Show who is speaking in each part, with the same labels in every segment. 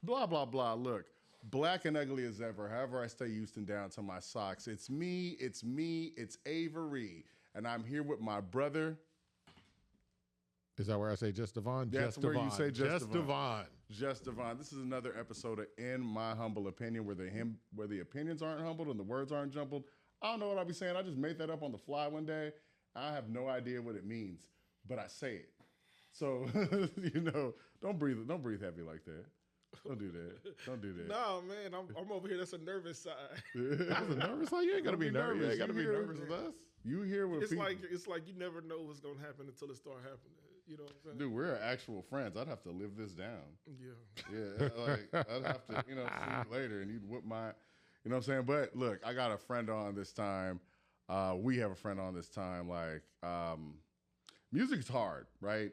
Speaker 1: Blah, blah, blah. Look, black and ugly as ever. However, I stay Houston down to my socks. It's me, it's Avery. And I'm here with my brother.
Speaker 2: Is that where I say just Devon?
Speaker 1: That's
Speaker 2: just
Speaker 1: where
Speaker 2: Devon.
Speaker 1: you say just
Speaker 2: Devon.
Speaker 1: Just Devon. This is another episode of In My Humble Opinion where the opinions aren't humbled and the words aren't jumbled. I don't know what I'll be saying. I just made that up on the fly one day. I have no idea what it means, but I say it. So, don't breathe heavy like that. Don't do that. Don't do that.
Speaker 3: No, man, I'm over here. That's a nervous side.
Speaker 2: That's a nervous side. You ain't gotta be nervous. You ain't gotta be nervous with us.
Speaker 1: You hear what people...
Speaker 3: It's like you never know what's gonna happen until it start happening. You know what I'm saying?
Speaker 1: Dude, we're actual friends. I'd have to live this down.
Speaker 3: Yeah.
Speaker 1: Yeah, like I'd have to, see you later and you'd whip my, you know what I'm saying? But look, I got a friend on this time. We have a friend on this time. Like, music's hard, right?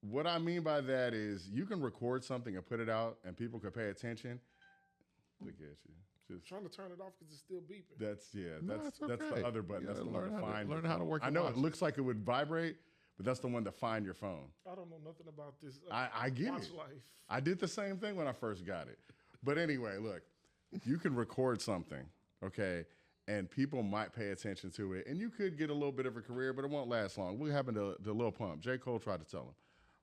Speaker 1: What I mean by that is you can record something and put it out and people can pay attention. Look at you. Just
Speaker 3: trying to turn it off because it's still beeping.
Speaker 1: That's
Speaker 2: okay.
Speaker 1: That's the other button. That's the one to find.
Speaker 2: Learn how to work.
Speaker 1: I know it looks like it would vibrate, but that's the one to find your phone.
Speaker 3: I don't know nothing about this.
Speaker 1: I get
Speaker 3: watch
Speaker 1: it.
Speaker 3: Life.
Speaker 1: I did the same thing when I first got it. But anyway, look, you can record something, okay, and people might pay attention to it, and you could get a little bit of a career, but it won't last long. What happened to Lil Pump? J. Cole tried to tell him.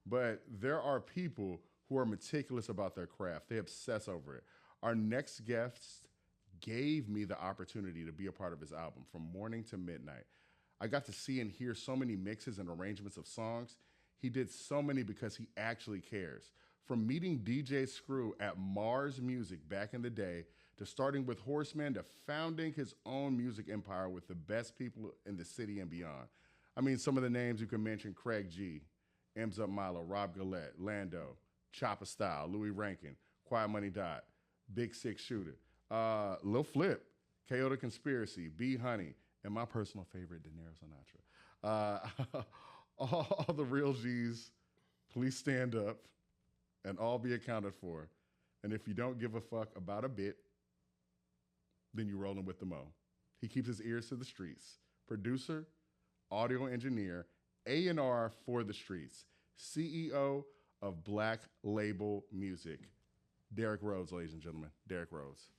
Speaker 1: But there are people who are meticulous about their craft. They obsess over it. Our next guest gave me the opportunity to be a part of his album from morning to midnight. I got to see and hear so many mixes and arrangements of songs. He did so many because he actually cares. From meeting DJ Screw at Mars Music back in the day, to starting with Horseman, to founding his own music empire with the best people in the city and beyond. I mean, some of the names you can mention: Craig G, M's Up Milo, Rob Gillette, Lando, Chopper Style, Louis Rankin, Quiet Money Dot, Big Six Shooter, Lil Flip, KO the Conspiracy, B Honey, and my personal favorite, De Niro Sinatra. All the real G's, please stand up and all be accounted for. And if you don't give a fuck about a bit, then you're rolling with the mo. He keeps his ears to the streets. Producer, audio engineer, A&R for the streets. CEO of Black Label Music. Derryk Rhodes, ladies and gentlemen. Derryk Rhodes.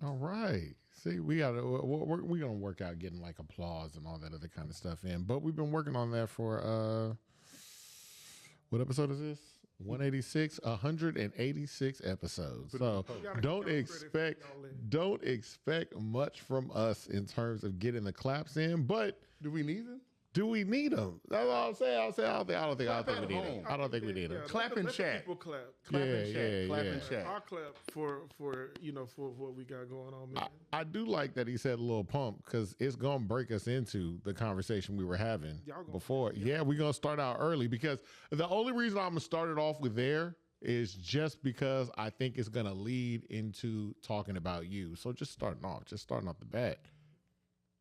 Speaker 2: All right. See, we're gonna work out getting like applause and all that other kind of stuff in, but we've been working on that for what episode is this? 186 episodes. So don't expect much from us in terms of getting the claps in. But
Speaker 1: do we need them?
Speaker 2: Do we need them? That's all I'm saying. I don't think we need them. I don't think we need them.
Speaker 1: Clap and chat.
Speaker 3: People clap.
Speaker 1: Clap and chat. Clap and chat.
Speaker 3: I'll clap for what we got going on, man.
Speaker 2: I do like that he said Lil Pump, because it's gonna break us into the conversation we were having before. Yeah, we're gonna start out early, because the only reason I'm gonna start it off with there is just because I think it's gonna lead into talking about you. So just starting off the bat.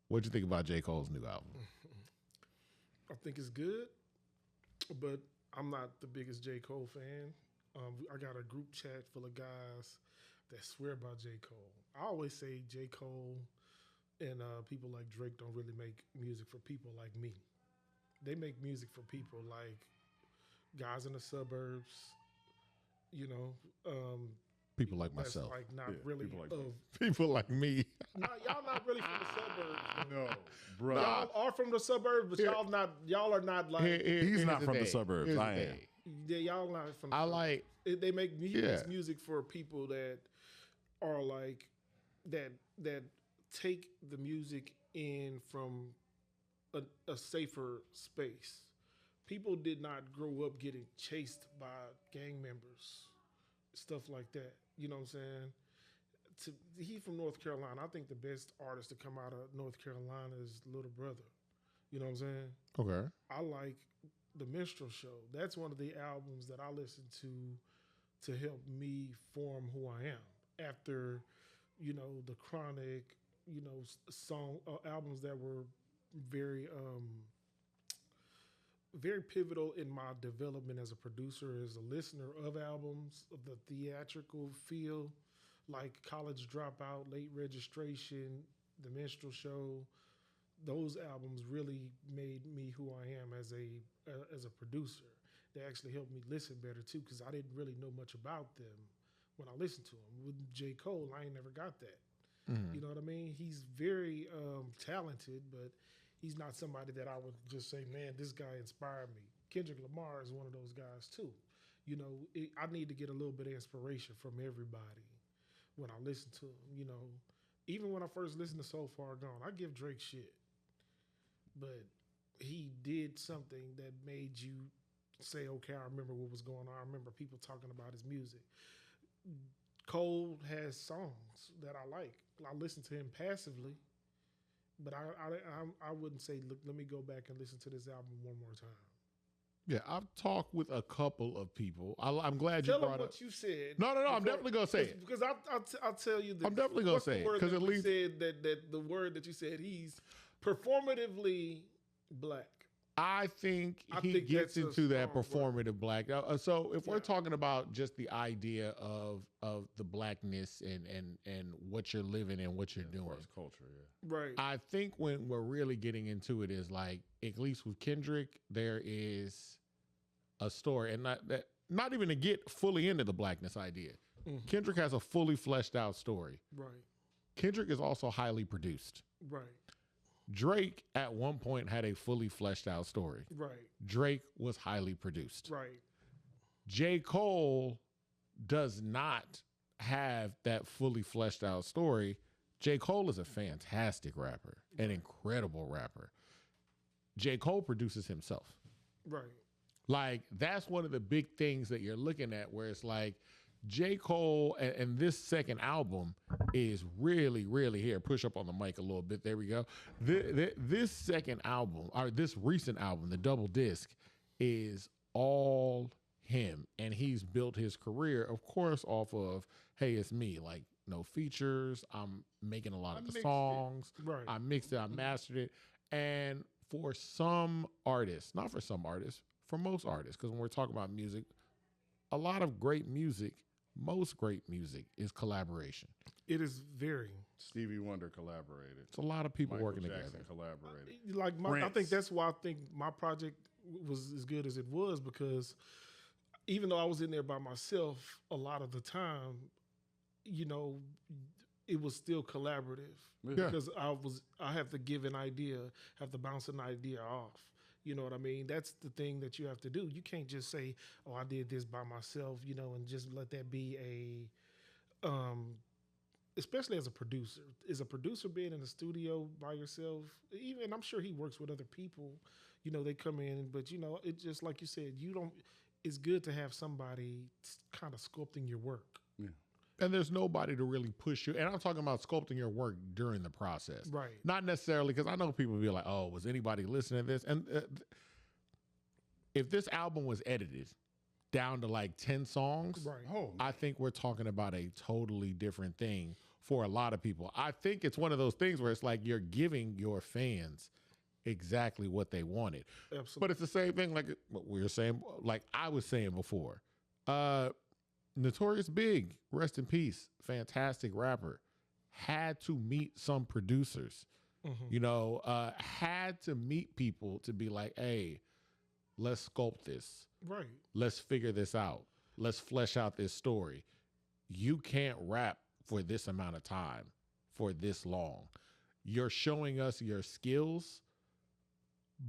Speaker 2: What'd you think about J. Cole's new album?
Speaker 3: I think it's good, but I'm not the biggest J. Cole fan. I got a group chat full of guys that swear by J. Cole. I always say J. Cole and people like Drake don't really make music for people like me. They make music for people like guys in the suburbs,
Speaker 2: people like myself.
Speaker 3: Like not really
Speaker 2: people like me.
Speaker 3: Y'all not really from the suburbs.
Speaker 1: No, bro.
Speaker 3: Y'all are from the suburbs, but y'all are not like.
Speaker 1: He's not from the suburbs. I am.
Speaker 3: Yeah, y'all not from. They make music for people that are like that take the music in from a safer space. People did not grow up getting chased by gang members, stuff like that. You know what I'm saying? He's from North Carolina. I think the best artist to come out of North Carolina is Little Brother. You know what I'm saying?
Speaker 2: Okay.
Speaker 3: I like The Minstrel Show. That's one of the albums that I listen to help me form who I am. After, The Chronic, song albums that were very very pivotal in my development as a producer, as a listener of albums, of the theatrical feel, like College Dropout, Late Registration, The Minstrel Show. Those albums really made me who I am as a producer. They actually helped me listen better too, because I didn't really know much about them when I listened to them. With J. Cole, I ain't never got that. You know what I mean? He's very talented, but he's not somebody that I would just say, man, this guy inspired me. Kendrick Lamar is one of those guys too. You know, I need to get a little bit of inspiration from everybody when I listen to him. You know, even when I first listened to So Far Gone, I give Drake shit, but he did something that made you say, okay, I remember what was going on. I remember people talking about his music. Cole has songs that I like. I listen to him passively, but I wouldn't say, look, let me go back and listen to this album one more time.
Speaker 2: Yeah, I've talked with a couple of people. I'm glad
Speaker 3: Tell
Speaker 2: you brought
Speaker 3: them what
Speaker 2: up.
Speaker 3: you said.
Speaker 2: No. I'm definitely gonna say it
Speaker 3: because I'll tell you.
Speaker 2: I'm definitely gonna say it because at least
Speaker 3: said that the word that you said, he's performatively black.
Speaker 2: I think he gets into that performative black. So if we're talking about just the idea of the blackness and what you're living and what you're doing,
Speaker 1: culture,
Speaker 3: right?
Speaker 2: I think when we're really getting into it is like, at least with Kendrick, there is a story, and not even to get fully into the blackness idea. Kendrick has a fully fleshed out story.
Speaker 3: Right.
Speaker 2: Kendrick is also highly produced.
Speaker 3: Right.
Speaker 2: Drake at one point had a fully fleshed out story.
Speaker 3: Right.
Speaker 2: Drake was highly produced.
Speaker 3: Right.
Speaker 2: J. Cole does not have that fully fleshed out story. J. Cole is a fantastic rapper, an incredible rapper. J. Cole produces himself.
Speaker 3: Right.
Speaker 2: Like, that's one of the big things that you're looking at, where it's like, J. Cole and this second album is really, really here. Push up on the mic a little bit. There we go. This second album, or this recent album, the double disc, is all him. And he's built his career, of course, off of, hey, it's me. Like, no features. I'm making a lot of the songs.
Speaker 3: Right.
Speaker 2: I mixed it. I mastered it. And for some artists, not for some artists, for most artists, because when we're talking about music, a lot of great music, most great music is collaboration.
Speaker 3: It is very.
Speaker 1: Stevie Wonder collaborated.
Speaker 2: It's a lot of people working
Speaker 1: Jackson
Speaker 2: together.
Speaker 1: Collaborated.
Speaker 3: I think that's why I think my project was as good as it was, because even though I was in there by myself a lot of the time, you know, it was still collaborative.
Speaker 2: Yeah.
Speaker 3: Because I have to give an idea, have to bounce an idea off. You know what I mean? That's the thing that you have to do. You can't just say, oh, I did this by myself, you know, and just let that be especially as a producer. Is a producer being in the studio by yourself, even I'm sure he works with other people, you know, they come in, but, you know, it's just like you said, it's good to have somebody kind of sculpting your work.
Speaker 2: Yeah. And there's nobody to really push you. And I'm talking about sculpting your work during the process.
Speaker 3: Right.
Speaker 2: Not necessarily, because I know people be like, oh, was anybody listening to this? And if this album was edited down to like 10 songs,
Speaker 3: right.
Speaker 2: I think we're talking about a totally different thing for a lot of people. I think it's one of those things where it's like you're giving your fans exactly what they wanted.
Speaker 3: Absolutely.
Speaker 2: But it's the same thing like what we were saying, like I was saying before. Notorious Big, rest in peace, fantastic rapper, had to meet some producers, you know, had to meet people to be like, hey, let's sculpt this.
Speaker 3: Right.
Speaker 2: Let's figure this out. Let's flesh out this story. You can't rap for this amount of time, for this long. You're showing us your skills,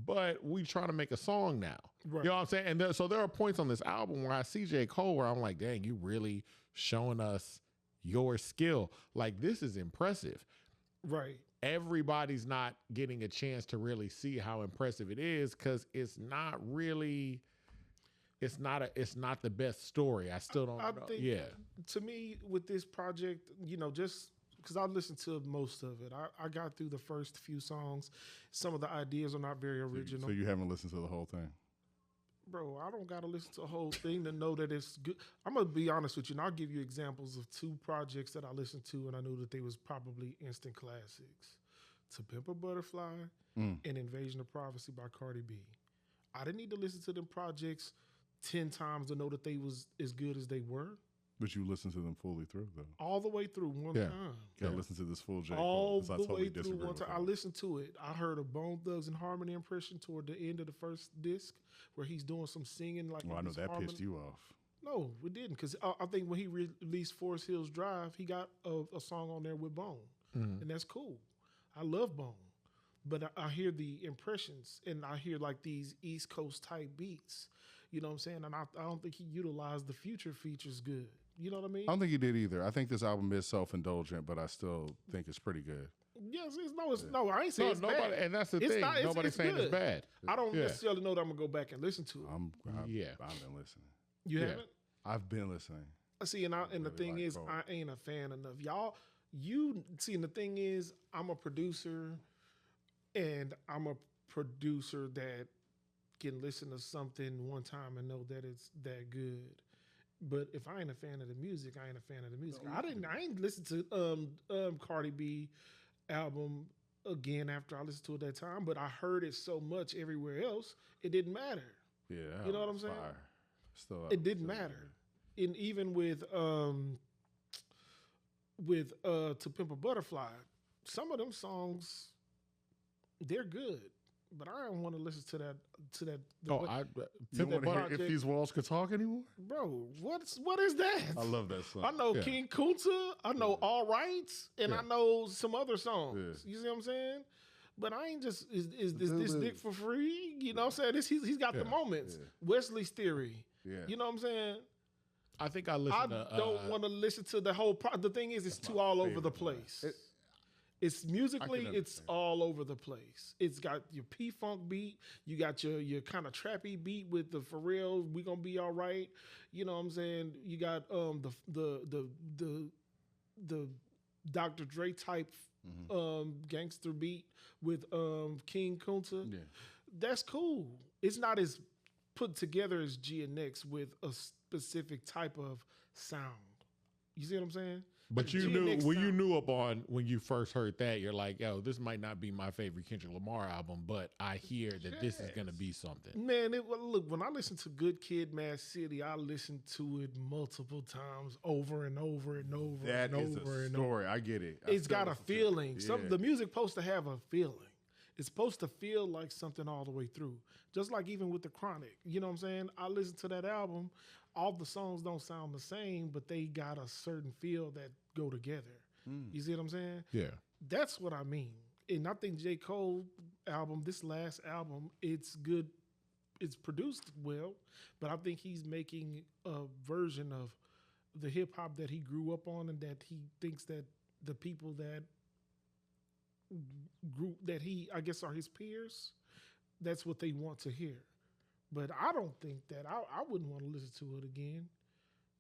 Speaker 2: but we try to make a song now. Right. You know what I'm saying? And so there are points on this album where I see J. Cole where I'm like, dang, you really showing us your skill. Like, this is impressive.
Speaker 3: Right.
Speaker 2: Everybody's not getting a chance to really see how impressive it is, because it's not really, it's not the best story. I still don't know.
Speaker 3: Think,
Speaker 2: yeah.
Speaker 3: To me, with this project, you know, just because I listened to most of it. I got through the first few songs. Some of the ideas are not very original.
Speaker 1: So you haven't listened to the whole thing?
Speaker 3: Bro, I don't got to listen to the whole thing to know that it's good. I'm going to be honest with you, and I'll give you examples of 2 projects that I listened to, and I knew that they was probably instant classics. To Pimp a Butterfly and Invasion of Privacy by Cardi B. I didn't need to listen to them projects 10 times to know that they was as good as they were.
Speaker 1: But you listen to them fully through, though.
Speaker 3: All the way through one time.
Speaker 1: You gotta listen to this full J. Cole.
Speaker 3: All the
Speaker 1: totally
Speaker 3: way through one time. I listened to it. I heard a Bone Thugs and Harmony impression toward the end of the first disc where he's doing some singing. Like,
Speaker 1: well, I know that
Speaker 3: harmony.
Speaker 1: pissed you off.
Speaker 3: No, it didn't. Because I think when he released Forest Hills Drive, he got a song on there with Bone. And that's cool. I love Bone. But I hear the impressions and I hear like these East Coast type beats. You know what I'm saying? And I don't think he utilized the Future features good. You know what I mean?
Speaker 1: I don't think he did either. I think this album is self-indulgent, but I still think it's pretty good.
Speaker 3: Yes, no, I ain't saying it's
Speaker 2: nobody,
Speaker 3: bad.
Speaker 2: And that's the thing. Nobody's saying it's bad.
Speaker 3: I don't necessarily know that I'm going to go back and listen to it.
Speaker 1: I've been listening.
Speaker 3: You haven't?
Speaker 1: I've been listening.
Speaker 3: See, and the thing is, Cole. I ain't a fan enough. Y'all, and the thing is, I'm a producer, and I'm a producer that can listen to something one time and know that it's that good. But if I ain't a fan of the music, I ain't a fan of the music. I ain't listened to Cardi B album again after I listened to it that time, but I heard it so much everywhere else, it didn't matter.
Speaker 1: Yeah.
Speaker 3: You know what I'm saying?
Speaker 1: Still,
Speaker 3: it didn't matter. And even with To Pimp a Butterfly, some of them songs, they're good. But I don't want to listen to that.
Speaker 1: You don't want to hear If These Walls Could Talk anymore?
Speaker 3: Bro, what is that?
Speaker 1: I love that song.
Speaker 3: I know King Kunta, I know All Rights, and I know some other songs. You see what I'm saying? But I ain't just, is this dick for free? You know what I'm saying? He's got the moments. Wesley's Theory. Yeah. You know what I'm saying?
Speaker 2: I think I listen to...
Speaker 3: I don't want to listen to the whole... the thing is, it's too all over the place. It's musically, it's all over the place. It's got your P-Funk beat. You got your kind of trappy beat with the Pharrell, We Gonna Be All Right. You know what I'm saying? You got the Dr. Dre type gangster beat with King Kunta. Yeah. That's cool. It's not as put together as GNX with a specific type of sound. You see what I'm saying?
Speaker 2: But you knew when you first heard that, you're like, yo, this might not be my favorite Kendrick Lamar album, but I hear that this is going to be something.
Speaker 3: Man, look, when I listen to Good Kid, Mad City, I listen to it multiple times over and over and over and over. That is a story.
Speaker 1: I get it.
Speaker 3: It's got a feeling. The music's supposed to have a feeling. It's supposed to feel like something all the way through. Just like even with The Chronic. You know what I'm saying? I listen to that album. All the songs don't sound the same, but they got a certain feel that go together. You see what I'm saying?
Speaker 2: Yeah.
Speaker 3: That's what I mean. And I think J. Cole album, this last album, it's good. It's produced well, but I think he's making a version of the hip hop that he grew up on and that he thinks that the people that he, I guess, are his peers, that's what they want to hear. But I don't think that I wouldn't want to listen to it again.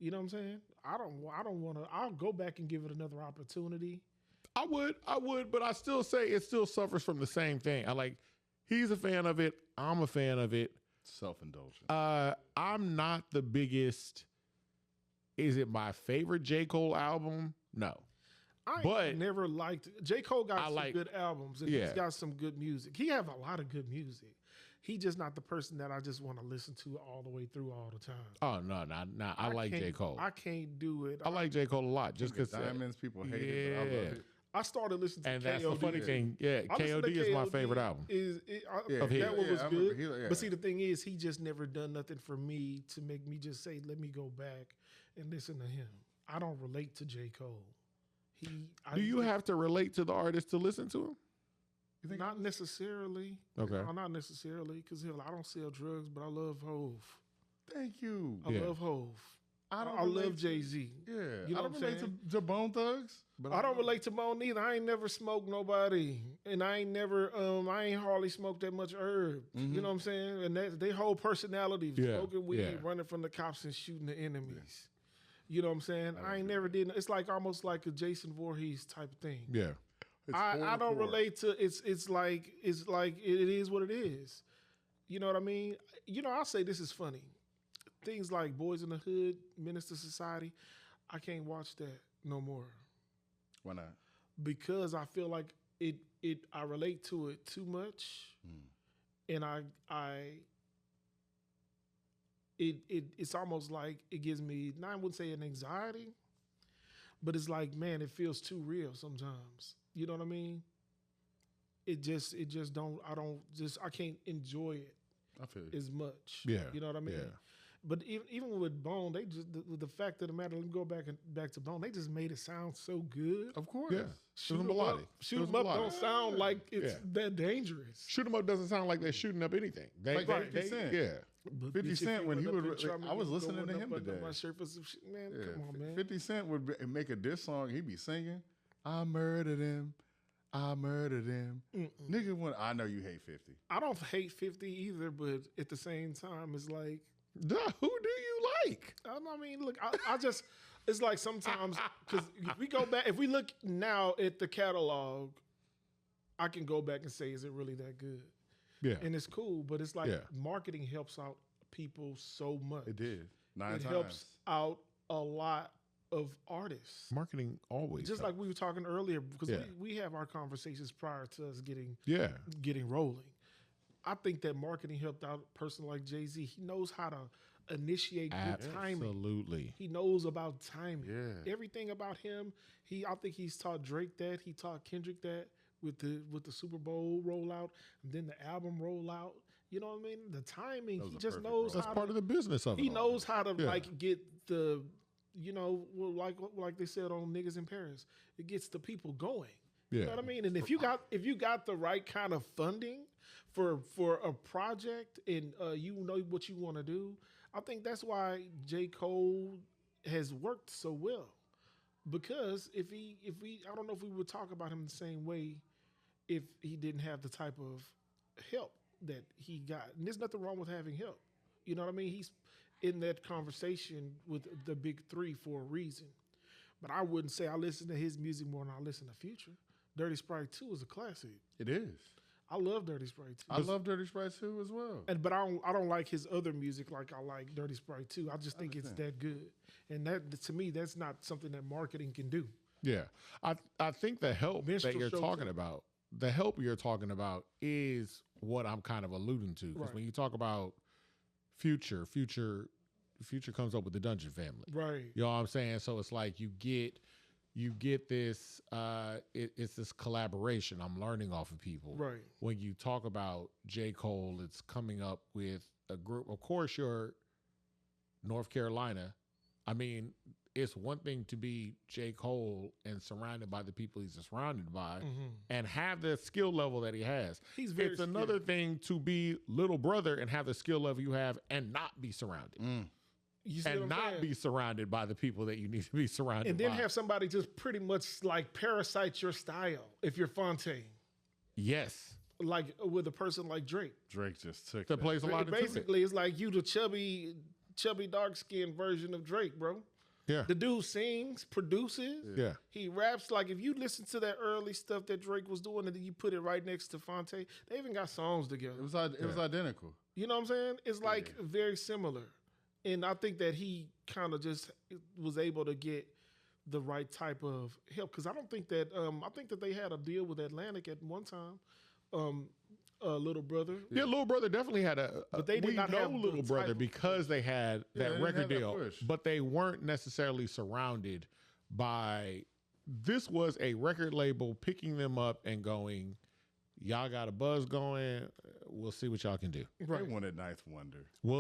Speaker 3: You know what I'm saying? I don't want to. I'll go back and give it another opportunity.
Speaker 2: I would, but I still say it still suffers from the same thing. He's a fan of it. I'm a fan of it.
Speaker 1: Self-indulgent.
Speaker 2: I'm not the biggest. Is it my favorite J. Cole album? No.
Speaker 3: I never liked J. Cole. Got some good albums and he's got some good music. He have a lot of good music. He's just not the person that I just want to listen to all the way through all the time.
Speaker 2: Oh, no. I like J. Cole.
Speaker 3: I can't do it.
Speaker 2: I like J. Cole a lot just because
Speaker 1: Diamonds, people hate it, but I love it.
Speaker 3: I started listening to
Speaker 2: and
Speaker 3: K.O.D.
Speaker 2: And that's the funny thing. Yeah, K.O.D. is my favorite album.
Speaker 3: That one was good. But see, the thing is, he just never done nothing for me to make me just say, let me go back and listen to him. I don't relate to J. Cole.
Speaker 2: Do you have to relate to the artist to listen to him?
Speaker 3: Not necessarily.
Speaker 2: Okay.
Speaker 3: No, not necessarily, because I don't sell drugs, but I love Hov.
Speaker 1: Thank you.
Speaker 3: I love Hov. I love Jay-Z.
Speaker 1: Yeah.
Speaker 3: You know
Speaker 1: I don't relate to Bone Thugs.
Speaker 3: But I don't relate to Bone either. I ain't never smoked nobody. And I ain't hardly smoked that much herb. You know what I'm saying? And that's their whole personality. Smoking weed, running from the cops and shooting the enemies. You know what I'm saying? I ain't never did. It's like almost like a Jason Voorhees type thing.
Speaker 2: Yeah.
Speaker 3: I don't relate to it's like it is what it is. You know what I mean? I'll say this is funny. Things like Boys in the Hood, Minister Society, I can't watch that no more.
Speaker 1: Why not?
Speaker 3: Because I feel like I relate to it too much. And it's almost like it gives me, I wouldn't say an anxiety, but it's like, man, it feels too real sometimes. You know what I mean? It just I can't enjoy it as much.
Speaker 2: Yeah.
Speaker 3: You know what I mean?
Speaker 2: Yeah.
Speaker 3: But even with Bone, they just the fact of the matter. Let me go back to Bone. They just made it sound so good.
Speaker 1: Of course.
Speaker 2: Yeah.
Speaker 3: Shoot 'em up don't sound like it's that dangerous.
Speaker 2: Shoot 'em up doesn't sound like they're shooting up anything.
Speaker 1: Like 50 Cent.
Speaker 2: Yeah.
Speaker 1: 50 Cent, when he would, I was listening to him today.
Speaker 3: My shirt for some shit. Man, come on, man.
Speaker 1: 50 Cent make a diss song. He'd be singing, I murdered him. I murdered him. Nigga, I know you hate 50.
Speaker 3: I don't hate 50 either, but at the same time, it's like,
Speaker 2: Who do you like?
Speaker 3: I mean, look, I just, it's like sometimes, because if we look now at the catalog, I can go back and say, is it really that good?
Speaker 2: Yeah.
Speaker 3: And it's cool, but it's like marketing helps out people so much.
Speaker 1: It did. It
Speaker 3: helps out a lot of artists.
Speaker 2: Marketing always
Speaker 3: just
Speaker 2: helps.
Speaker 3: like we were talking earlier, because we have our conversations prior to us getting rolling. I think that marketing helped out a person like Jay-Z. He knows how to initiate good timing.
Speaker 2: Absolutely.
Speaker 3: He knows about timing.
Speaker 1: Yeah.
Speaker 3: Everything about him. I think he's taught Drake that. He taught Kendrick that with the Super Bowl rollout and then the album rollout. You know what I mean? The timing. He just knows
Speaker 2: That's part of the business of it.
Speaker 3: He knows how to like get the, like they said on Niggas in Paris, it gets the people going.
Speaker 2: Yeah.
Speaker 3: You know what I mean? And if you got the right kind of funding for a project and you know what you want to do, I think that's why J. Cole has worked so well. Because if we I don't know if we would talk about him the same way if he didn't have the type of help that he got. And there's nothing wrong with having help. You know what I mean? He's in that conversation with the big three for a reason. But I wouldn't say I listen to his music more than I listen to Future. Dirty Sprite 2 is a classic.
Speaker 1: It is.
Speaker 3: I love Dirty Sprite 2.
Speaker 1: I love Dirty Sprite 2 as well.
Speaker 3: But I don't like his other music like I like Dirty Sprite 2. I just think it's that good. And that, to me, that's not something that marketing can do.
Speaker 2: Yeah. I think the help that you're talking about, is what I'm kind of alluding to. Because when you talk about Future comes up with the Dungeon Family.
Speaker 3: Right.
Speaker 2: You know what I'm saying? So it's like you get this, it's this collaboration. I'm learning off of people.
Speaker 3: Right.
Speaker 2: When you talk about J. Cole, it's coming up with a group. Of course, you're North Carolina. I mean, it's one thing to be J. Cole and surrounded by the people he's surrounded by and have the skill level that he has. It's another thing to be Little Brother and have the skill level you have and not be surrounded. And not be surrounded by the people that you need to be surrounded by.
Speaker 3: And then have somebody just pretty much like parasite your style if you're Fontaine.
Speaker 2: Yes.
Speaker 3: Like with a person like Drake.
Speaker 1: Drake just took
Speaker 2: that. Plays a lot of
Speaker 3: basically, it's like you the chubby dark-skinned version of Drake, bro.
Speaker 2: Yeah.
Speaker 3: The dude sings, produces.
Speaker 2: Yeah.
Speaker 3: He raps. Like if you listen to that early stuff that Drake was doing and then you put it right next to Fontaine, they even got songs together.
Speaker 1: It was identical.
Speaker 3: You know what I'm saying? It's like very similar. And I think that he kind of just was able to get the right type of help. Because I think that they had a deal with Atlantic at one time. Little Brother.
Speaker 2: Yeah, Little Brother definitely had
Speaker 3: but they did not have
Speaker 2: Little Brother because they had that record deal, but they weren't necessarily surrounded by. This was a record label picking them up and going, y'all got a buzz going. We'll see what y'all can do.
Speaker 1: Right. They wanted Ninth Wonder.
Speaker 3: They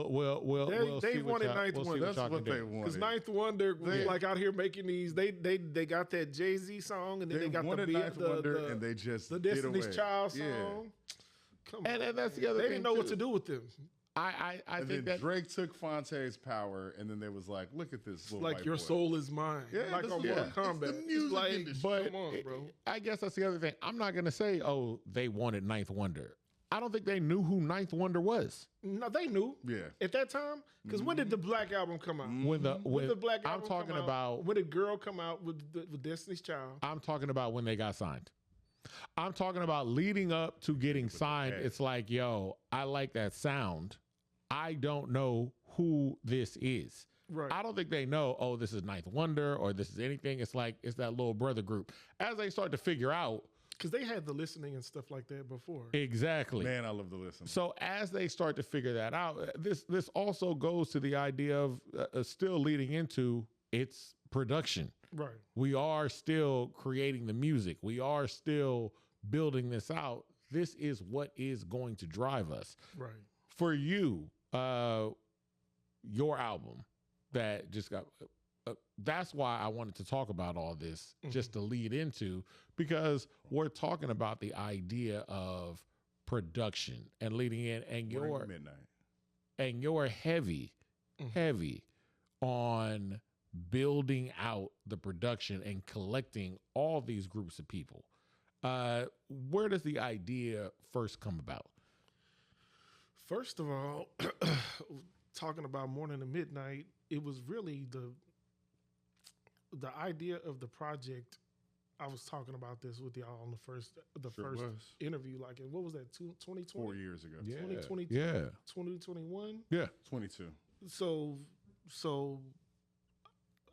Speaker 3: wanted Ninth Wonder.
Speaker 1: That's what they wanted.
Speaker 3: Because Ninth Wonder was like out here making these. They got that Jay-Z song, and then they got
Speaker 1: Ninth Wonder, and they just
Speaker 3: the Destiny's Child song.
Speaker 2: Yeah. Come on. And that's the other thing.
Speaker 3: They didn't know what to do with them.
Speaker 2: I think that
Speaker 1: Drake took Fontaine's power, and then they was like, "Look at this little
Speaker 3: like your
Speaker 1: boy.
Speaker 3: Soul is mine."
Speaker 1: Yeah,
Speaker 3: like on Mortal Kombat.
Speaker 1: It's like,
Speaker 2: but
Speaker 3: come on, bro.
Speaker 2: I guess that's the other thing. I'm not gonna say, oh, they wanted Ninth Wonder. I don't think they knew who Ninth Wonder was.
Speaker 3: No, they knew.
Speaker 1: Yeah.
Speaker 3: At that time, because when did the Black Album come out?
Speaker 2: When the Black
Speaker 3: Album
Speaker 2: I'm talking about.
Speaker 3: When did Girl come out with Destiny's Child?
Speaker 2: I'm talking about when they got signed. I'm talking about leading up to getting signed. It's like, yo, I like that sound. I don't know who this is.
Speaker 3: Right.
Speaker 2: I don't think they know, oh, this is Ninth Wonder or this is anything. It's like, it's that Little Brother group. As they start to figure out
Speaker 3: Because they had the listening and stuff like that before.
Speaker 2: Exactly.
Speaker 1: Man, I love the listening.
Speaker 2: So as they start to figure that out, this also goes to the idea of still leading into its production.
Speaker 3: Right.
Speaker 2: We are still creating the music. We are still building this out. This is what is going to drive us.
Speaker 3: Right.
Speaker 2: For you, your album that just got... that's why I wanted to talk about all this, just to lead into, because we're talking about the idea of production and leading in, and you're heavy on building out the production and collecting all these groups of people. Where does the idea first come about?
Speaker 3: First of all, talking about Morning to Midnight, it was really the idea of the project. I was talking about this with y'all on the first interview. Like, what was that? 2020?
Speaker 1: 4 years ago.
Speaker 2: Yeah.
Speaker 3: 2020.
Speaker 2: Yeah.
Speaker 3: 2021.
Speaker 2: Yeah.
Speaker 1: 22.
Speaker 3: So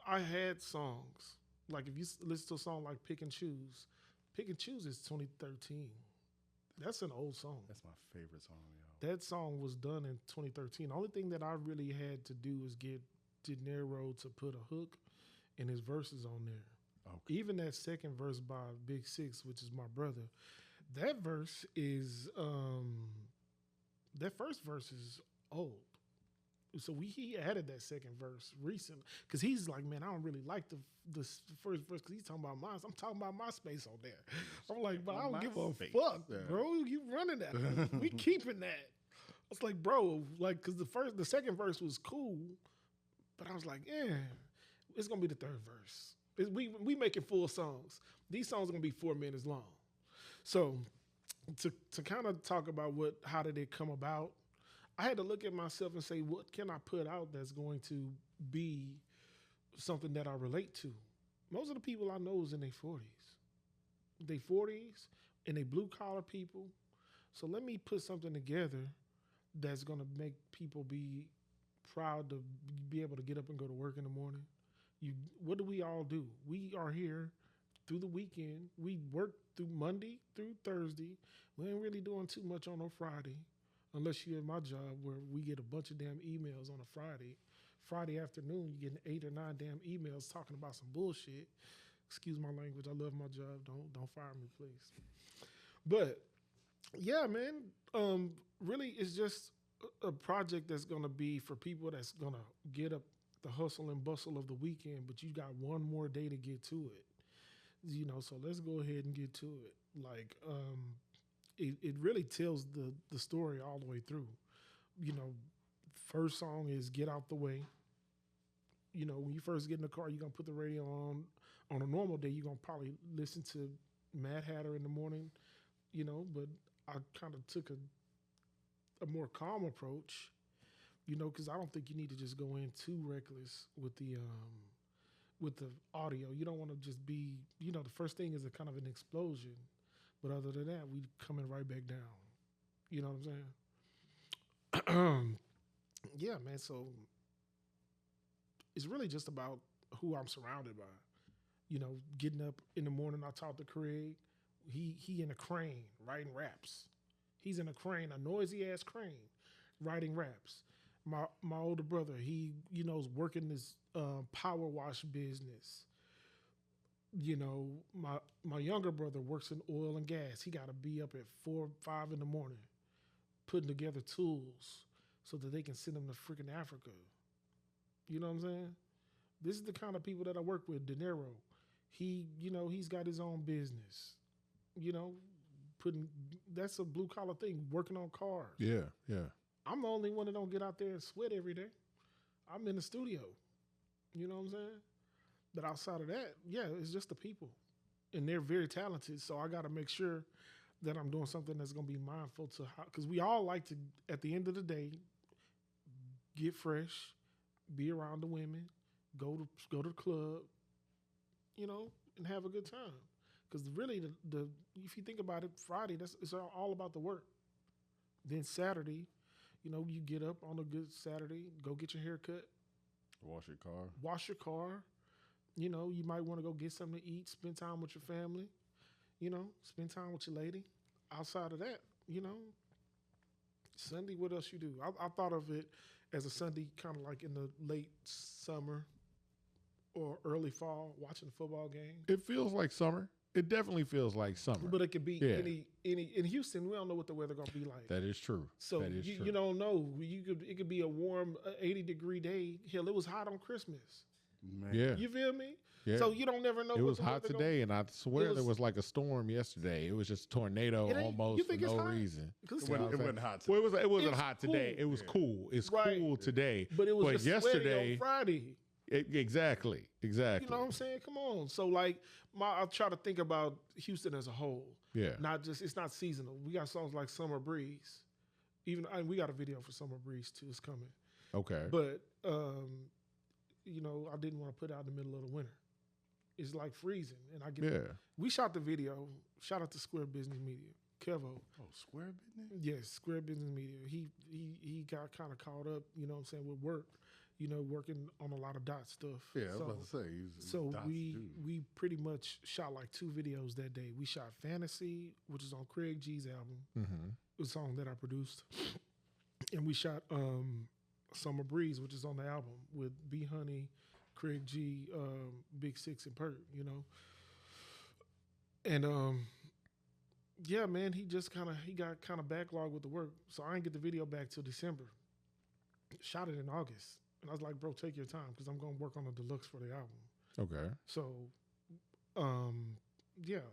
Speaker 3: I had songs. Like, if you listen to a song like Pick and Choose is 2013. That's an old song.
Speaker 1: That's my favorite song, y'all.
Speaker 3: That song was done in 2013. The only thing that I really had to do was get Derryk Rhodes to put a hook and his verses on there. Okay. Even that second verse by Big Six, which is my brother, that verse is that first verse is old. So he added that second verse recently because he's like, man, I don't really like the first verse because he's talking about mine. I'm talking about MySpace on there. I'm like, but I don't give a fuck, bro. You running that? We keeping that. It's like, bro, like, because the second verse was cool, but I was like, yeah, it's gonna be the third verse. We making full songs. These songs are gonna be 4 minutes long. So to kind of talk about how did it come about, I had to look at myself and say, what can I put out that's going to be something that I relate to? Most of the people I know is in their 40s. And they blue collar people. So let me put something together that's gonna make people be proud to be able to get up and go to work in the morning. What do we all do? We are here through the weekend. We work through Monday through Thursday. We ain't really doing too much on a Friday, unless you're at my job where we get a bunch of damn emails on a Friday. Friday afternoon, you're getting 8 or 9 damn emails talking about some bullshit. Excuse my language. I love my job. Don't fire me, please. But yeah, man, really it's just a project that's gonna be for people that's gonna get up the hustle and bustle of the weekend, but you got one more day to get to it. So let's go ahead and get to it. Like, it really tells the story all the way through. First song is Get Out the Way. When you first get in the car, you're going to put the radio on. On a normal day, you're going to probably listen to Mad Hatter in the morning, but I kind of took a more calm approach, because I don't think you need to just go in too reckless with the audio. You don't want to just be, the first thing is a kind of an explosion. But other than that, we coming right back down. You know what I'm saying? Yeah, man. So it's really just about who I'm surrounded by. Getting up in the morning, I talk to Craig. He in a crane writing raps. He's in a crane, a noisy ass crane, writing raps. My older brother, he is working this power wash business. My younger brother works in oil and gas. He got to be up at 4 or 5 in the morning, putting together tools so that they can send them to freaking Africa. You know what I'm saying? This is the kind of people that I work with. De Niro, he's got his own business. That's a blue collar thing, working on cars.
Speaker 2: Yeah.
Speaker 3: I'm the only one that don't get out there and sweat every day. I'm in the studio. You know what I'm saying? But outside of that, yeah, it's just the people. And they're very talented, so I got to make sure that I'm doing something that's going to be mindful to how, because we all like to, at the end of the day, get fresh, be around the women, go to the club, and have a good time. Because really, the if you think about it, Friday, it's all about the work. Then Saturday, you get up on a good Saturday, go get your hair cut.
Speaker 1: Wash your car.
Speaker 3: You might want to go get something to eat, spend time with your family. spend time with your lady. Outside of that, Sunday, what else you do? I thought of it as a Sunday, kind of like in the late summer or early fall, watching a football game.
Speaker 2: It feels like summer. It definitely feels like summer.
Speaker 3: But it could be any in Houston. We don't know what the weather gonna be like.
Speaker 2: That is true.
Speaker 3: So you don't know. It could be a warm 80-degree day. Hell, it was hot on Christmas.
Speaker 1: Man.
Speaker 2: Yeah.
Speaker 3: You feel me?
Speaker 2: Yeah.
Speaker 3: So you don't never know.
Speaker 2: It was hot today, and I swear there was like a storm yesterday. It was just a tornado almost for no reason.
Speaker 1: It wasn't hot today.
Speaker 2: Well, it wasn't hot today. Cool. It was cool. It's cool today.
Speaker 3: But it was yesterday on Friday.
Speaker 2: Exactly.
Speaker 3: You know what I'm saying? Come on. So like I try to think about Houston as a whole. Yeah. It's not seasonal. We got songs like Summer Breeze. We got a video for Summer Breeze too. It's coming.
Speaker 2: Okay.
Speaker 3: But I didn't want to put it out in the middle of the winter. It's like freezing. And we shot the video. Shout out to Square Business Media. Kevo.
Speaker 1: Oh, Square Business?
Speaker 3: Yes, Square Business Media. He got kind of caught up, with work. Working on a lot of dot stuff.
Speaker 1: Yeah, I was about to say.
Speaker 3: So we pretty much shot like 2 videos that day. We shot Fantasy, which is on Craig G's album, a song that I produced, and we shot Summer Breeze, which is on the album with B Honey, Craig G, Big Six, and Pert. And yeah, man, he got kind of backlogged with the work, so I didn't get the video back till December. Shot it in August. And I was like, bro, take your time because I'm going to work on a deluxe for the album.
Speaker 2: Okay.
Speaker 3: So, yeah,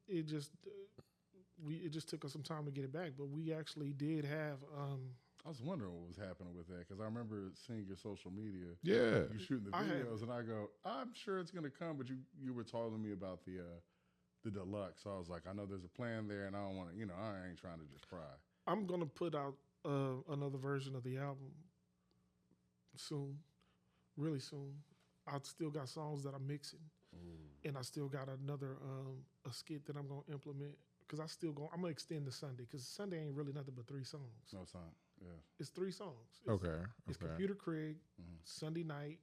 Speaker 3: it just took us some time to get it back. But we actually did have.
Speaker 1: I was wondering what was happening with that because I remember seeing your social media.
Speaker 2: Yeah.
Speaker 1: You shooting the videos, and I go, I'm sure it's going to come, but you were telling me about the deluxe. So I was like, I know there's a plan there, and I don't want to, I ain't trying to just pry.
Speaker 3: I'm going to put out another version of the album soon, really soon. I still got songs that I'm mixing, and I still got another a skit that I'm gonna implement because I'm gonna extend the Sunday because Sunday ain't really nothing but 3 songs.
Speaker 1: No song, yeah.
Speaker 3: It's 3 songs. It's Computer Craig, Sunday Night,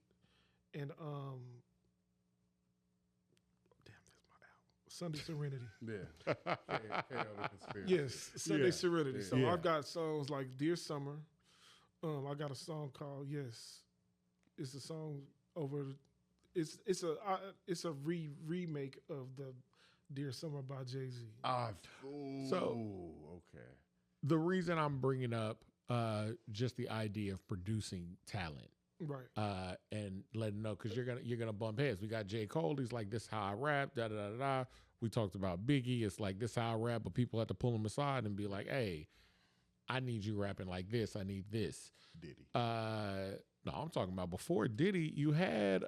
Speaker 3: and damn, that's my album. Sunday Serenity.
Speaker 1: Yeah.
Speaker 3: Yes, Sunday Serenity. Yeah. So I've got songs like Dear Summer. I got a song called Yes. It's a song over. It's a remake of the Dear Summer by Jay-Z.
Speaker 1: Okay.
Speaker 2: The reason I'm bringing up just the idea of producing talent,
Speaker 3: right?
Speaker 2: And letting know because you're gonna bump heads. We got J. Cole. He's like, this how I rap. Da da da da. We talked about Biggie. It's like this how I rap, but people have to pull him aside and be like, hey, I need you rapping like this. I need this.
Speaker 1: Diddy.
Speaker 2: No, I'm talking about before Diddy. You had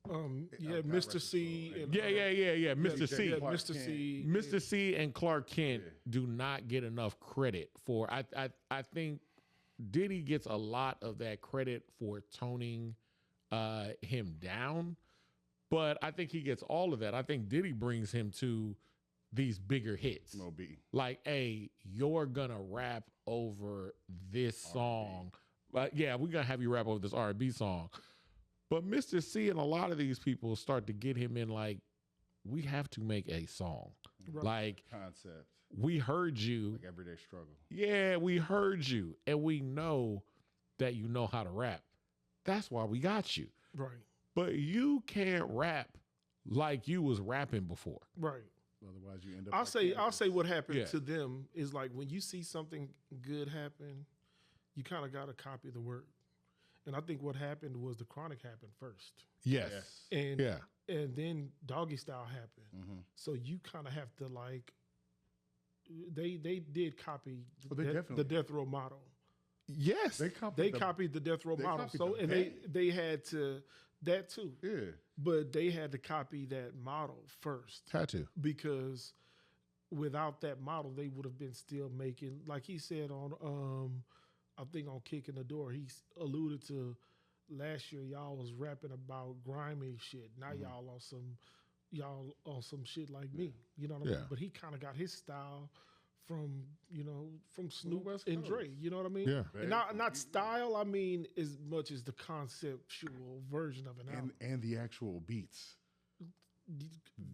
Speaker 3: Mr. C. And,
Speaker 2: Mr. C.
Speaker 3: Mr. C.
Speaker 2: Mr. C. and Clark Kent do not get enough credit for. I think Diddy gets a lot of that credit for toning him down, but I think he gets all of that. I think Diddy brings him to these bigger hits.
Speaker 1: No B.
Speaker 2: Like, hey, you're gonna rap over this song. But yeah, we're gonna have you rap over this R&B song. But Mr. C and a lot of these people start to get him in like, we have to make a song. Right. Like
Speaker 1: concept.
Speaker 2: We heard you.
Speaker 1: Like everyday struggle.
Speaker 2: Yeah, we heard you. And we know that you know how to rap. That's why we got you.
Speaker 3: Right.
Speaker 2: But you can't rap like you was rapping before.
Speaker 3: Right.
Speaker 1: Otherwise, you end up.
Speaker 3: I'll say what happened to them is like when you see something good happen, you kind of got to copy the work. And I think what happened was the Chronic happened first.
Speaker 2: Yes.
Speaker 3: And then Doggy Style happened. Mm-hmm. So you kind of have to like. They did copy the Death Row model.
Speaker 2: Yes,
Speaker 3: they copied the Death Row model. So and they had to that too.
Speaker 1: Yeah.
Speaker 3: But they had to copy that model first.
Speaker 2: Had to.
Speaker 3: Because without that model, they would have been still making, like he said on, I think on Kicking the Door, he alluded to last year y'all was rapping about grimy shit. Now y'all on some shit like me. You know what I mean? But he kind of got his style from Snoop and Dre. You know what I mean?
Speaker 2: Yeah.
Speaker 3: And not style, I mean as much as the conceptual version of an album.
Speaker 1: And the actual beats.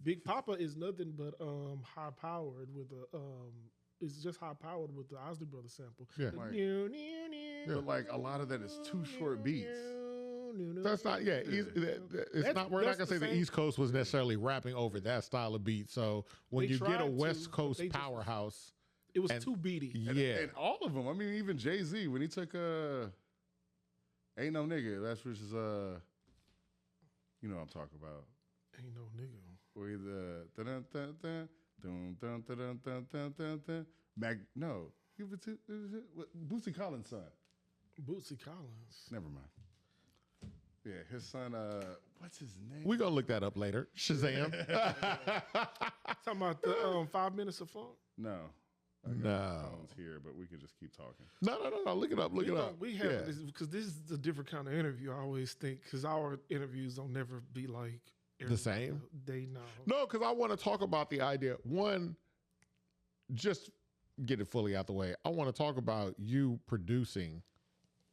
Speaker 3: Big Papa is nothing but high powered with a it's just high powered with the Osley Brothers sample.
Speaker 2: Yeah.
Speaker 1: But like a lot of that is too short beats.
Speaker 2: That's not, it's not, we're not going to say the East Coast was necessarily rapping over that style of beat. So when you get a West Coast powerhouse,
Speaker 3: it was too beaty.
Speaker 1: And all of them. I mean, even Jay-Z, when he took Ain't No Nigga, that's which is, you know what I'm talking about.
Speaker 3: Ain't No Nigga.
Speaker 1: Where he no, give it to Bootsy Collins' son.
Speaker 3: Bootsy Collins.
Speaker 1: Never mind. Yeah, his son, what's his name?
Speaker 2: We're going to look that up later. Shazam.
Speaker 3: Talking about the 5 Minutes of Funk?
Speaker 1: No. Phone's here, but we can just keep talking.
Speaker 2: No. Look it up. Look it up.
Speaker 3: We have this because this is a different kind of interview. I always think because our interviews don't never be like
Speaker 2: the same.
Speaker 3: They know.
Speaker 2: No, because I want to talk about the idea. One, just get it fully out the way. I want to talk about you producing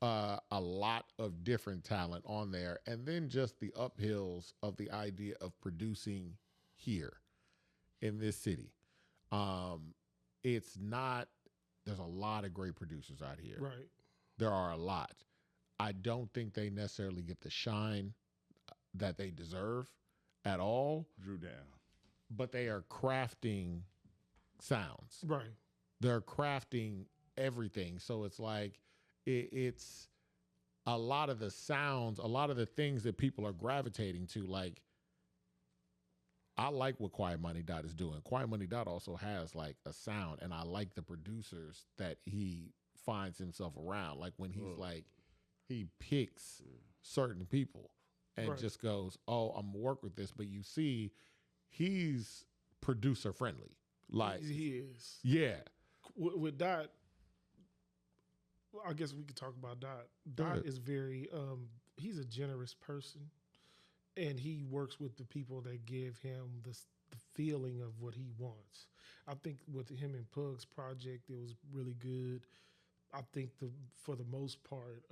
Speaker 2: a lot of different talent on there, and then just the uphills of the idea of producing here in this city. It's not, there's a lot of great producers out here.
Speaker 3: Right.
Speaker 2: There are a lot. I don't think they necessarily get the shine that they deserve at all.
Speaker 1: Drew down.
Speaker 2: But they are crafting sounds.
Speaker 3: Right.
Speaker 2: They're crafting everything. So it's like, it's a lot of the sounds, a lot of the things that people are gravitating to. Like, I like what Quiet Money Dot is doing. Quiet Money Dot also has like a sound, and I like the producers that he finds himself around. Like when he's like, he picks certain people and just goes, "Oh, I'm gonna work with this." But you see, he's producer friendly. Like
Speaker 3: he is.
Speaker 2: Yeah.
Speaker 3: With Dot, I guess we could talk about Dot. Dot is very, he's a generous person, and he works with the people that give him the feeling of what he wants. I think with him and Pug's project, it was really good. I think for the most part,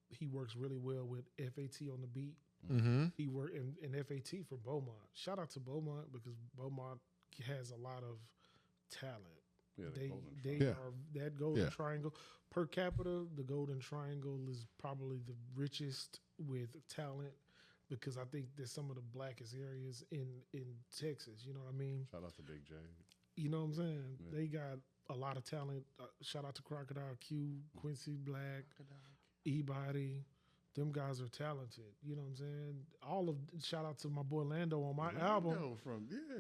Speaker 3: he works really well with FAT on the beat.
Speaker 2: Mm-hmm.
Speaker 3: He worked in FAT for Beaumont. Shout out to Beaumont because Beaumont has a lot of talent.
Speaker 1: Yeah,
Speaker 3: they are that Golden Triangle per capita. The Golden Triangle is probably the richest with talent because I think there's some of the blackest areas in Texas. You know what I mean?
Speaker 1: Shout out to Big J.
Speaker 3: You know what I'm saying? Yeah. They got a lot of talent. Shout out to Crocodile Q, Quincy Black, E-Body. Them guys are talented. You know what I'm saying? Shout out to my boy Lando on my album.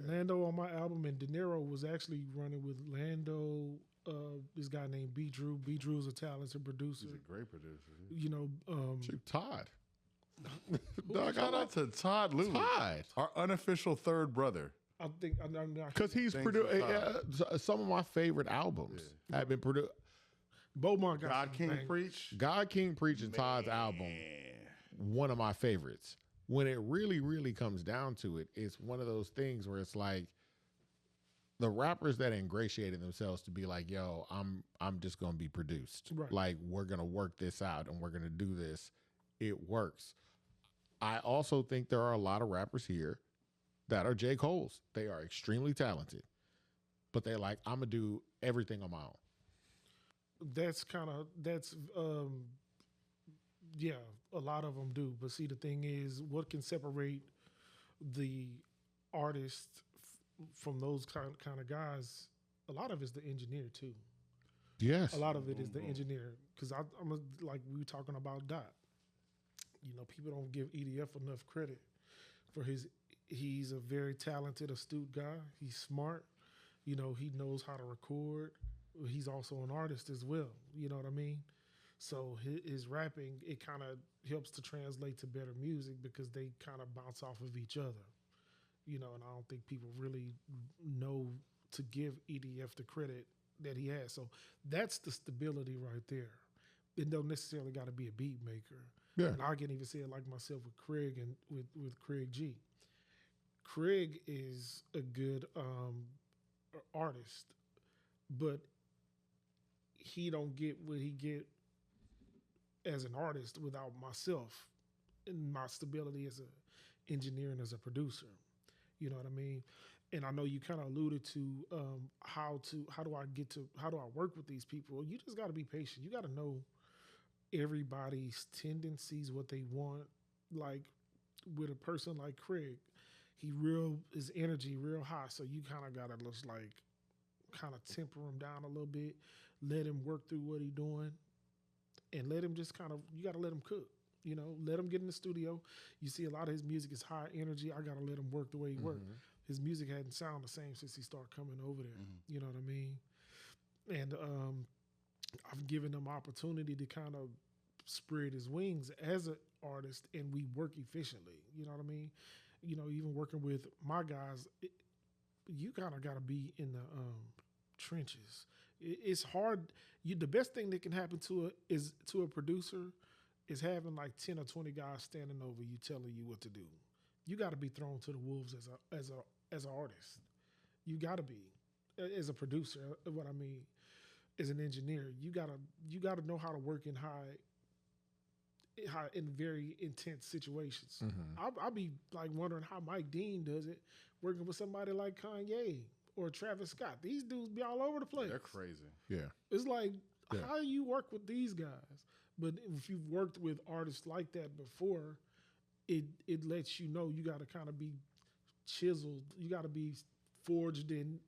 Speaker 3: Lando on my album, and De Niro was actually running with Lando. This guy named B. Drew. B. Drew's a talented producer.
Speaker 1: He's a great producer.
Speaker 3: You know,
Speaker 2: Todd.
Speaker 1: Shout out to Todd Louis.
Speaker 2: Todd,
Speaker 1: our unofficial third brother.
Speaker 3: I think
Speaker 2: because he's produced some of my favorite albums have been produced.
Speaker 3: Beaumont got
Speaker 1: God King Preach.
Speaker 2: God King Preach and Todd's album, one of my favorites. When it really, really comes down to it, it's one of those things where it's like the rappers that ingratiated themselves to be like, yo, I'm just gonna be produced.
Speaker 3: Right.
Speaker 2: Like we're gonna work this out and we're gonna do this. It works. I also think there are a lot of rappers here that are J. Cole's. They are extremely talented, but they're like, I'm gonna do everything on my own.
Speaker 3: A lot of them do. But see, the thing is, what can separate the artist from those kind of guys? A lot of it's the engineer too.
Speaker 2: Yes,
Speaker 3: a lot of it is the engineer because I'm like we were talking about Dot. You know, people don't give EDF enough credit for he's a very talented, astute guy. He's smart. You know, he knows how to record. He's also an artist as well. You know what I mean? So his rapping, it kind of helps to translate to better music because they kind of bounce off of each other. You know, and I don't think people really know to give EDF the credit that he has. So that's the stability right there. It don't necessarily got to be a beat maker.
Speaker 2: Yeah.
Speaker 3: And I can even say it like myself with Craig and with Craig G. Craig is a good artist, but he don't get what he get as an artist without myself and my stability as an engineer and as a producer. You know what I mean? And I know you kind of alluded to how do I work with these people? You just got to be patient. You got to know everybody's tendencies, what they want. Like with a person like Craig, his energy real high, so you kind of gotta just like kind of temper him down a little bit, let him work through what he's doing, and let him just you gotta let him cook. Let him get in the studio. You see, a lot of his music is high energy. I gotta let him work the way he worked. His music hadn't sounded the same since he started coming over there. You know what I mean? And I've given him opportunity to kind of spread his wings as an artist, and we work efficiently. You know what I mean? Even working with my guys, you kind of got to be in the trenches. It's hard. The best thing that can happen to a producer is having like 10 or 20 guys standing over you telling you what to do. You got to be thrown to the wolves as an artist. You got to be as a producer. What I mean, as an engineer, you gotta know how to work in in very intense situations. I'll be like wondering how Mike Dean does it, working with somebody like Kanye or Travis Scott. These dudes be all over the place.
Speaker 1: They're crazy.
Speaker 2: Yeah.
Speaker 3: It's like, how do you work with these guys? But if you've worked with artists like that before, it lets you know you got to kind of be chiseled. You got to be forged in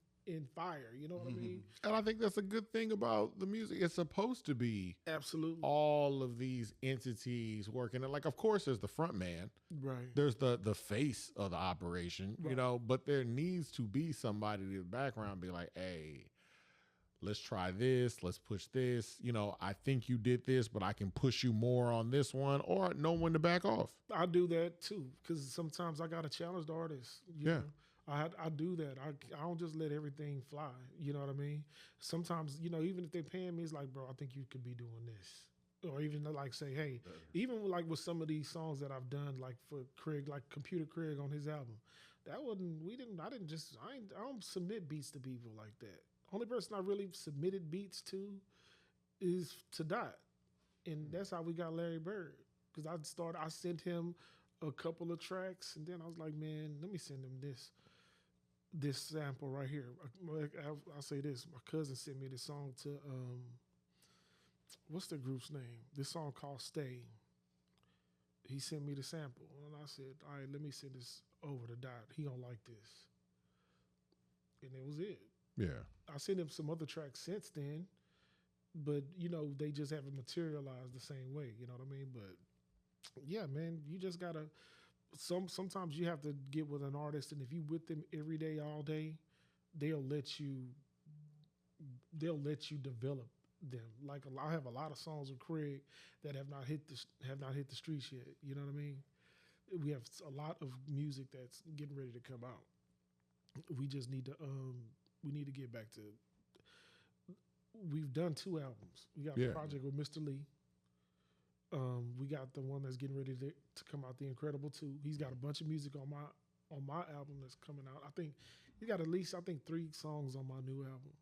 Speaker 3: fire. You know what I mean?
Speaker 2: And I think that's a good thing about the music. It's supposed to be
Speaker 3: absolutely
Speaker 2: all of these entities working. And like, of course, there's the front man.
Speaker 3: Right.
Speaker 2: There's the face of the operation, right. But there needs to be somebody in the background be like, hey, let's try this. Let's push this. I think you did this, but I can push you more on this one, or know when to back off.
Speaker 3: I do that too, because sometimes I got to challenge the artist. You know? I do that. I don't just let everything fly. You know what I mean? Sometimes, even if they're paying me, it's like, bro, I think you could be doing this. Or even like say, hey, even like with some of these songs that I've done, like for Craig, like Computer Craig on his album, I don't submit beats to people like that. Only person I really submitted beats to is to Dot. And that's how we got Larry Bird. Because I sent him a couple of tracks, and then I was like, man, let me send him this sample right here. I'll say this. My cousin sent me this song to, what's the group's name? This song called Stay. He sent me the sample, and I said, all right, let me send this over to Dot. He don't like this. And it was it.
Speaker 2: Yeah.
Speaker 3: I sent him some other tracks since then, but, they just haven't materialized the same way. You know what I mean? But, yeah, man, you just got to, sometimes you have to get with an artist, and if you with them every day, all day, they'll let you develop them. Like I have a lot of songs with Craig that have not hit the streets yet. You know what I mean? We have a lot of music that's getting ready to come out. We just need to get back to. We've done 2 albums. We got a project with Mr. Lee. We got the one that's getting ready to come out, The Incredible 2. He's got a bunch of music on my album that's coming out. I think he's got at least 3 songs on my new album.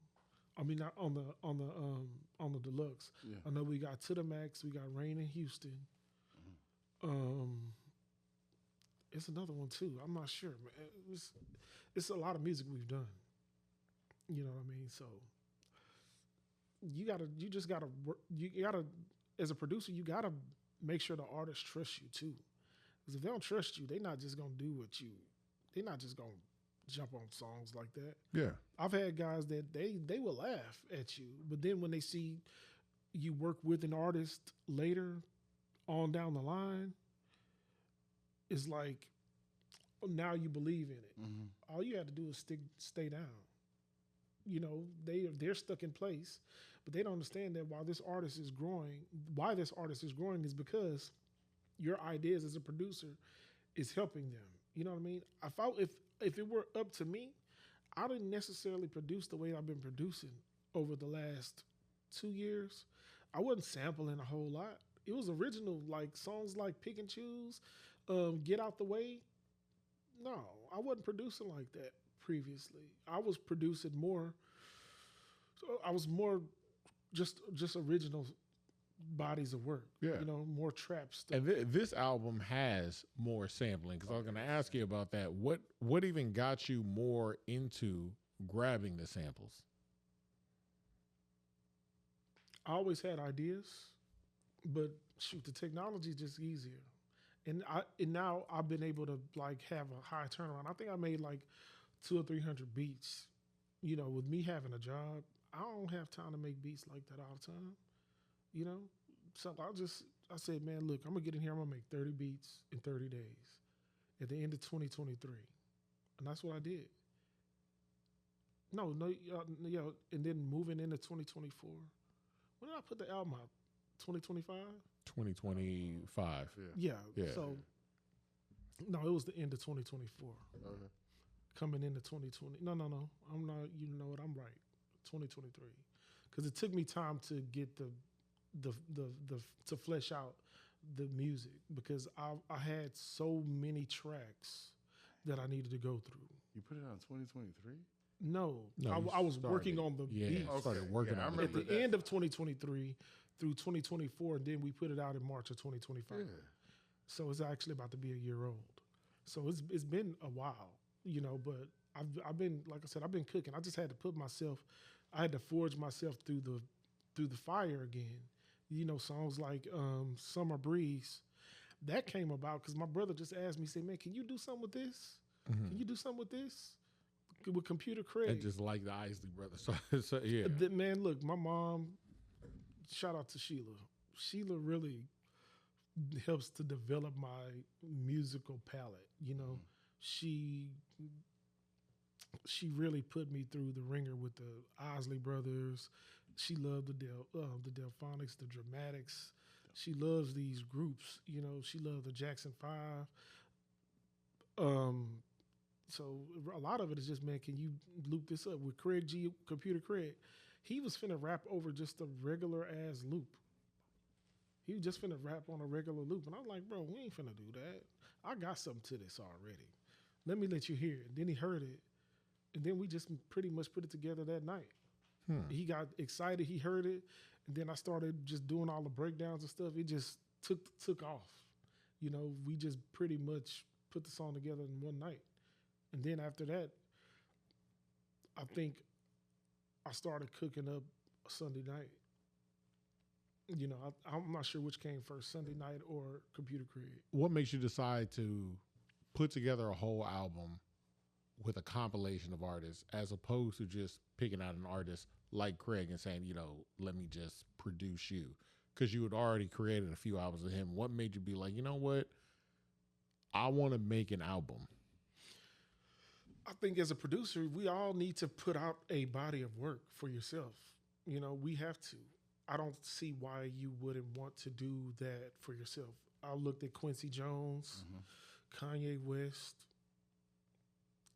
Speaker 3: I mean, not on the deluxe. Yeah. I know we got To the Max. We got Rain in Houston. It's another one too. I'm not sure, man. It's a lot of music we've done. You know what I mean? So you gotta, as a producer, you gotta make sure the artist trusts you too. Because if they don't trust you, they're not just gonna they're not just gonna jump on songs like that.
Speaker 2: Yeah.
Speaker 3: I've had guys that they will laugh at you, but then when they see you work with an artist later on down the line, it's like, now you believe in it. Mm-hmm. All you have to do is stay down. They're stuck in place, but they don't understand that why this artist is growing is because your ideas as a producer is helping them. You know what I mean? If it were up to me, I didn't necessarily produce the way I've been producing over the last 2 years. I wasn't sampling a whole lot. It was original, like songs like Pick and Choose, Get Out the Way. No, I wasn't producing like that previously. I was producing more. So I was more just original bodies of work.
Speaker 2: Yeah.
Speaker 3: More trap stuff.
Speaker 2: And this album has more sampling, because I was going to ask you about that. What even got you more into grabbing the samples?
Speaker 3: I always had ideas, but shoot, the technology is just easier. And now I've been able to like have a high turnaround. I think I made like 200 or 300 beats. With me having a job, I don't have time to make beats like that all the time. So I said, man, look, I'm gonna get in here. I'm gonna make 30 beats in 30 days at the end of 2023, and that's what I did. No, and then moving into 2024. When did I put the album out? 2025.
Speaker 2: 2025.
Speaker 3: Yeah. So, no, it was the end of 2024.
Speaker 1: Okay.
Speaker 3: Coming into 2020. No. I'm not. You know what? I'm right. 2023, because it took me time to get the to flesh out the music, because I had so many tracks that I needed to go through.
Speaker 1: You put it out in 2023?
Speaker 3: No, I was working on the beat.
Speaker 2: Started working on
Speaker 3: it at the end of 2023 through 2024, and then we put it out in March of 2025. Yeah. So it's actually about to be a year old. So it's been a while, but I've been, like I said, I've been cooking. I just had to I had to forge myself through the fire again. Songs like Summer Breeze, that came about because my brother just asked me, say, man, can you do something with this? Mm-hmm. Can you do something with this? With Computer Craig.
Speaker 2: And just like the Isley brothers. So yeah.
Speaker 3: Man, look, my mom, shout out to Sheila. Sheila really helps to develop my musical palette. She really put me through the ringer with the Isley brothers. She loved the Delphonics, the Dramatics. She loves these groups. She loved the Jackson 5. So a lot of it is just, man, can you loop this up with Craig G, Computer Craig? He was finna rap over just a regular ass loop. He was just finna rap on a regular loop. And I'm like, bro, we ain't finna do that. I got something to this already. Let me let you hear it. And then he heard it. And then we just pretty much put it together that night. He got excited. He heard it. And then I started just doing all the breakdowns and stuff. It just took off. We just pretty much put the song together in one night. And then after that, I think I started cooking up Sunday night. I'm not sure which came first, Sunday night or Computer Craig.
Speaker 2: What makes you decide to put together a whole album with a compilation of artists, as opposed to just picking out an artist like Craig and saying, let me just produce you? Because you had already created a few albums of him. What made you be like, you know what? I want to make an album.
Speaker 3: I think as a producer, we all need to put out a body of work for yourself. We have to. I don't see why you wouldn't want to do that for yourself. I looked at Quincy Jones, Kanye West.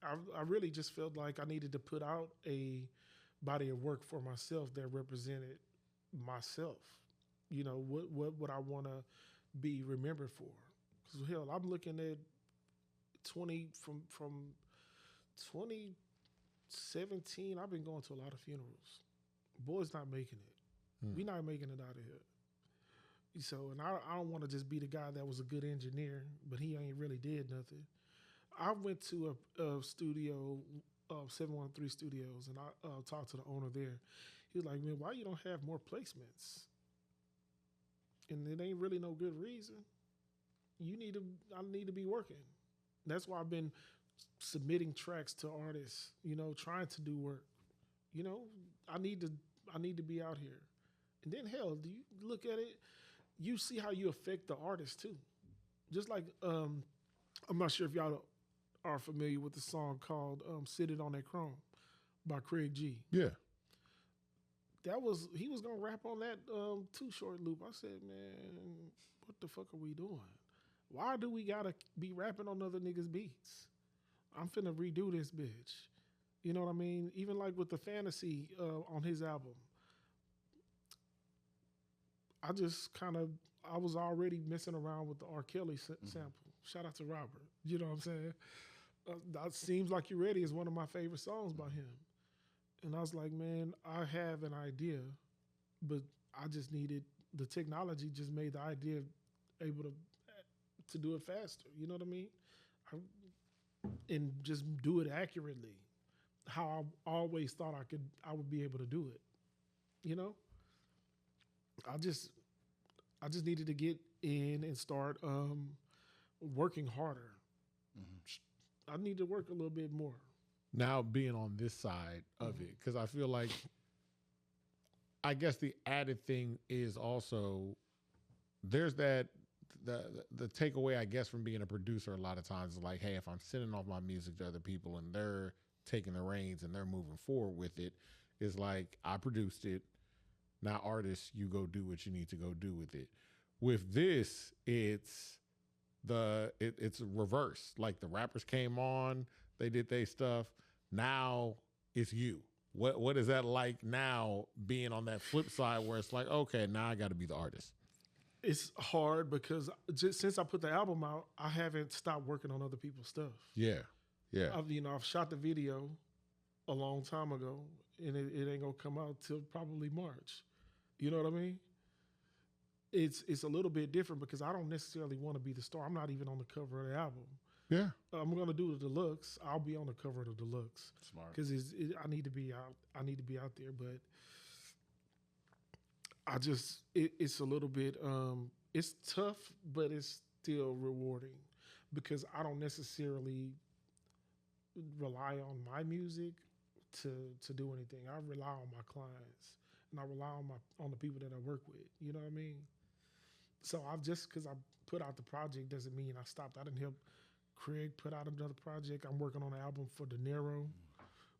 Speaker 3: I really just felt like I needed to put out a body of work for myself that represented myself. What would I want to be remembered for? Because hell, I'm looking at 2017, I've been going to a lot of funerals. Boy's not making it. We not making it out of here. So, and I don't want to just be the guy that was a good engineer, but he ain't really did nothing. I went to a studio, 713 Studios, and I talked to the owner there. He was like, man, why you don't have more placements? And it ain't really no good reason. I need to be working. That's why I've been submitting tracks to artists, trying to do work. I need to be out here. And then hell, do you look at it, you see how you affect the artist too. Just like I'm not sure if y'all are familiar with the song called Sit It On That Chrome by Craig G.
Speaker 2: Yeah.
Speaker 3: He was gonna rap on that Too Short loop. I said, man, what the fuck are we doing? Why do we gotta be rapping on other niggas' beats? I'm finna redo this bitch. You know what I mean? Even like with the Fantasy on his album. I was already messing around with the R. Kelly sample. Shout out to Robert. You know what I'm saying? That Seems Like You're Ready is one of my favorite songs by him. And I was like, man, I have an idea, but I just needed the technology just made the idea able to do it faster. You know what I mean? And just do it accurately. How I always thought I would be able to do it. You know, I just needed to get in and start working harder. I need to work a little bit more.
Speaker 2: Now being on this side of it, because I feel like, I guess the added thing is also there's that the takeaway, I guess, from being a producer a lot of times is like, hey, if I'm sending off my music to other people and they're taking the reins and they're moving forward with it, is like, I produced it. Now, artists, you go do what you need to go do with it. With this, it's reverse. Like, the rappers came on, they did their stuff. Now it's you. What is that like now, being on that flip side where it's like, okay, now I got to be the artist?
Speaker 3: It's hard because just since I put the album out, I haven't stopped working on other people's stuff.
Speaker 2: Yeah.
Speaker 3: I've shot the video a long time ago, and it ain't gonna come out till probably March. You know what I mean? It's a little bit different because I don't necessarily want to be the star. I'm not even on the cover of the album.
Speaker 2: Yeah,
Speaker 3: I'm gonna do the deluxe. I'll be on the cover of the deluxe.
Speaker 1: Smart.
Speaker 3: Because I need to be out. I need to be out there, but it's a little bit. It's tough, but it's still rewarding because I don't necessarily rely on my music to do anything. I rely on my clients and I rely on the people that I work with. You know what I mean? So because I put out the project doesn't mean I stopped. I didn't help Craig put out another project. I'm working on an album for De Niro.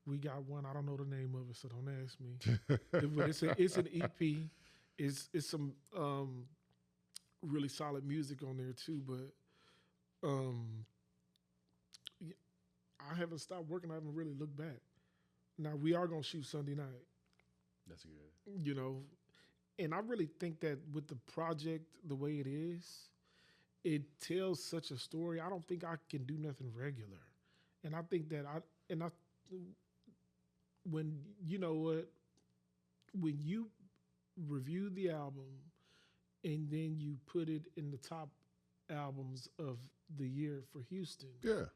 Speaker 3: We got one. I don't know the name of it, so don't ask me. But it's an EP. It's some really solid music on there too. But I haven't stopped working. I haven't really looked back. Now we are gonna shoot Sunday night.
Speaker 1: That's good.
Speaker 3: You know, and I really think that with the project the way it is, it tells such a story. I don't think I can do nothing regular. And I think that when you review the album and then you put it in the top albums of the year for Houston,
Speaker 2: yeah,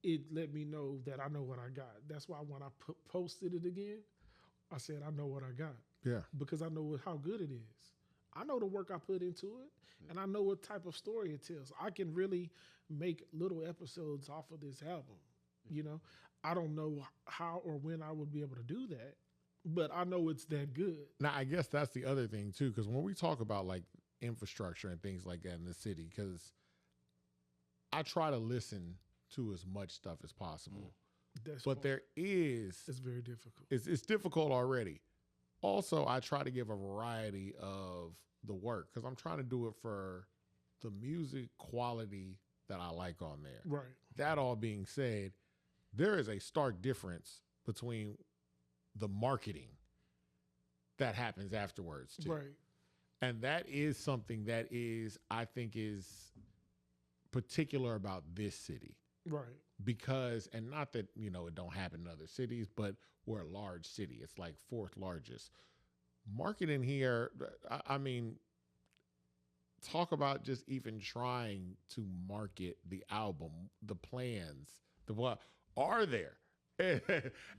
Speaker 3: it let me know that I know what I got. That's why when I posted it again, I said I know what I got.
Speaker 2: Yeah,
Speaker 3: because I know how good it is. I know the work I put into it, and I know what type of story it tells. I can really make little episodes off of this album. You know, I don't know how or when I would be able to do that, but I know it's that good.
Speaker 2: Now, I guess that's the other thing too, because when we talk about like infrastructure and things like that in the city, because I try to listen to as much stuff as possible, but it's
Speaker 3: very difficult.
Speaker 2: It's difficult already. Also, I try to give a variety of the work because I'm trying to do it for the music quality that I like on there.
Speaker 3: Right.
Speaker 2: That all being said, there is a stark difference between the marketing that happens afterwards too.
Speaker 3: Right.
Speaker 2: And that is something that I think is particular about this city.
Speaker 3: Right.
Speaker 2: Because, and not that, it don't happen in other cities, but we're a large city. It's like fourth largest. Marketing here, I mean, talk about just even trying to market the album, the plans, what are there? And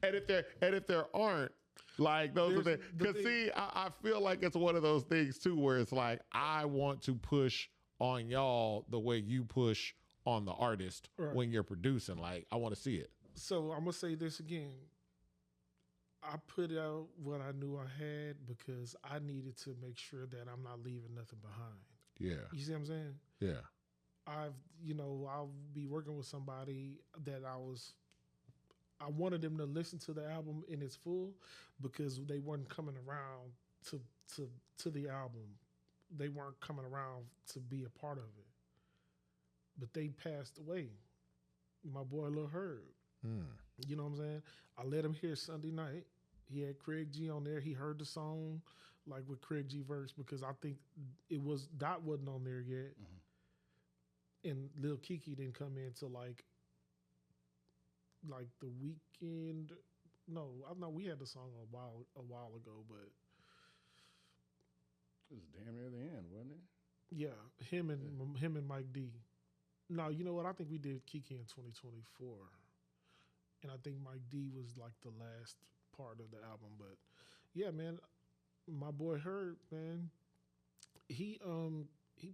Speaker 2: if there aren't, like those are the, because see, I feel like it's one of those things too, where it's like, I want to push on y'all the way you push on the artist when you're producing. Like, I want to see it.
Speaker 3: So I'm gonna say this again. I put out what I knew I had because I needed to make sure that I'm not leaving nothing behind.
Speaker 2: Yeah.
Speaker 3: You see what I'm saying?
Speaker 2: Yeah.
Speaker 3: I'll be working with somebody that I wanted them to listen to the album in its full because they weren't coming around to the album. They weren't coming around to be a part of it. But they passed away. My boy Lil Herb. You know what I'm saying? I let him hear Sunday night. He had Craig G on there. He heard the song like with Craig G verse because I think Dot wasn't on there yet. And Lil Kiki didn't come in till like the weekend. No, we had the song a while ago, but
Speaker 1: It was damn near the end, wasn't it?
Speaker 3: Yeah, him and Mike D. No, you know what? I think we did Kiki in 2024, and I think Mike D was like the last part of the album. But yeah, man, my boy Herb, man, he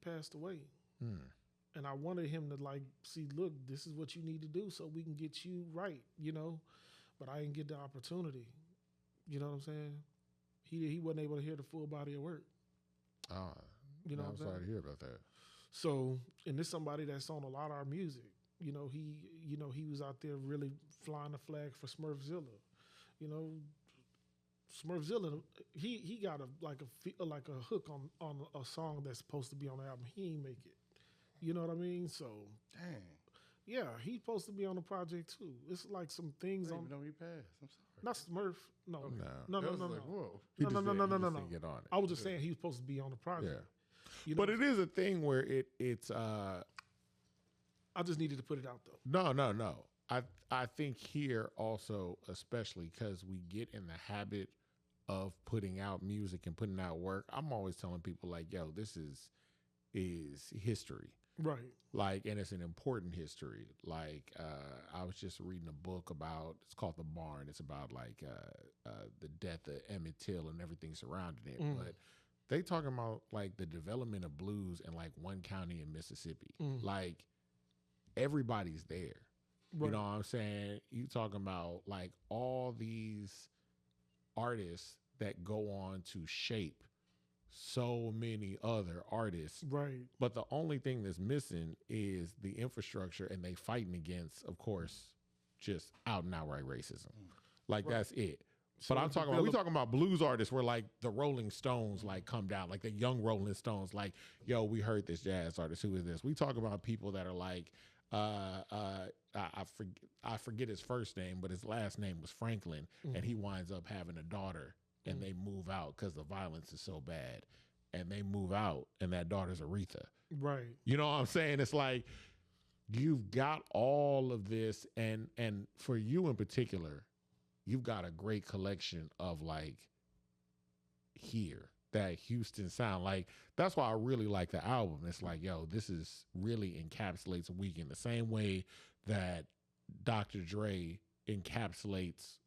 Speaker 3: passed away, and I wanted him to like see, look, this is what you need to do so we can get you right, you know. But I didn't get the opportunity. You know what I'm saying? He wasn't able to hear the full body of work.
Speaker 2: You know, I'm sorry to hear about that.
Speaker 3: So, and this somebody that's on a lot of our music. You know, he was out there really flying the flag for Smurfzilla. You know, Smurfzilla, he got a hook on a song that's supposed to be on the album. He ain't make it. You know what I mean? So,
Speaker 1: dang.
Speaker 3: Yeah, he's supposed to be on the project too. It's like some things on.
Speaker 1: No, he passed. I'm sorry.
Speaker 3: Not Smurf. No.
Speaker 1: Okay.
Speaker 3: No.
Speaker 1: Like, whoa.
Speaker 3: No.
Speaker 2: Get on it.
Speaker 3: I was just saying he was supposed to be on the project.
Speaker 2: Yeah.
Speaker 3: You know?
Speaker 2: But it is a thing where it's.
Speaker 3: I just needed to put it out though.
Speaker 2: No. I think here also, especially because we get in the habit of putting out music and putting out work. I'm always telling people like, yo, this is history.
Speaker 3: Right.
Speaker 2: Like, and it's an important history. Like, I was just reading a book about, it's called The Barn. It's about like the death of Emmett Till and everything surrounding it. But they talking about like the development of blues in like one county in Mississippi. Like, everybody's there. Right. You know what I'm saying? You talking about like all these artists that go on to shape so many other artists.
Speaker 3: Right.
Speaker 2: But the only thing that's missing is the infrastructure, and they fighting against, of course, just out and outright racism. Like, that's it. So but I'm talking about, we talking about blues artists where like the Rolling Stones like come down, like the young Rolling Stones, like, yo, we heard this jazz artist. Who is this? We talk about people that are like, I forget his first name, but his last name was Franklin, and he winds up having a daughter. And they move out because the violence is so bad. And they move out, and that daughter's Aretha.
Speaker 3: Right.
Speaker 2: You know what I'm saying? It's like, you've got all of this, and for you in particular, you've got a great collection of like here, that Houston sound. Like, that's why I really like the album. It's like, yo, this is really encapsulates a weekend the same way that Dr. Dre encapsulates,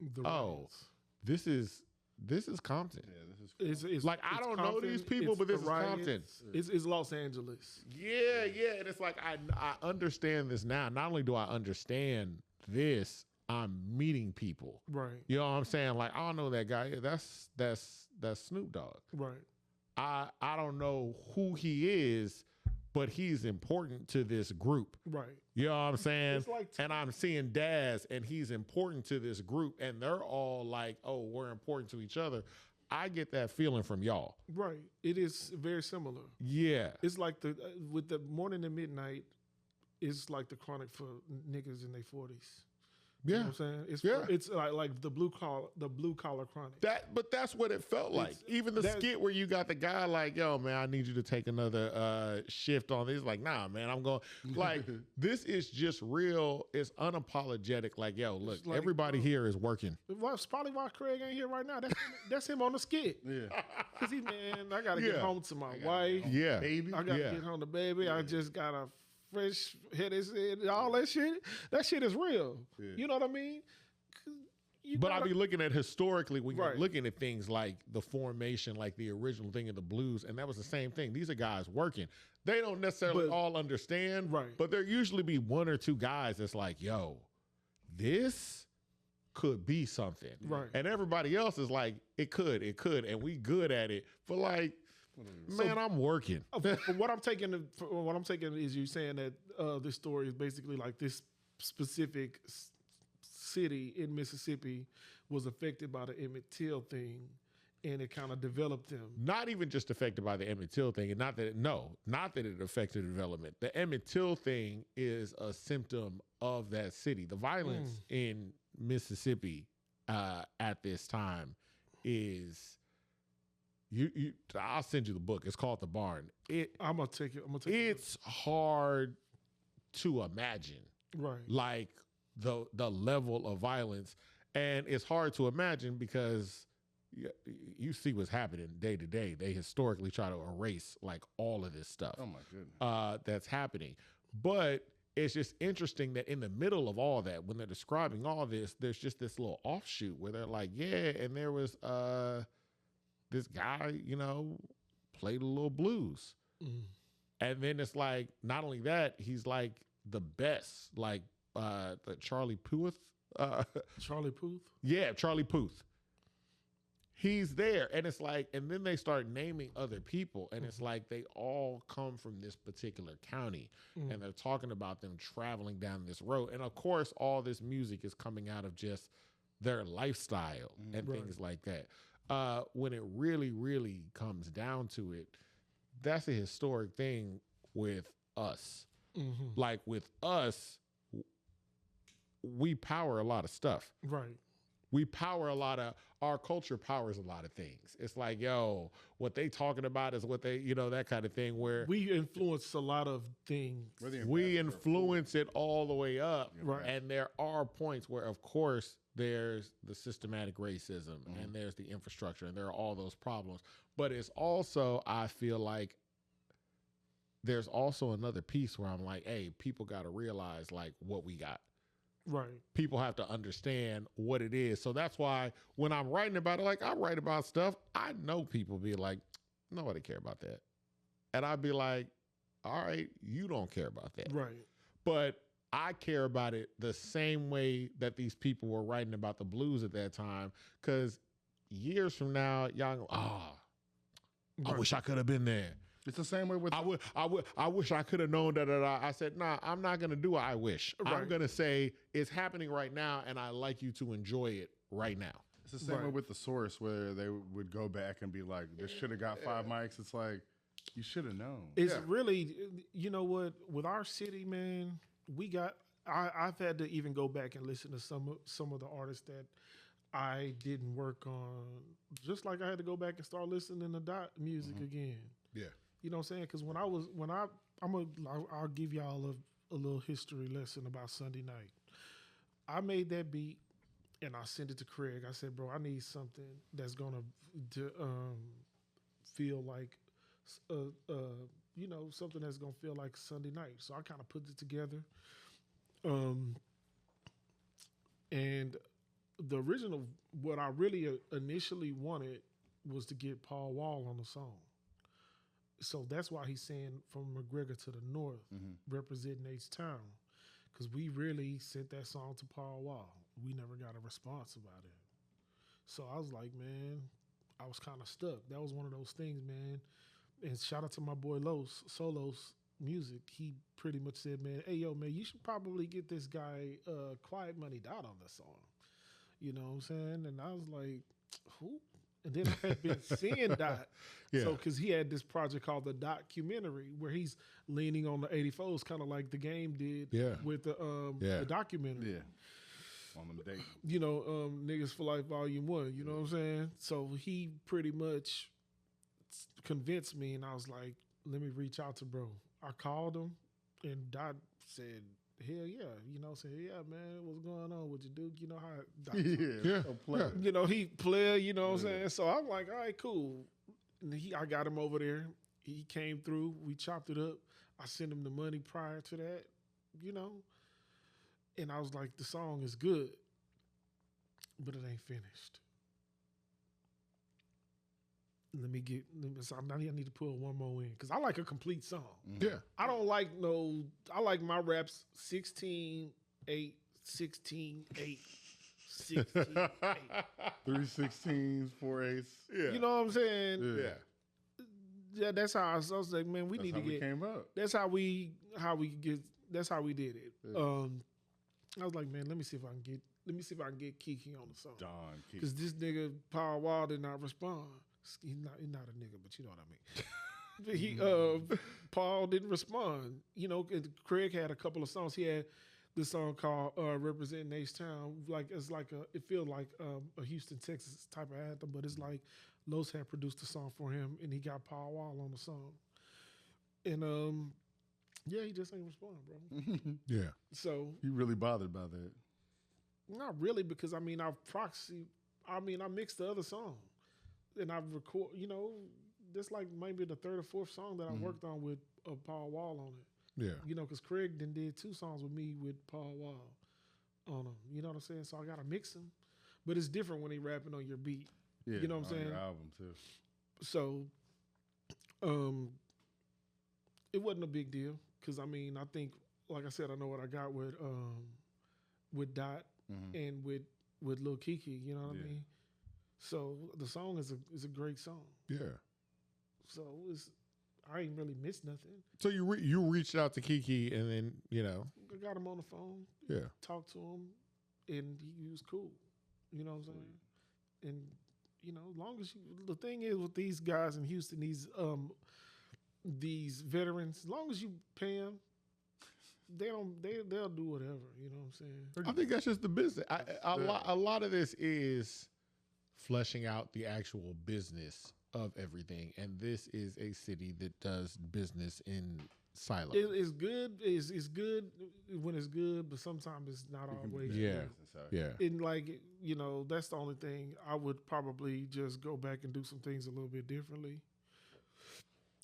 Speaker 2: this is Compton.
Speaker 1: Yeah, this is
Speaker 3: it's
Speaker 2: like, I don't know these people, but this is Compton.
Speaker 3: It's Los Angeles.
Speaker 2: Yeah. And it's like, I understand this now. Not only do I understand this, I'm meeting people.
Speaker 3: Right.
Speaker 2: You know what I'm saying? Like, I don't know that guy. That's Snoop Dogg.
Speaker 3: Right.
Speaker 2: I don't know who he is, but he's important to this group.
Speaker 3: Right.
Speaker 2: You know what I'm saying?
Speaker 3: Like
Speaker 2: and I'm seeing Daz, and he's important to this group, and they're all like, oh, we're important to each other. I get that feeling from y'all.
Speaker 3: Right. It is very similar.
Speaker 2: Yeah.
Speaker 3: It's like with the Morning and Midnight, it's like the Chronic for niggas in their 40s.
Speaker 2: Yeah.
Speaker 3: You know what I'm saying? It's like the blue collar chronic.
Speaker 2: But that's what it felt like. Even the skit where you got the guy like, yo, man, I need you to take another shift on this. Like, nah, man, I'm going. Like, this is just real. It's unapologetic. Like, yo, look, like, everybody here is working.
Speaker 3: That's probably why Craig ain't here right now. That's him on the skit.
Speaker 1: Yeah.
Speaker 3: Because I got to get home to my wife.
Speaker 2: Yeah.
Speaker 3: Baby. I got to get home to baby. Yeah. I just got to fresh head, all that shit. That shit is real. Yeah. You know what I mean?
Speaker 2: But I be looking at historically when you're looking at things like the formation, like the original thing of the blues, and that was the same thing. These are guys working. They don't necessarily all understand, but there usually be one or two guys that's like, yo, this could be something.
Speaker 3: Right.
Speaker 2: And everybody else is like, it could, and we good at it. But like, man, I'm working.
Speaker 3: What I'm taking is you saying that this story is basically like this specific city in Mississippi was affected by the Emmett Till thing, and it kind of developed them.
Speaker 2: Not even just affected by the Emmett Till thing, and not that it affected development. The Emmett Till thing is a symptom of that city. The violence in Mississippi at this time is. I'll send you the book. It's called The Barn.
Speaker 3: I'm gonna take it.
Speaker 2: It's hard to imagine,
Speaker 3: right?
Speaker 2: Like the level of violence, and it's hard to imagine because you see what's happening day to day. They historically try to erase like all of this stuff.
Speaker 1: Oh my goodness.
Speaker 2: That's happening. But it's just interesting that in the middle of all that, when they're describing all this, there's just this little offshoot where they're like, yeah, and there was this guy, played a little blues. Mm. And then it's like, not only that, he's like the best, like the Charlie Puth.
Speaker 3: Charlie Puth?
Speaker 2: Yeah, Charlie Puth. He's there. And it's like, and then they start naming other people. And it's like they all come from this particular county. And they're talking about them traveling down this road. And of course, all this music is coming out of just their lifestyle and things like that. When it really, really comes down to it, that's a historic thing with us. Mm-hmm. Like with us, we power a lot of stuff.
Speaker 3: Right.
Speaker 2: We power a lot of, our culture powers a lot of things. It's like, yo, what they talking about is what they, that kind of thing where.
Speaker 3: We influence a lot of things.
Speaker 2: We influence it all the way up. Right. And there are points where, of course, there's the systematic racism and there's the infrastructure and there are all those problems. But it's also, I feel like, there's also another piece where I'm like, hey, people got to realize like what we got.
Speaker 3: Right.
Speaker 2: People have to understand what it is. So that's why when I'm writing about it, like I write about stuff, I know people be like, nobody care about that. And I'd be like, all right, you don't care about that.
Speaker 3: Right.
Speaker 2: But I care about it the same way that these people were writing about the blues at that time. Because years from now, y'all go, I wish I could have been there.
Speaker 1: It's the same way with.
Speaker 2: I wish I could have known that. I said, nah, I'm not gonna do I wish. Right. I'm gonna say it's happening right now, and I like you to enjoy it right now.
Speaker 1: It's the same way with The Source, where they would go back and be like, "This should have got 5 mics." It's like you should have known.
Speaker 3: It's really, you know what? With our city, man, we got. I've had to even go back and listen to some of the artists that I didn't work on. Just like I had to go back and start listening to dot music again.
Speaker 2: Yeah.
Speaker 3: You know what I'm saying? Because I'll give y'all a little history lesson about Sunday night. I made that beat and I sent it to Craig. I said, bro, I need something that's gonna feel like, something that's gonna feel like Sunday night. So I kind of put it together. And the original, what I really initially wanted was to get Paul Wall on the song. So that's why he's saying from McGregor to the north, representing H-Town. Because we really sent that song to Paul Wall. We never got a response about it. So I was like, man, I was kind of stuck. That was one of those things, man. And shout out to my boy Solos Music. He pretty much said, man, hey, yo, man, you should probably get this guy Quiet Money Dot on this song. You know what I'm saying? And I was like, who? And then I had been seeing Dot. So, because he had this project called The Documentary where he's leaning on the 84s, kind of like The Game did with the documentary.
Speaker 1: Yeah. On them dates.
Speaker 3: Niggas for Life Volume 1, you know what I'm saying? So he pretty much convinced me and I was like, let me reach out to bro. I called him and Dot said, hell yeah, yeah, man, what's going on with you, dude? You know how he player, you know what I'm saying? So I'm like, all right, cool. And I got him over there. He came through, we chopped it up. I sent him the money prior to that, and I was like, the song is good, but it ain't finished. I need to pull one more in because I like a complete song.
Speaker 2: Yeah.
Speaker 3: I don't like I like my raps 16, 8, 16, 8, 16, 8.
Speaker 1: 3 16s, 4 8s.
Speaker 3: Yeah. You know what I'm saying?
Speaker 2: Yeah.
Speaker 3: Yeah, that's how I was like, man, we need to get.
Speaker 1: Came up.
Speaker 3: That's how we did it. Yeah. I was like, man, let me see if I can get Kiki on the song. Because this nigga Power Wall did not respond. He's not a nigga, but you know what I mean. Paul didn't respond. Craig had a couple of songs. He had this song called "Representing H-Town." It feels like a Houston, Texas type of anthem, but it's like Los had produced the song for him, and he got Paul Wall on the song. And he just ain't respond, bro.
Speaker 2: Yeah.
Speaker 3: So
Speaker 1: you really bothered by that?
Speaker 3: Not really, because I mixed the other song. and I've record, that's like maybe the third or fourth song that I worked on with Paul Wall on it.
Speaker 2: Yeah.
Speaker 3: Because Craig then did 2 songs with me with Paul Wall on them. You know what I'm saying? So I got to mix them. But it's different when they rapping on your beat.
Speaker 1: Yeah,
Speaker 3: you know what I'm saying?
Speaker 1: Your album too.
Speaker 3: So, it wasn't a big deal because I think, like I said, I know what I got with Dot and with Lil Kiki. You know what I mean? So the song is a great song.
Speaker 2: Yeah.
Speaker 3: So I ain't really missed nothing.
Speaker 2: So you reached out to Kiki and then
Speaker 3: I got him on the phone.
Speaker 2: Yeah.
Speaker 3: Talked to him, and he was cool. You know what I'm saying? And as long as the thing is with these guys in Houston, these veterans, as long as you pay them, they'll do whatever. You know what I'm saying?
Speaker 2: I think that's just the business. A lot of this is fleshing out the actual business of everything, and this is a city that does business in silos.
Speaker 3: It's good. It's good when it's good, but sometimes it's not always.
Speaker 2: Yeah, yeah.
Speaker 3: And that's the only thing. I would probably just go back and do some things a little bit differently.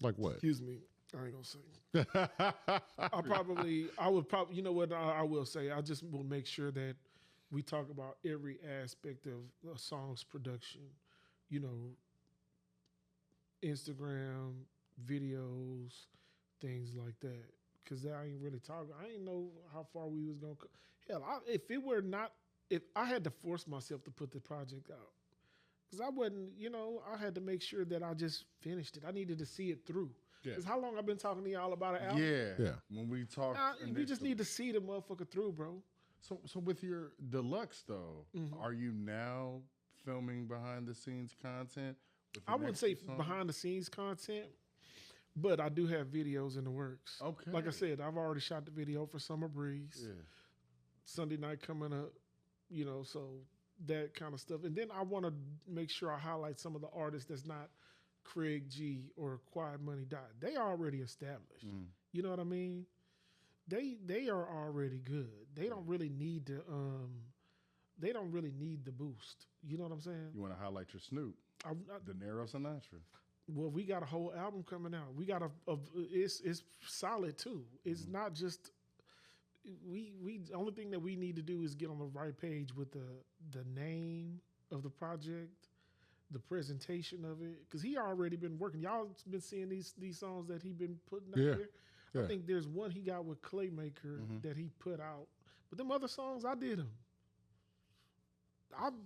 Speaker 2: Like what?
Speaker 3: Excuse me. I ain't gonna say. I would probably. You know what? I will say. I just will make sure that we talk about every aspect of a song's production. Instagram, videos, things like that. Because I ain't really talking. I ain't know how far we was going to go. Hell, if I had to force myself to put the project out. Because I wasn't, I had to make sure that I just finished it. I needed to see it through. Because how long I've been talking to y'all about an album?
Speaker 1: Yeah. When we talk.
Speaker 3: We just need to see the motherfucker through, bro.
Speaker 1: So with your deluxe, though, are you now filming behind-the-scenes content?
Speaker 3: I wouldn't say behind-the-scenes content, but I do have videos in the works.
Speaker 1: Okay.
Speaker 3: Like I said, I've already shot the video for Summer Breeze. Yeah. Sunday night coming up, so that kind of stuff. And then I want to make sure I highlight some of the artists that's not Craig G or Quiet Money Dot. They are already established. You know what I mean? They are already good. They don't really need to they don't really need the boost. You know what I'm saying?
Speaker 1: You want to highlight your Snoop, De Niro Sinatra.
Speaker 3: Well, we got a whole album coming out. We got it's solid too. It's not just the only thing that we need to do is get on the right page with the name of the project, the presentation of it, because he already been working. Y'all been seeing these songs that he been putting out there. Yeah. I think there's one he got with Claymaker that he put out, but them other songs I did them.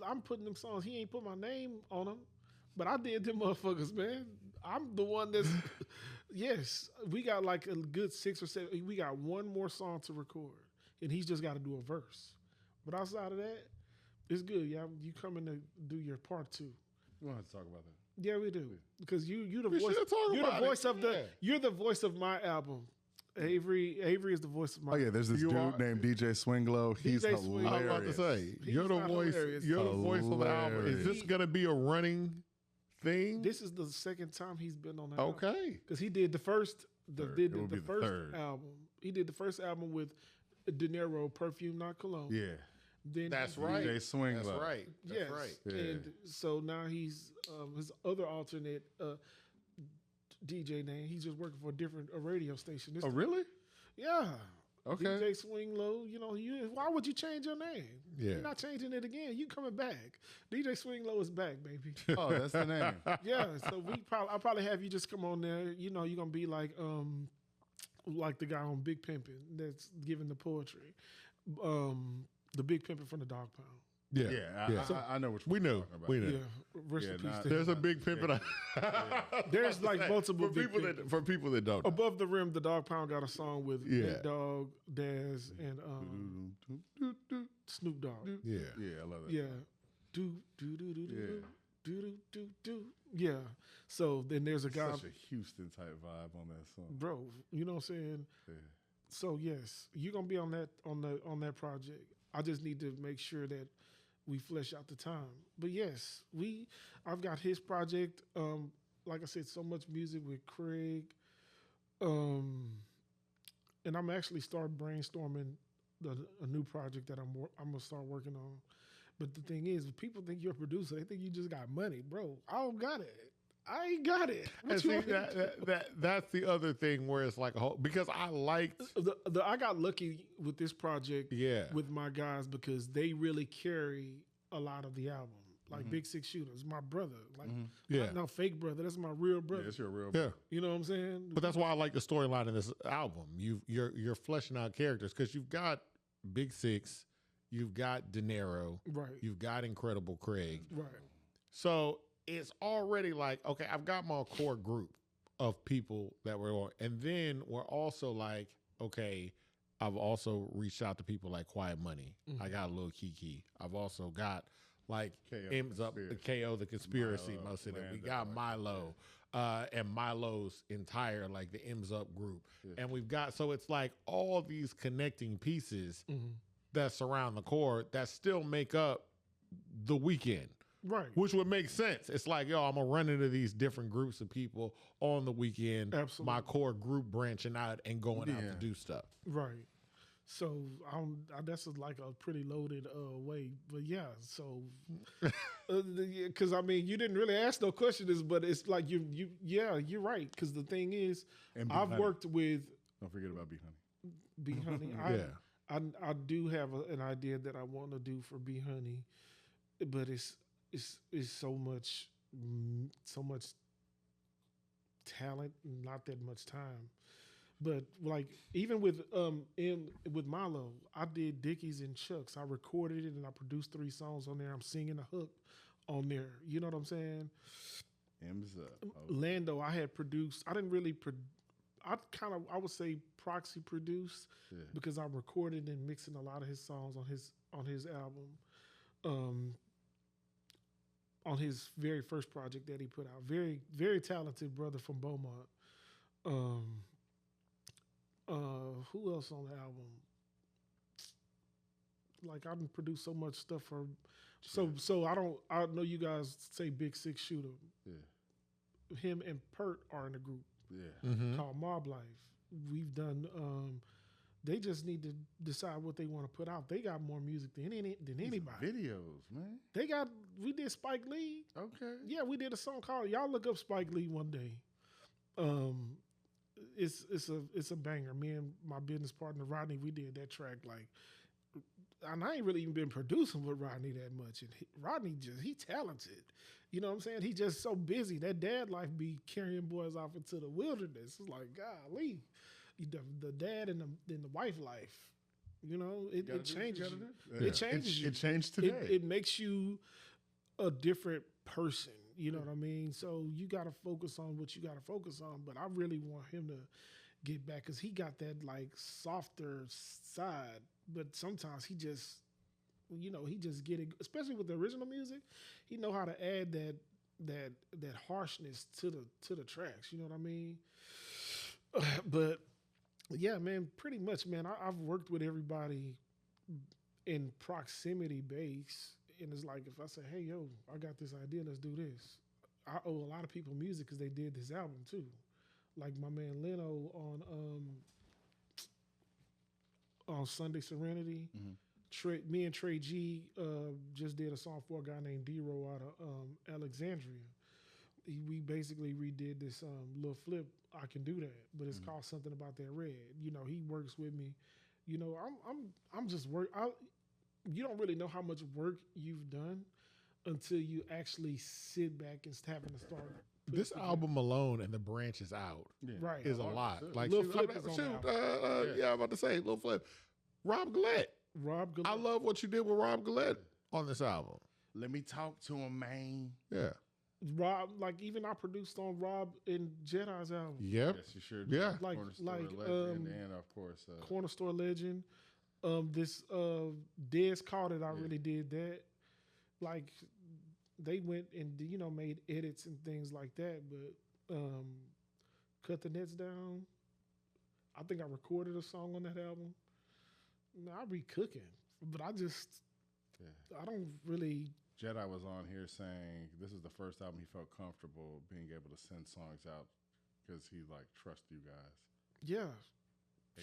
Speaker 3: I'm putting them songs. He ain't put my name on them, but I did them motherfuckers, man. I'm the one that's. Yes, we got like a good 6 or 7. We got one more song to record, and he's just got to do a verse. But outside of that, it's good. Yeah, you coming to do your part 2.
Speaker 1: We don't have to talk about that.
Speaker 3: Yeah, we do, because you the voice. You're the voice of You're the voice of my album. Avery is the voice of my.
Speaker 1: Oh yeah, there's this dude named DJ Swinglow. He's hilarious.
Speaker 2: I was about to say, you're the voice. You're the voice of the album. Is this gonna be a running thing?
Speaker 3: This is the second time he's been on that.
Speaker 2: Okay,
Speaker 3: because he did the first. The first album. He did the first album with De Niro, Perfume Not Cologne.
Speaker 1: Yeah.
Speaker 3: Then
Speaker 2: that's right.
Speaker 1: DJ Swinglow.
Speaker 2: That's right. That's
Speaker 3: yes.
Speaker 2: right.
Speaker 1: Yeah.
Speaker 3: And so now he's his other alternate DJ name. He's just working for a radio station.
Speaker 1: Oh, really?
Speaker 3: Yeah.
Speaker 1: Okay.
Speaker 3: DJ Swinglow. Why would you change your name?
Speaker 2: Yeah.
Speaker 3: You're not changing it again. You coming back. DJ Swinglow is back, baby.
Speaker 1: Oh, that's the name.
Speaker 3: Yeah. So I'll probably have you just come on there. You're gonna be like the guy on Big Pimpin' that's giving the poetry. The Big Pimpin' from the Dog Pound.
Speaker 2: Yeah.
Speaker 1: I know which
Speaker 2: we know. We know.
Speaker 3: Yeah, rest in peace.
Speaker 2: There's a Big Pimpin'.
Speaker 3: There's like multiple
Speaker 2: for people that don't know.
Speaker 3: Above the Rim, the Dog Pound got a song with Nate Dogg, Daz, and Snoop Dogg.
Speaker 1: Yeah, I love that.
Speaker 3: Yeah, do. Yeah. So then there's a guy.
Speaker 1: Such a Houston type vibe on that song,
Speaker 3: bro. You know what I'm saying?
Speaker 1: Yeah.
Speaker 3: So yes, you're gonna be on that project. I just need to make sure that we flesh out the time. But yes, I've got his project. Like I said, so much music with Craig. And I'm actually start brainstorming a new project that I'm gonna start working on. But the thing is, people think you're a producer. They think you just got money, bro. I don't got it. I ain't got it.
Speaker 2: And see, that's the other thing where it's like a whole, because I liked
Speaker 3: I got lucky with this project.
Speaker 2: Yeah.
Speaker 3: With my guys because they really carry a lot of the album. Like Big Six Shooters, my brother. Like not fake brother. That's my real brother.
Speaker 1: Yeah, it's your real brother.
Speaker 3: You know what I'm saying?
Speaker 2: But that's why I like the storyline in this album. You're fleshing out characters because you've got Big Six, you've got De Niro,
Speaker 3: right?
Speaker 2: You've got Incredible Craig,
Speaker 3: right?
Speaker 2: So it's already like, okay, I've got my core group of people that we're on, and then we're also like, okay, I've also reached out to people like Quiet Money. I got Lil Kiki. I've also got like M's up the KO the Conspiracy, most of them. We got Milo, and Milo's entire like the M's Up group, and we've got, so it's like all these connecting pieces that surround the core that still make up the Weekend.
Speaker 3: Right.
Speaker 2: Which would make sense. It's like, yo, I'm going to run into these different groups of people on the weekend.
Speaker 3: Absolutely.
Speaker 2: My core group branching out and going out to do stuff.
Speaker 3: Right. So that's like a pretty loaded way. But yeah, so, because I mean, you didn't really ask no questions, but it's like you're right. Because the thing is, I've worked with.
Speaker 1: Don't forget about B Honey.
Speaker 3: B Honey. I do have an idea that I want to do for B Honey, but it's so much talent and not that much time. But like even with Milo, I did Dickies and Chucks. I recorded it and I produced 3 songs on there. I'm singing a hook on there. You know what I'm saying?
Speaker 1: M's Up.
Speaker 3: Lando, I had produced. I didn't really I would say proxy produce because I recorded and mixing a lot of his songs on his album. On his very first project that he put out. Very, very talented brother from Beaumont. Who else on the album? Like, I've produced so much stuff for. So I know you guys say Big Six Shooter. Yeah. Him and Pert are in a group.
Speaker 1: Yeah.
Speaker 3: Called Mob Life. We've done. They just need to decide what they want to put out. They got more music than anybody.
Speaker 1: Videos, man.
Speaker 3: We did Spike Lee.
Speaker 1: Okay.
Speaker 3: Yeah, we did a song called. Y'all look up Spike Lee one day. It's a banger. Me and my business partner Rodney, we did that track like. And I ain't really even been producing with Rodney that much. And Rodney he talented. You know what I'm saying? He just so busy. That dad life be carrying boys off into the wilderness. It's like, golly. The dad and the wife life, you know, it changes. It changes you.
Speaker 1: It changed today.
Speaker 3: It makes you a different person. You know what I mean? So you got to focus on what you got to focus on. But I really want him to get back because he got that like softer side. But sometimes he just get it. Especially with the original music, he know how to add that harshness to the tracks. You know what I mean? But yeah, man, pretty much, man. I've worked with everybody in proximity base, and it's like if I say, "Hey, yo, I got this idea, let's do this." I owe a lot of people music because they did this album too. Like my man Leno on Sunday Serenity. Me and Trey G just did a song for a guy named D-Ro out of Alexandria. We basically redid this little flip. I Can Do That, but it's called Something About That Red. You know, he works with me. You know, I'm just work. You don't really know how much work you've done until you actually sit back and having to start.
Speaker 2: This album alone and the branches out,
Speaker 3: right,
Speaker 2: is a lot. Like
Speaker 3: Lil Flip is on
Speaker 2: I'm about to say Lil Flip, Rob Gillette. I love what you did with Rob Gillette on this album.
Speaker 1: Let me talk to him, man.
Speaker 2: Yeah.
Speaker 3: Rob, like even I produced on Rob and Jedi's album.
Speaker 2: Yep.
Speaker 1: Yes, you sure did.
Speaker 2: Yeah.
Speaker 3: Like
Speaker 1: Legend and of course
Speaker 3: Corner Store Legend. This Dez Called It, I really did that. Like they went and made edits and things like that, but Cut the Nets Down. I think I recorded a song on that album. I be cooking, but I don't really.
Speaker 1: Jedi was on here saying this is the first album he felt comfortable being able to send songs out because he like trusts you guys.
Speaker 3: Yeah.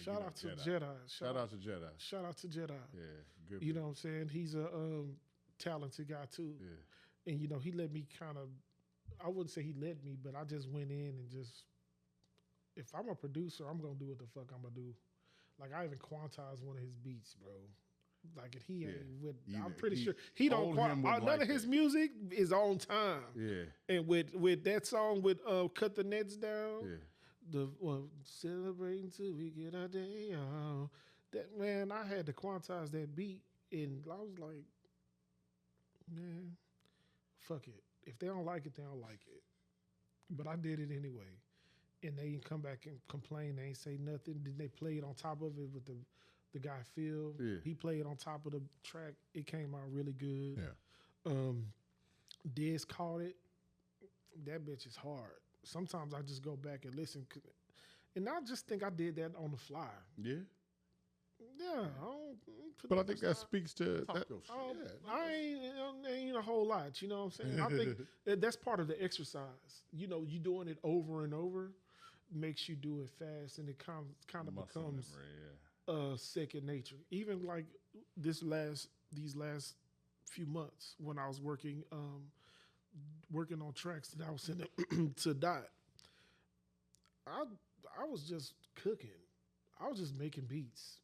Speaker 3: Shout out to Jedi.
Speaker 1: Shout out to Jedi.
Speaker 3: Shout out to Jedi.
Speaker 1: Yeah, good.
Speaker 3: You know what I'm saying? He's a talented guy too. Yeah. And he let me kind of, I wouldn't say he let me, but I just went in and just, if I'm a producer, I'm gonna do what the fuck I'm gonna do. Like I even quantized one of his beats, bro. Like and he ain't with. I'm pretty sure he don't. None of his music is on time. Yeah. And with that song with "Cut the Nets Down," the celebrating till we get our day on. That man, I had to quantize that beat, and I was like, man, fuck it. If they don't like it, they don't like it. But I did it anyway. And they didn't come back and complain. They ain't say nothing. Then they played on top of it with the guy Phil. Yeah. He played on top of the track. It came out really good. Yeah. Dez caught it. That bitch is hard. Sometimes I just go back and listen. And I just think I did that on the fly. Yeah. Yeah.
Speaker 2: But I think that speaks to that.
Speaker 3: I ain't a whole lot. You know what I'm saying? I think that's part of the exercise. You doing it over and over makes you do it fast, and it kind of becomes second nature. Even like these last few months when I was working on tracks that I was sending to Dot, I was just cooking. I was just making beats.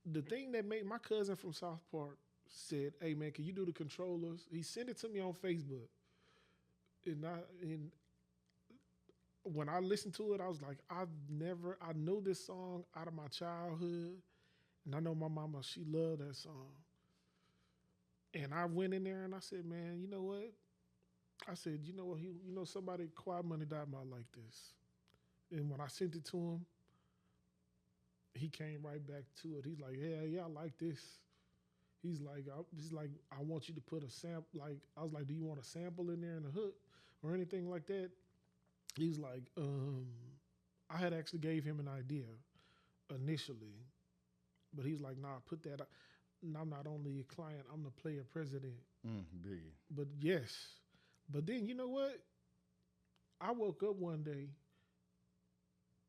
Speaker 3: The thing that made my cousin from South Park said, "Hey man, can you do the controllers?" He sent it to me on Facebook, and when I listened to it, I was like, I know this song out of my childhood, and I know my mama, she loved that song. And I went in there and I said, man, you know what? I said, you know what? Somebody Quiet Money Died might like this. And when I sent it to him, he came right back to it. He's like, yeah, I like this. He's like, I want you to put a sample. Like, I was like, do you want a sample in there in the hook or anything like that? He's like, I had actually gave him an idea initially, but he's like, nah, put that. And I'm not only a client, I'm the player president. Big. But yes, but then you know what? I woke up one day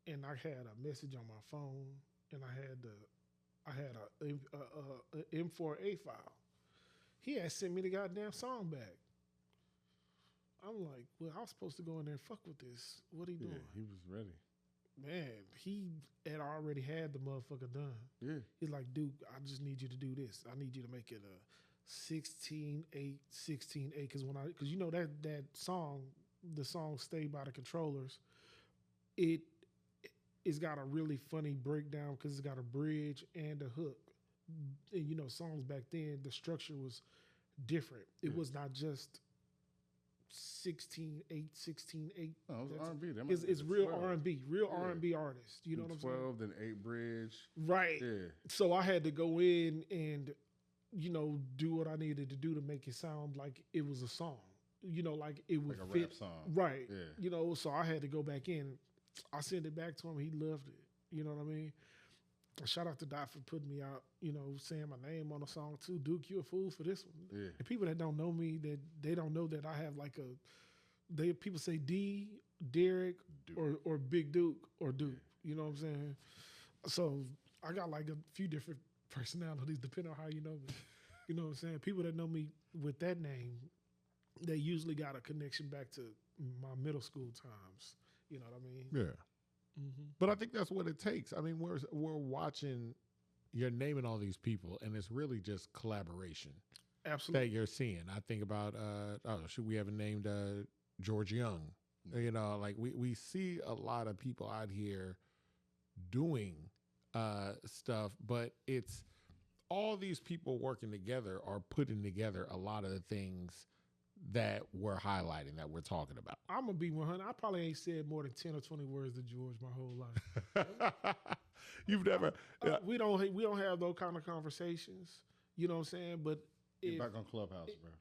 Speaker 3: and I had a message on my phone, and I had a M4A file. He had sent me the goddamn song back. I'm like, well, I was supposed to go in there and fuck with this. What he doing?
Speaker 1: He was ready.
Speaker 3: Man, he had already had the motherfucker done. Yeah. He's like, dude, I just need you to do this. I need you to make it a 16/8, 16/8. Because you know that song, the song "Stay by the Controllers," it's got a really funny breakdown because it's got a bridge and a hook. And songs back then, the structure was different. It was not just 16/8, 16/8.
Speaker 1: No, it was R&B.
Speaker 3: It's real R&B, R&B artist. You know what I'm saying?
Speaker 1: 12, then 8 bridge.
Speaker 3: Right. Yeah. So I had to go in and, do what I needed to do to make it sound like it was a song. Like it would
Speaker 1: like a
Speaker 3: fit.
Speaker 1: rap song.
Speaker 3: Right. Yeah. So I had to go back in. I sent it back to him. He loved it. You know what I mean? Shout out to Dot for putting me out, saying my name on the song too. Duke, you a fool for this one. Yeah. And people that don't know me, that they don't know that I have like people say D, Derryk, or Big Duke or Duke. You know what I'm saying? So I got like a few different personalities depending on how you know me. You know what I'm saying? People that know me with that name, they usually got a connection back to my middle school times. You know what I mean?
Speaker 2: Yeah. Mm-hmm. But I think that's what it takes. I mean, we're watching, you're naming all these people, and it's really just collaboration.
Speaker 3: Absolutely.
Speaker 2: That you're seeing. I think about, we haven't named George Young. Like we see a lot of people out here doing stuff, but it's all these people working together are putting together a lot of the things that we're highlighting, that we're talking about.
Speaker 3: I'm gonna be 100. I probably ain't said more than 10 or 20 words to George my whole life.
Speaker 2: You've never.
Speaker 3: We don't have those kind of conversations. You know what I'm saying? But
Speaker 1: get back on Clubhouse, bro.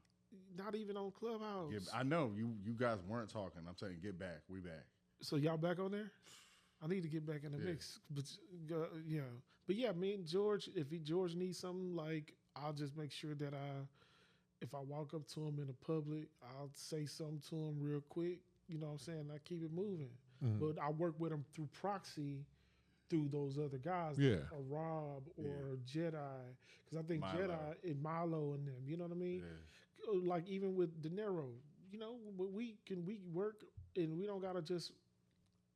Speaker 3: Not even on Clubhouse.
Speaker 1: I know you guys weren't talking. I'm saying get back. We back.
Speaker 3: So y'all back on there? I need to get back in the mix. But yeah. But yeah, me and George, if George needs something, like, I'll just make sure that if I walk up to him in the public, I'll say something to him real quick. You know what I'm saying? I keep it moving. Mm-hmm. But I work with him through proxy through those other guys, like a Rob or Jedi, because I think Milo. Jedi and Milo and them, you know what I mean? Yeah. Like even with De Niro, you know, we work and we don't gotta just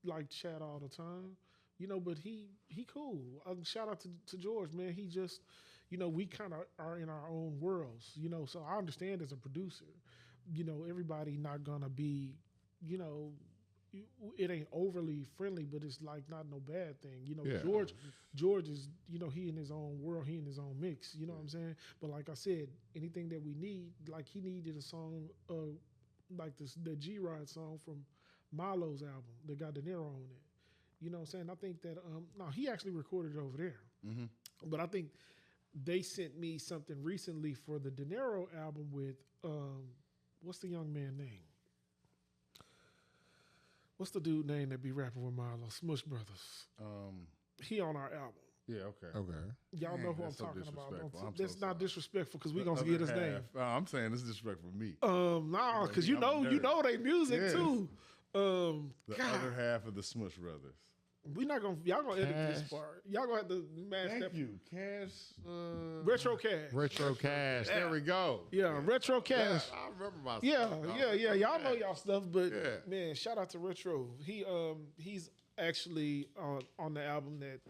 Speaker 3: like chat all the time, you know. But he cool. Shout out to George, man. He just, you know, we kind of are in our own worlds, you know. So I understand as a producer, you know, everybody not gonna be, you know. It ain't overly friendly, but it's like not no bad thing. You know, George is, you know, he in his own world, he in his own mix, you know what I'm saying? But like I said, anything that we need, like he needed a song, like the G-Ride song from Milo's album that got De Niro on it. You know what I'm saying? I think that, no, he actually recorded it over there. Mm-hmm. But I think they sent me something recently for the De Niro album with, what's the young man name? What's the dude name that be rapping with Milo? Smush Brothers. He on our album.
Speaker 1: Yeah, okay.
Speaker 3: Y'all know who I'm talking about. That's not disrespectful because we gonna get his name.
Speaker 1: I'm saying it's disrespectful for me.
Speaker 3: Nah, because you know they music too.
Speaker 1: The other half of the Smush Brothers.
Speaker 3: We're not gonna. Y'all gonna edit this part. Y'all gonna have to mash that.
Speaker 1: Thank you, Cash.
Speaker 3: Retro Cash.
Speaker 2: Retro Cash. There we go.
Speaker 3: Yeah, Retro Cash.
Speaker 2: Yeah, I remember my
Speaker 3: stuff. Yeah. Y'all know y'all stuff, but man, shout out to Retro. He's actually on the album that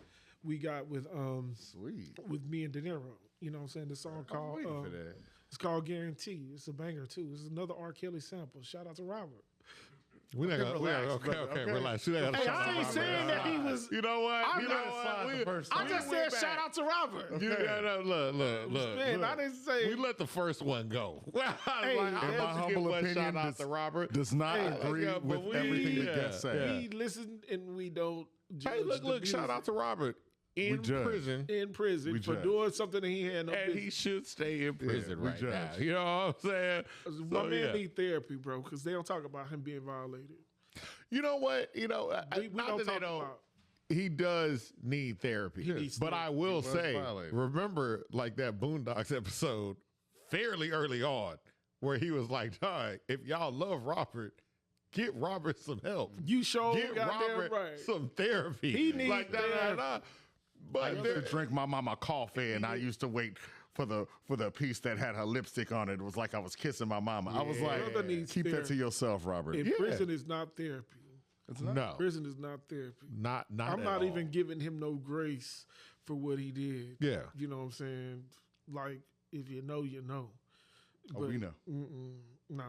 Speaker 3: we got with with me and De Niro. You know what I'm saying? The song called it's called Guarantee. It's a banger too. It's another R. Kelly sample. Shout out to Robert.
Speaker 2: We're not gonna relax. Okay, relax.
Speaker 3: Hey, I ain't saying that he was.
Speaker 2: You know what?
Speaker 3: I just said shout out to Robert.
Speaker 2: Look.
Speaker 3: Man, I didn't say.
Speaker 2: We let the first one go.
Speaker 1: Hey, in my humble opinion,
Speaker 2: shout out to Robert.
Speaker 1: Does not agree with everything that gets said.
Speaker 3: We listen and we don't.
Speaker 2: Hey, look! Shout out to Robert. In prison
Speaker 3: for doing something that he had no business.
Speaker 2: And he should stay in prison right now. You know what I'm saying?
Speaker 3: My man need therapy, bro, because they don't talk about him being violated.
Speaker 2: You know what? You know, we don't talk about. He does need therapy. But I will say, remember like that Boondocks episode fairly early on where he was like, "Dog, if y'all love Robert, get Robert some help.
Speaker 3: You sure
Speaker 2: get Robert some therapy.
Speaker 3: He needs like
Speaker 2: that." But
Speaker 1: I used to drink my mama coffee, and I used to wait for the piece that had her lipstick on it. It was like I was kissing my mama. I was like, keep that to yourself, Robert.
Speaker 3: Prison is not therapy.
Speaker 1: It's not.
Speaker 2: No.
Speaker 3: Prison is not therapy.
Speaker 2: Not
Speaker 3: I'm not even giving him no grace for what he did.
Speaker 2: Yeah.
Speaker 3: You know what I'm saying? Like, if you know, you know.
Speaker 1: But, we know.
Speaker 3: No.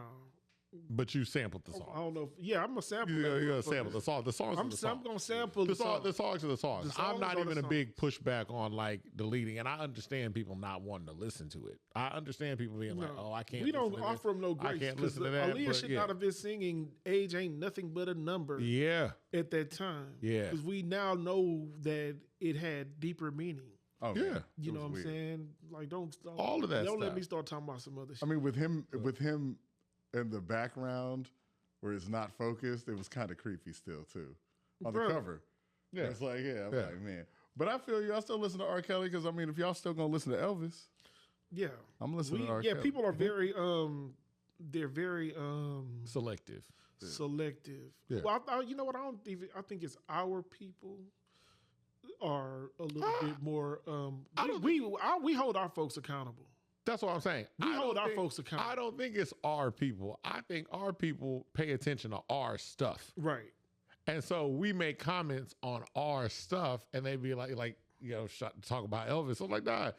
Speaker 2: But you sampled the song.
Speaker 3: I don't know. I'm gonna sample.
Speaker 2: You're gonna sample the song. The songs.
Speaker 3: I'm gonna sample the song.
Speaker 2: The songs are the songs. I'm not even a big pushback on like deleting, and I understand people not wanting to listen to it. I understand people being like, "Oh, I can't."
Speaker 3: We don't offer him no grace.
Speaker 2: I can't listen to that.
Speaker 3: Aaliyah should not have been singing "Age Ain't Nothing But a Number."
Speaker 2: Yeah.
Speaker 3: At that time.
Speaker 2: Yeah.
Speaker 3: Because we now know that it had deeper meaning.
Speaker 1: Oh
Speaker 2: yeah.
Speaker 3: You know what I'm saying? Like, don't
Speaker 2: all of that.
Speaker 3: Don't let me start talking about some other shit.
Speaker 1: I mean, with him in the background where it's not focused, it was kind of creepy still too. On the cover. Yeah. It's like, I'm like, man. But I feel you. I still listen to R. Kelly because, I mean, if y'all still going to listen to Elvis.
Speaker 3: Yeah.
Speaker 1: I'm listening to R. Kelly.
Speaker 3: Yeah, people are very, they're very...
Speaker 2: selective.
Speaker 3: Yeah. Selective.
Speaker 2: Yeah.
Speaker 3: Well, you know what? I think it's our people are a little bit more... we hold our folks accountable.
Speaker 2: That's what I'm saying.
Speaker 3: We hold our folks accountable.
Speaker 2: I don't think it's our people. I think our people pay attention to our stuff.
Speaker 3: Right.
Speaker 2: And so we make comments on our stuff and they be like, you know, talk about Elvis. So like, nah,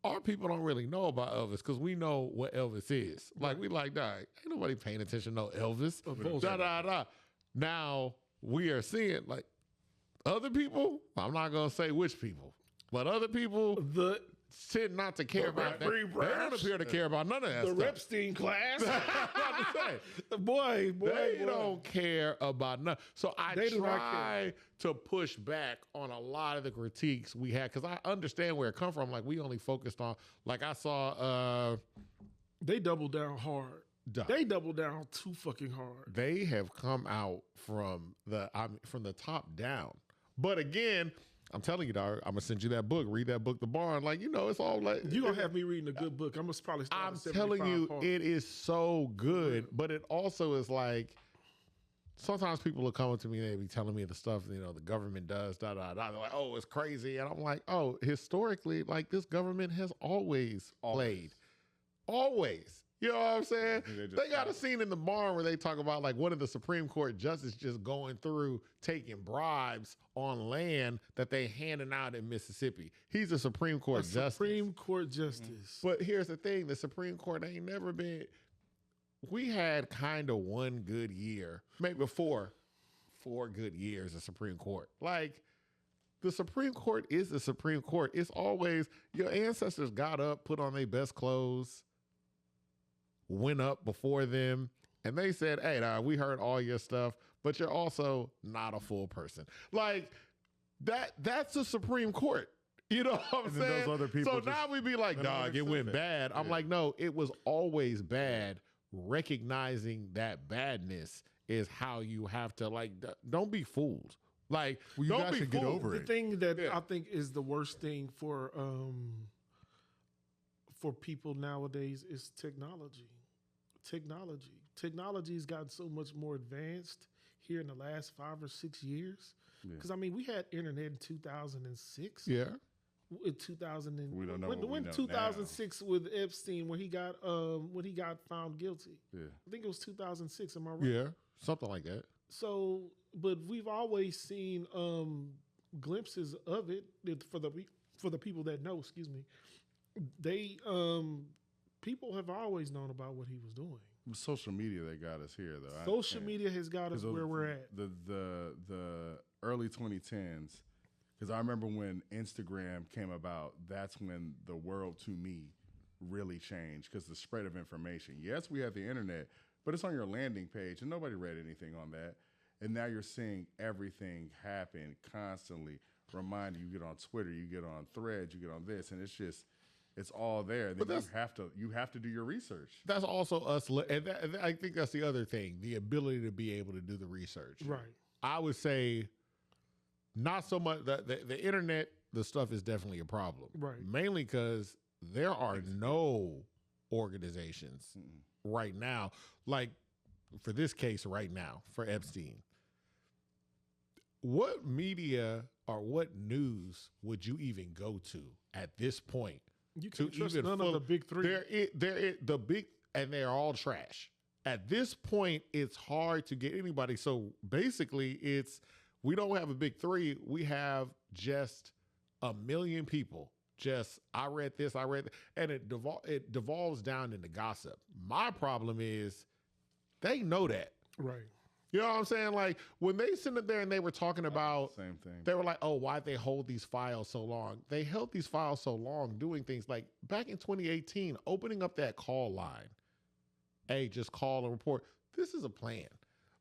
Speaker 2: our people don't really know about Elvis because we know what Elvis is. Like, we like, nah, ain't nobody paying attention to Elvis. Now we are seeing like other people, I'm not going to say which people, but other people, tend not to care about that. They don't appear to care about none of that stuff.
Speaker 3: The Repstein class.
Speaker 2: They don't care about none. So I try to push back on a lot of the critiques we had because I understand where it come from. Like, we only focused on, like I saw...
Speaker 3: they doubled down hard. They doubled down too fucking hard.
Speaker 2: They have come out from the top down. But again... I'm telling you, dog, I'm going to send you that book. Read that book, The Barn. Like, you know, it's all like...
Speaker 3: You're going to have me reading a good book. I'm going to probably start
Speaker 2: I'm telling you, it is so good. But it also is like, sometimes people will come to me and they be telling me the stuff, you know, the government does, da, da, da. They're like, oh, it's crazy. And I'm like, oh, historically, like this government has always played. Always. You know what I'm saying? They got a scene in the barn where they talk about like one of the Supreme Court justices just going through taking bribes on land that they handing out in Mississippi. He's a Supreme Court justice.
Speaker 3: Supreme Court justice.
Speaker 2: But here's the thing. The Supreme Court ain't never been... We had kind of one good year, maybe four good years of Supreme Court. Like, the Supreme Court is the Supreme Court. It's always... Your ancestors got up, put on their best clothes, went up before them, and they said, hey, we heard all your stuff, but you're also not a full person. Like, that's the Supreme Court. You know what I'm saying?
Speaker 1: Those other people
Speaker 2: so now we be like, dog, it went bad. I'm like, no, it was always bad. Recognizing that badness is how you have to, like, don't be fooled. Like,
Speaker 1: well, you guys should get over it.
Speaker 3: The thing that I think is the worst thing for people nowadays is technology. Technology's gotten so much more advanced here in the last 5 or 6 years. Because I mean, we had internet in 2006.
Speaker 2: Yeah.
Speaker 3: In 2000 and
Speaker 1: we don't know
Speaker 3: when 2006 now. With Epstein when he got found guilty. Yeah. I think it was 2006. Am I right?
Speaker 2: Yeah, something like that.
Speaker 3: So, but we've always seen glimpses of it for the people that know. Excuse me. They people have always known about what he was doing.
Speaker 1: Social media that got us here, though.
Speaker 3: Social media has got us where we're at.
Speaker 1: The early 2010s, because I remember when Instagram came about, that's when the world to me really changed, because the spread of information. Yes, we had the internet, but it's on your landing page, and nobody read anything on that. And now you're seeing everything happen constantly. Reminding you get on Twitter, you get on Threads, you get on this, and it's all there. Then you have to do your research.
Speaker 2: That's also us, and I think that's the other thing: the ability to be able to do the research.
Speaker 3: Right.
Speaker 2: I would say, not so much the internet. The stuff is definitely a problem.
Speaker 3: Right.
Speaker 2: Mainly because there are no organizations right now, like for this case right now for Epstein. What media or what news would you even go to at this point?
Speaker 3: You can't trust none of the big three.
Speaker 2: The big, and they're all trash. At this point, it's hard to get anybody. So basically, we don't have a big three. We have just a million people. Just, I read this, and it devolves down into gossip. My problem is they know that.
Speaker 3: Right.
Speaker 2: You know what I'm saying? Like, when they sit up there and they were talking about,
Speaker 1: same thing.
Speaker 2: They were like, oh, why'd they hold these files so long? They held these files so long doing things like back in 2018, opening up that call line. Hey, just call and report. This is a plan.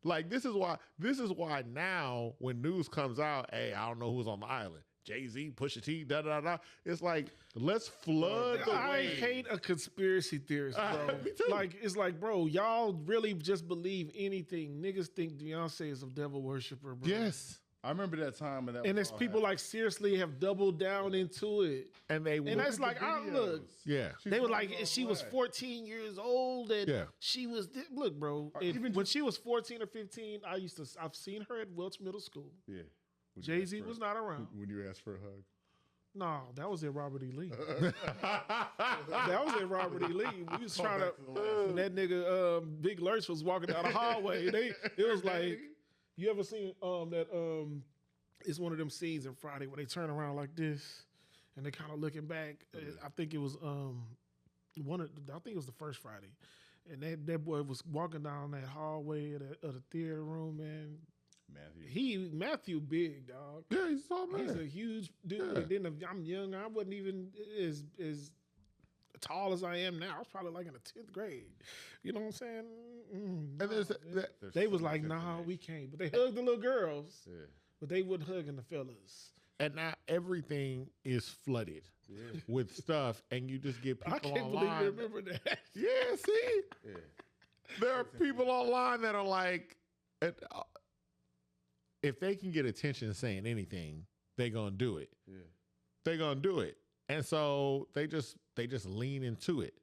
Speaker 2: Like, this is why now when news comes out, hey, I don't know who's on the island. Jay-Z, Pusha T, da-da-da. It's like, let's flood the way.
Speaker 3: I hate a conspiracy theorist, bro.
Speaker 2: Me too.
Speaker 3: Like, it's like, bro, y'all really just believe anything. Niggas think Beyonce is a devil worshiper, bro.
Speaker 2: Yes.
Speaker 1: I remember that time.
Speaker 3: And it's people like seriously have doubled down into it.
Speaker 2: And
Speaker 3: that's like, look.
Speaker 2: Yeah.
Speaker 3: They were like, she was 14 years old and she was, look, bro. When she was 14 or 15, I've seen her at Welch Middle School.
Speaker 1: Yeah.
Speaker 3: Jay-Z was not around.
Speaker 1: When you asked for a hug?
Speaker 3: No, that was at Robert E. Lee. That was at Robert E. Lee. We was trying to, when that nigga Big Lurch was walking down the hallway. It was like, you ever seen it's one of them scenes in Friday where they turn around like this and they kind of looking back. I think it was I think it was the first Friday. And that boy was walking down that hallway of the theater room, man. Matthew big, dog.
Speaker 2: Yeah, he's all man.
Speaker 3: He's a huge dude. Yeah. And then I'm young. I wasn't even as tall as I am now. I was probably like in the 10th grade. You know what I'm saying?
Speaker 2: And
Speaker 3: they was like, nah, we can't. But they hugged the little girls. Yeah. But they wouldn't hug the fellas.
Speaker 2: And now everything is flooded with stuff, and you just get people online.
Speaker 3: I can't believe you remember that.
Speaker 2: Yeah, see? Yeah. There are people online that are like, if they can get attention saying anything, they're going to do it. Yeah. They're going to do it. And so they just lean into it.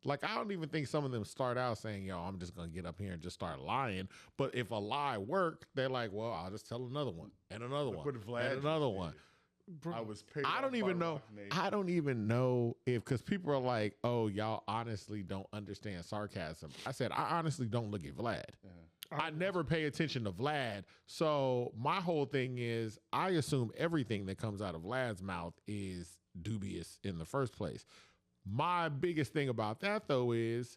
Speaker 2: Like, I don't even think some of them start out saying, yo, I'm just going to get up here and just start lying. But if a lie worked, they're like, well, I'll just tell another one and another one and another one.
Speaker 1: I was paid.
Speaker 2: I don't even know. I don't even know if, because people are like, oh, y'all honestly don't understand sarcasm. I said, I honestly don't look at Vlad. Yeah. I never pay attention to Vlad. So my whole thing is, I assume everything that comes out of Vlad's mouth is dubious in the first place. My biggest thing about that, though, is,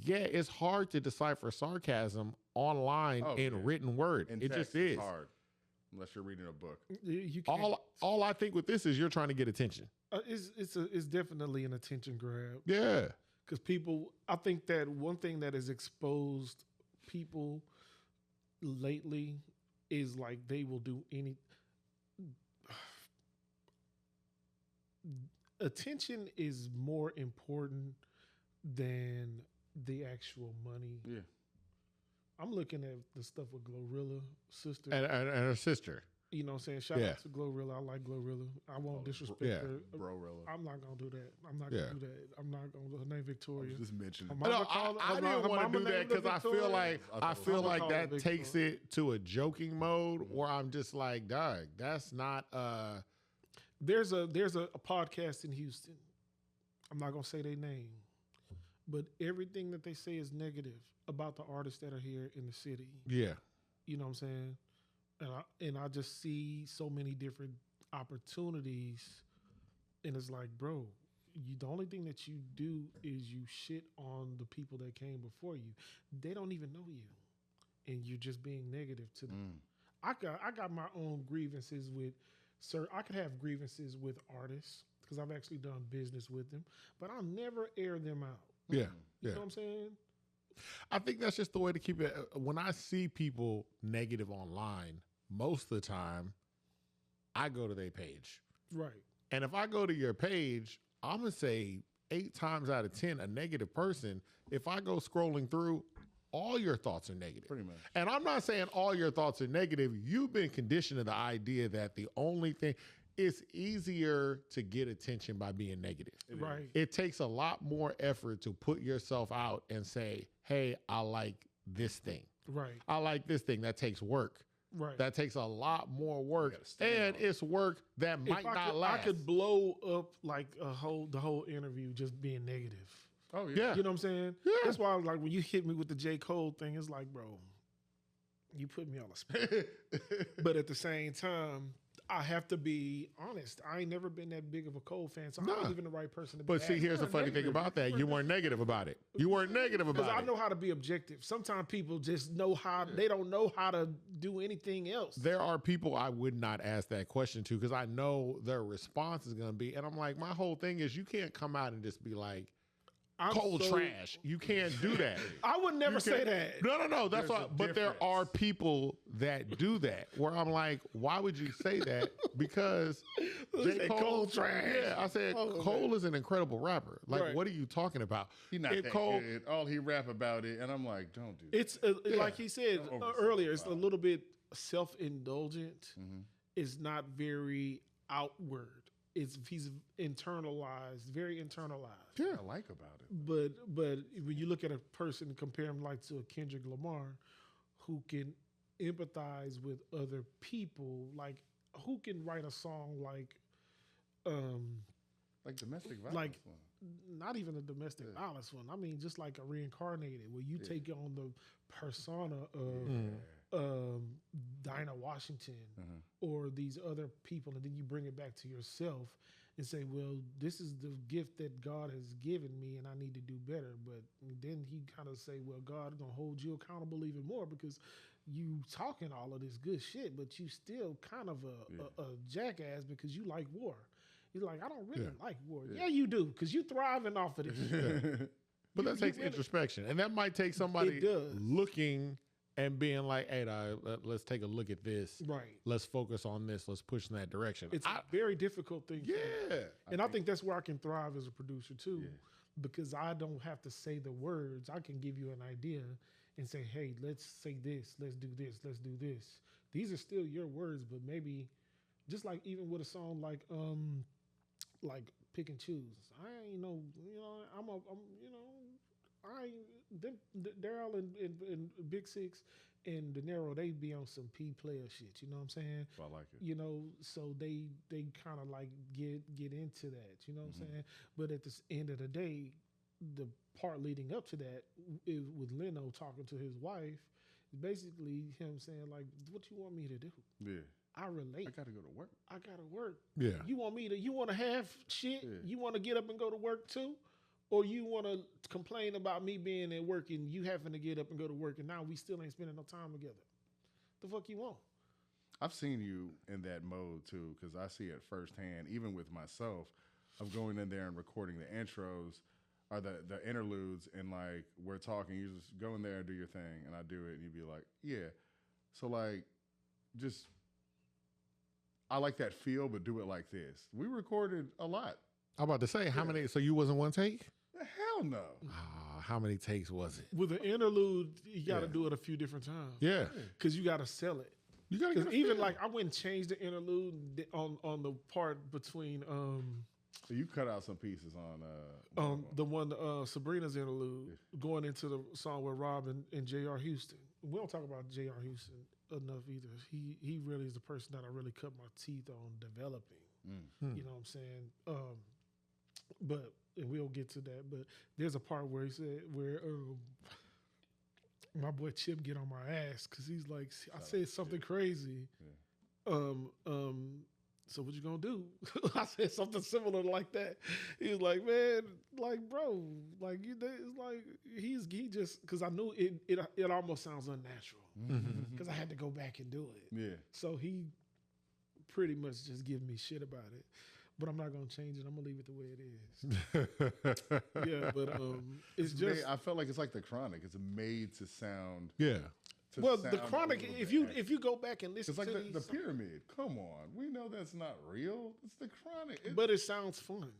Speaker 2: yeah, it's hard to decipher sarcasm online in written word.
Speaker 1: In
Speaker 2: it
Speaker 1: text,
Speaker 2: just is.
Speaker 1: It's hard, unless you're reading a book.
Speaker 3: You can't.
Speaker 2: All I think with this is you're trying to get attention.
Speaker 3: It's definitely an attention grab.
Speaker 2: Yeah.
Speaker 3: Because people, I think that one thing that has exposed people lately is like they will do any. Attention is more important than the actual money.
Speaker 1: Yeah.
Speaker 3: I'm looking at the stuff with Glorilla sister
Speaker 2: and her sister.
Speaker 3: You know what I'm saying? Shout out to Glorilla. I like Glorilla. I won't disrespect her.
Speaker 1: Brorilla.
Speaker 3: I'm not going to do that. I'm not going to do that. I'm not going to. Her name Victoria.
Speaker 1: I was just mentioning.
Speaker 2: I didn't want to do that because I feel like that takes it to a joking mode where I'm just like, dog, that's not
Speaker 3: There's a podcast in Houston. I'm not gonna say their name, but everything that they say is negative about the artists that are here in the city.
Speaker 2: Yeah,
Speaker 3: you know what I'm saying, and I just see so many different opportunities, and it's like, bro, the only thing that you do is you shit on the people that came before you. They don't even know you, and you're just being negative to them. I got my own grievances with. Sir, I could have grievances with artists because I've actually done business with them, but I'll never air them out.
Speaker 2: Yeah.
Speaker 3: You know what I'm saying?
Speaker 2: I think that's just the way to keep it. When I see people negative online, most of the time, I go to their page.
Speaker 3: Right.
Speaker 2: And if I go to your page, I'm going to say 8 times out of 10, a negative person, if I go scrolling through, all your thoughts are negative.
Speaker 1: Pretty much.
Speaker 2: And I'm not saying all your thoughts are negative. You've been conditioned to the idea that the only thing, it's easier to get attention by being negative.
Speaker 3: Right.
Speaker 2: It takes a lot more effort to put yourself out and say, hey, I like this thing.
Speaker 3: Right.
Speaker 2: I like this thing. That takes work.
Speaker 3: Right.
Speaker 2: That takes a lot more work. And it's work that might not last.
Speaker 3: I could blow up like the whole interview just being negative.
Speaker 1: Oh, yeah.
Speaker 3: You know what I'm saying?
Speaker 2: Yeah.
Speaker 3: That's why I was like, when you hit me with the J. Cole thing, it's like, bro, you put me on the spot. But at the same time, I have to be honest. I ain't never been that big of a Cole fan, so I'm not even the right person to be.
Speaker 2: But see, here's the funny thing about that. You weren't negative about it. You weren't negative about it.
Speaker 3: Because I know how to be objective. Sometimes people just know how, they don't know how to do anything else.
Speaker 2: There are people I would not ask that question to because I know their response is going to be, and I'm like, my whole thing is you can't come out and just be like, Cole trash. You can't do that.
Speaker 3: I would never say that.
Speaker 2: No. That's why. But there are people that do that where I'm like, why would you say that? Because J. Cole trash. Yeah, I said Cole is an incredible rapper. Like, what are you talking about?
Speaker 1: He's not that good. All he rap about it, and I'm like, don't do that.
Speaker 3: It's like he said earlier. It's a little bit self-indulgent. It's not very outward. He's internalized, very internalized.
Speaker 1: Yeah, I like about it.
Speaker 3: But when you look at a person, compare him like to a Kendrick Lamar, who can empathize with other people, like who can write a song like
Speaker 1: domestic violence
Speaker 3: like
Speaker 1: one.
Speaker 3: Not even a domestic violence one. I mean, just like a reincarnated, where you take on the persona of Dinah Washington or these other people, and then you bring it back to yourself and say, well, this is the gift that God has given me and I need to do better. But then he kind of say, well, God is going to hold you accountable even more because you talking all of this good shit, but you still kind of a jackass because you like war. He's like, I don't really like war. Yeah, you do, because you thriving off of this.
Speaker 2: But that takes introspection. And that might take somebody looking and being like, hey, let's take a look at this.
Speaker 3: Right.
Speaker 2: Let's focus on this. Let's push in that direction.
Speaker 3: It's a very difficult thing.
Speaker 2: Yeah.
Speaker 3: And I think that's where I can thrive as a producer too, because I don't have to say the words. I can give you an idea and say, hey, let's say this, let's do this, let's do this. These are still your words, but maybe just like even with a song like pick and choose. I ain't Daryl and Big Six and De Niro, they be on some P player shit. You know what I'm saying?
Speaker 1: I like it.
Speaker 3: You know, so they kind of like get into that. You know what I'm saying? But at the end of the day, the part leading up to that is with Leno talking to his wife. Basically, him saying like, "What you want me to do?"
Speaker 1: Yeah.
Speaker 3: I relate.
Speaker 1: I gotta go to work.
Speaker 3: I gotta work.
Speaker 2: Yeah.
Speaker 3: You want to have shit?
Speaker 1: Yeah.
Speaker 3: You want to get up and go to work too? Or you want to complain about me being at work and you having to get up and go to work and now we still ain't spending no time together? The fuck you want?
Speaker 1: I've seen you in that mode too, because I see it firsthand, even with myself, of going in there and recording the intros or the interludes, and like we're talking, you just go in there and do your thing, and I do it, and you'd be like, yeah. So like, just I like that feel, but do it like this. We recorded a lot.
Speaker 2: I'm about to say, how many? So you wasn't one take?
Speaker 1: Hell no.
Speaker 2: How many takes was it?
Speaker 3: With an interlude, you got to do it a few different times.
Speaker 2: Yeah,
Speaker 3: because you got to sell it.
Speaker 2: You got to
Speaker 3: even like I went and changed the interlude on the part between.
Speaker 1: So you cut out some pieces on
Speaker 3: the one Sabrina's interlude going into the song with Rob and J.R. Houston. We don't talk about J.R. Houston enough either. He really is the person that I really cut my teeth on developing. You know what I'm saying? But and we'll get to that. But there's a part where he said my boy Chip get on my ass because he's like, I said something crazy. Yeah. So what you gonna do? I said something similar like that. He was like, man, like bro, like it's like he just because I knew it almost sounds unnatural because I had to go back and do it.
Speaker 1: Yeah.
Speaker 3: So he pretty much just give me shit about it. But I'm not gonna change it. I'm gonna leave it the way it is. Yeah, but it's just.
Speaker 1: I felt like it's like The Chronic. It's made to sound.
Speaker 2: Yeah.
Speaker 3: Well, The Chronic. If you go back and listen,
Speaker 1: it's like
Speaker 3: to
Speaker 1: the Pyramid. Come on, we know that's not real. It's The Chronic.
Speaker 3: But it sounds fun.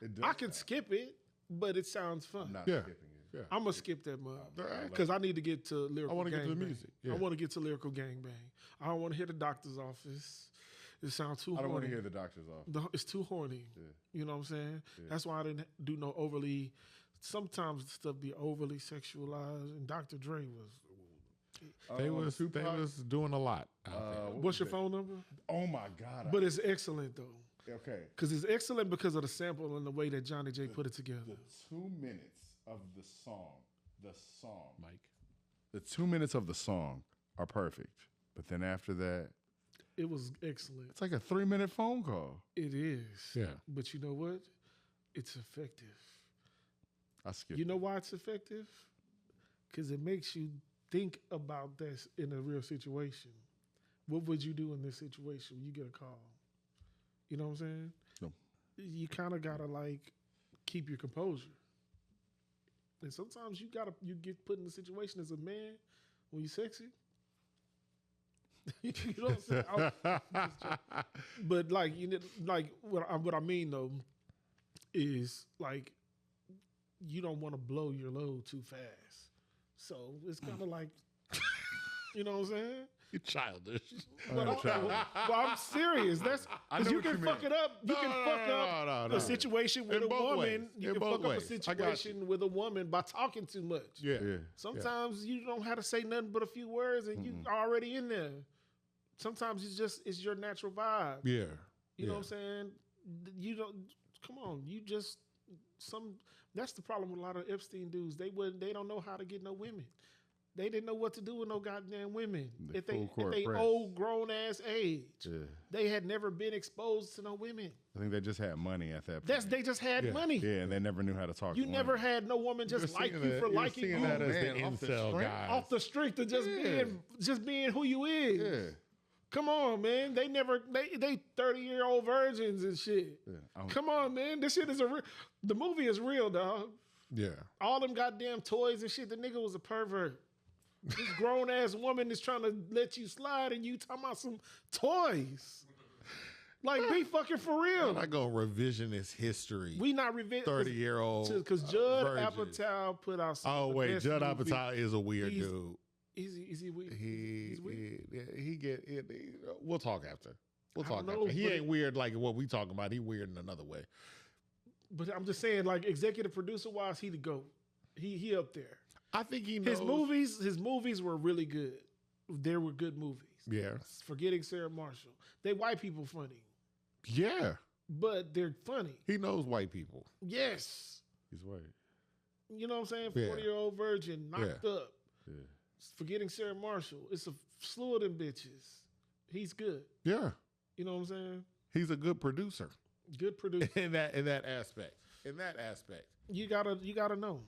Speaker 1: It does.
Speaker 3: I can skip it, but it sounds fun.
Speaker 1: Not skipping it. Yeah.
Speaker 3: I'm gonna skip that mug because I need to get to lyrical.
Speaker 2: I want to get to the
Speaker 3: bang.
Speaker 2: music. Yeah.
Speaker 3: I want to get to lyrical gangbang. I don't want to hear the doctor's office. It sounds too horny.
Speaker 1: I don't want to hear the doctor's office.
Speaker 3: It's too horny.
Speaker 1: Yeah.
Speaker 3: You know what I'm saying?
Speaker 1: Yeah.
Speaker 3: That's why I didn't do no overly. Sometimes the stuff be overly sexualized, and Dr. Dre was.
Speaker 2: They was doing a lot.
Speaker 3: What's your phone number?
Speaker 1: Oh my God!
Speaker 3: But it's excellent though.
Speaker 1: Okay.
Speaker 3: Because it's excellent because of the sample and the way that Johnny J put it together.
Speaker 1: The 2 minutes of the song,
Speaker 2: Mike.
Speaker 1: The 2 minutes of the song are perfect, but then after that.
Speaker 3: It was excellent.
Speaker 1: It's like a 3-minute phone call.
Speaker 3: It is.
Speaker 2: Yeah.
Speaker 3: But you know what? It's effective.
Speaker 1: I skipped.
Speaker 3: You know why it's effective? Because it makes you think about this in a real situation. What would you do in this situation when you get a call? You know what I'm saying?
Speaker 1: No.
Speaker 3: You kind of got to like keep your composure. And sometimes you get put in a situation as a man when you're sexy. You know what I'm saying? But like what I mean though is like you don't want to blow your load too fast. So it's kind of like you know what I'm saying?
Speaker 2: You're childish.
Speaker 3: But I'm serious. That's because you can fuck it up. You can fuck up a situation with a woman. You can fuck up a situation with a woman by talking too much.
Speaker 2: Yeah.
Speaker 3: Sometimes you don't have to say nothing but a few words, and you already in there. Sometimes it's your natural vibe.
Speaker 2: Yeah.
Speaker 3: You know what I'm saying? You don't come on. You just that's the problem with a lot of Epstein dudes. They don't know how to get no women. They didn't know what to do with no goddamn women. At they old grown ass age. Yeah. They had never been exposed to no women.
Speaker 1: I think they just had money at that point.
Speaker 3: They just had money.
Speaker 1: Yeah, and they never knew how to talk.
Speaker 3: You never had no woman just like you for liking you.
Speaker 2: That as the incel guy.
Speaker 3: Off the strength of just being who you is.
Speaker 1: Yeah.
Speaker 3: Come on, man. They 30-year-old virgins and shit. Yeah, come on, man. This shit is the movie is real, dog.
Speaker 2: Yeah.
Speaker 3: All them goddamn toys and shit. The nigga was a pervert. This grown ass woman is trying to let you slide and you talking about some toys. Like, be fucking for real.
Speaker 2: I'm not going to revisionist history.
Speaker 3: We not revision
Speaker 2: 30-year-old.
Speaker 3: Because Judd Apatow put out some.
Speaker 2: Oh, wait. Judd Apatow is a weird dude.
Speaker 3: Is he weird?
Speaker 2: He's weird. We'll talk after. He
Speaker 3: know,
Speaker 2: ain't weird like what we talking about. He weird in another way.
Speaker 3: But I'm just saying, like executive producer wise, he the GOAT. He up there.
Speaker 2: I think he knows.
Speaker 3: His movies were really good. They were good movies.
Speaker 2: Yeah.
Speaker 3: Forgetting Sarah Marshall. They white people funny.
Speaker 2: Yeah.
Speaker 3: But they're funny.
Speaker 2: He knows white people.
Speaker 3: Yes.
Speaker 1: He's white.
Speaker 3: You know what I'm saying? 40-year-old virgin, knocked up.
Speaker 1: Yeah.
Speaker 3: Forgetting Sarah Marshall. It's a slew of them bitches. He's good.
Speaker 2: Yeah.
Speaker 3: You know what I'm saying?
Speaker 2: He's a good producer.
Speaker 3: Good producer.
Speaker 2: in that aspect. In that aspect.
Speaker 3: You gotta know.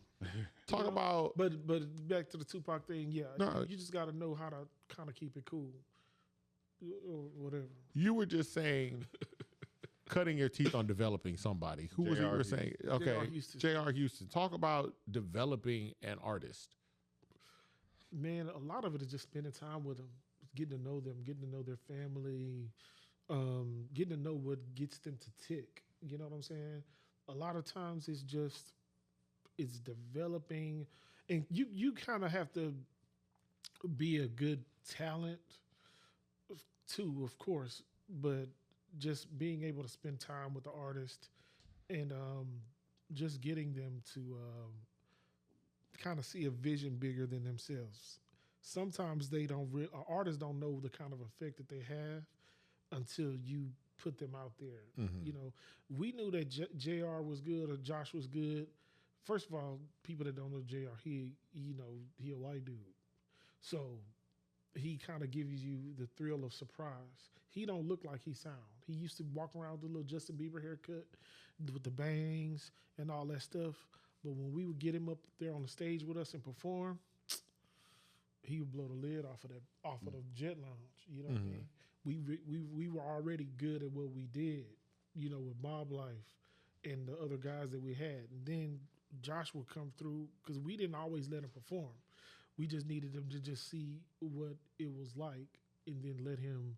Speaker 2: Talk about
Speaker 3: but back to the Tupac thing, you just gotta know how to kind of keep it cool. Or whatever.
Speaker 2: You were just saying cutting your teeth on developing somebody. Who was it you were saying? Okay. J.R. Houston. Talk about developing an artist.
Speaker 3: Man, a lot of it is just spending time with them, getting to know them, getting to know their family, getting to know what gets them to tick. You know what I'm saying? A lot of times it's developing, and you kind of have to be a good talent too, of course, but just being able to spend time with the artist and just getting them to kind of see a vision bigger than themselves. Sometimes they don't. Artists don't know the kind of effect that they have until you put them out there.
Speaker 2: Mm-hmm.
Speaker 3: You know, we knew that JR was good or Josh was good. First of all, people that don't know JR, he a white dude, so he kind of gives you the thrill of surprise. He don't look like he sound. He used to walk around with a little Justin Bieber haircut with the bangs and all that stuff. But when we would get him up there on the stage with us and perform, he would blow the lid off of the jet lounge. You know what I mean? We were already good at what we did, you know, with Mob Life and the other guys that we had. And then Josh would come through because we didn't always let him perform. We just needed him to just see what it was like, and then let him.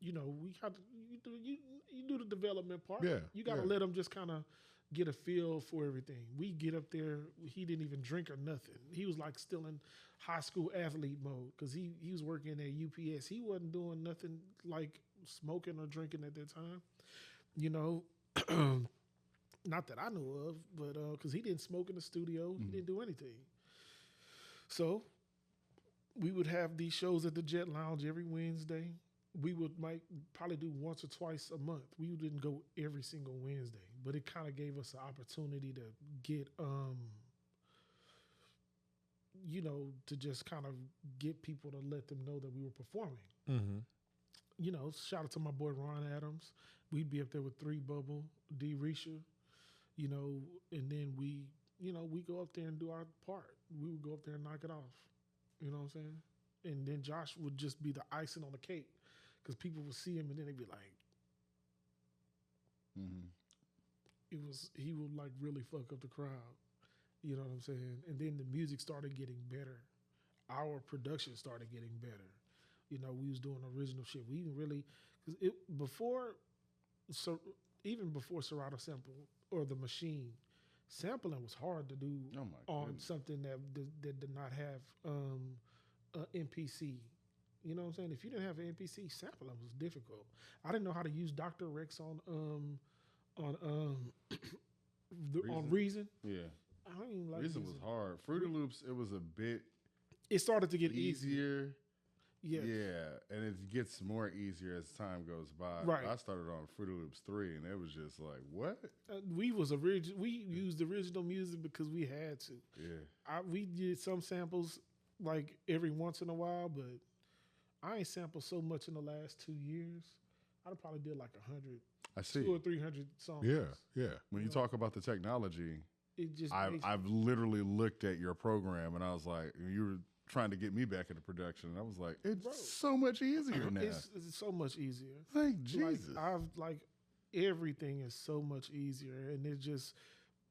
Speaker 3: You know, you do the development part.
Speaker 2: Yeah,
Speaker 3: you got to let him just kind of get a feel for everything. We get up there. He didn't even drink or nothing. He was like still in high school athlete mode because he was working at UPS. He wasn't doing nothing like smoking or drinking at that time. You know. Not that I know of, but because he didn't smoke in the studio, he didn't do anything. So we would have these shows at the Jet Lounge every Wednesday. We might probably do once or twice a month. We didn't go every single Wednesday, but it kind of gave us an opportunity to get, you know, to just kind of get people to let them know that we were performing.
Speaker 2: Mm-hmm.
Speaker 3: You know, shout out to my boy Ron Adams. We'd be up there with 3 Bubble, D Risha, you know, and then we go up there and do our part. We would go up there and knock it off. You know what I'm saying? And then Josh would just be the icing on the cake because people would see him and then they'd be like, he would like really fuck up the crowd. You know what I'm saying? And then the music started getting better. Our production started getting better. You know, we was doing original shit. We even really, because even before Serato Sample or The Machine, sampling was hard to do on something that did not have MPC. You know what I'm saying? If you didn't have an MPC, sampling was difficult. I didn't know how to use Dr. Rex on Reason.
Speaker 1: Yeah,
Speaker 3: I don't even like
Speaker 1: Reason was hard. Fruity Loops, it was a bit.
Speaker 3: It started to get
Speaker 1: easier.
Speaker 3: Yes.
Speaker 1: Yeah, and it gets more easier as time goes by.
Speaker 3: Right.
Speaker 1: I started on Fruity Loops 3, and it was just like, what?
Speaker 3: We used original music because we had to.
Speaker 1: Yeah.
Speaker 3: We did some samples like every once in a while, but I ain't sampled so much in the last 2 years. I probably did like 100.
Speaker 1: I see.
Speaker 3: 200 or 300 songs.
Speaker 2: Yeah.
Speaker 1: When you talk about the technology,
Speaker 3: it just
Speaker 1: I've literally looked at your program, and I was like, you were trying to get me back into production. And I was like, it's so much easier now.
Speaker 3: It's so much easier.
Speaker 1: Thank Jesus.
Speaker 3: Everything is so much easier, and it just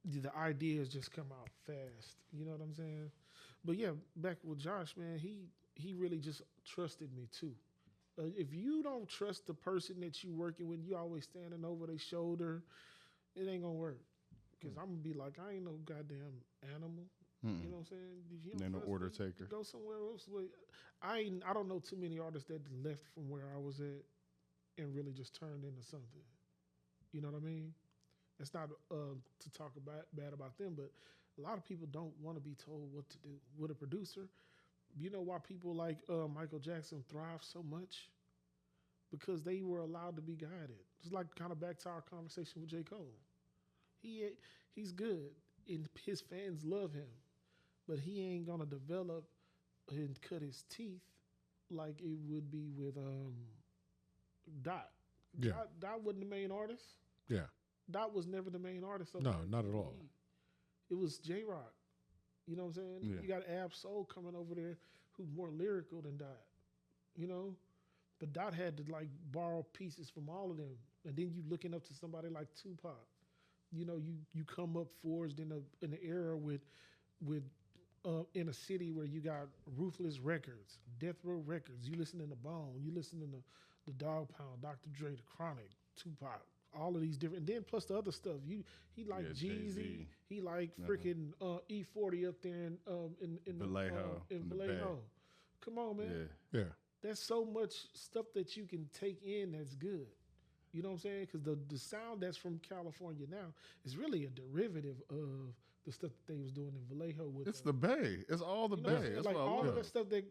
Speaker 3: the ideas just come out fast. You know what I'm saying? But yeah, back with Josh, man, he really just trusted me too. If you don't trust the person that you working with, you always standing over their shoulder, it ain't gonna work. Because I'm gonna be like, I ain't no goddamn animal. You know what I'm saying? You
Speaker 1: ain't no order taker.
Speaker 3: Go somewhere else. I don't know too many artists that left from where I was at and really just turned into something. You know what I mean? That's not to talk bad about them, but a lot of people don't want to be told what to do. With a producer, you know why people like Michael Jackson thrive so much? Because they were allowed to be guided. It's like kind of back to our conversation with J. Cole. He's good, and his fans love him, but he ain't gonna develop and cut his teeth like it would be with Dot.
Speaker 2: Yeah.
Speaker 3: Dot wasn't the main artist.
Speaker 2: Yeah.
Speaker 3: Dot was never the main artist.
Speaker 2: No, not at all.
Speaker 3: It was J-Rock. You know what I'm saying?
Speaker 1: Yeah.
Speaker 3: You got Ab Soul coming over there who's more lyrical than Dot. You know? But Dot had to like borrow pieces from all of them. And then you looking up to somebody like Tupac. You know, you come up forged in an era with in a city where you got Ruthless Records, Death Row Records. You listening to Bone, you listening to the Dog Pound, Dr. Dre, The Chronic, Tupac, all of these different. And then plus the other stuff. He like Jeezy, he like freaking E40 up there in
Speaker 1: Vallejo.
Speaker 3: In Vallejo. Come on, man.
Speaker 2: Yeah.
Speaker 3: There's so much stuff that you can take in that's good. You know what I'm saying? Because the sound that's from California now is really a derivative of the stuff that they was doing in Vallejo.
Speaker 1: It's the Bay. It's all the Bay. That's
Speaker 3: like all of that stuff that.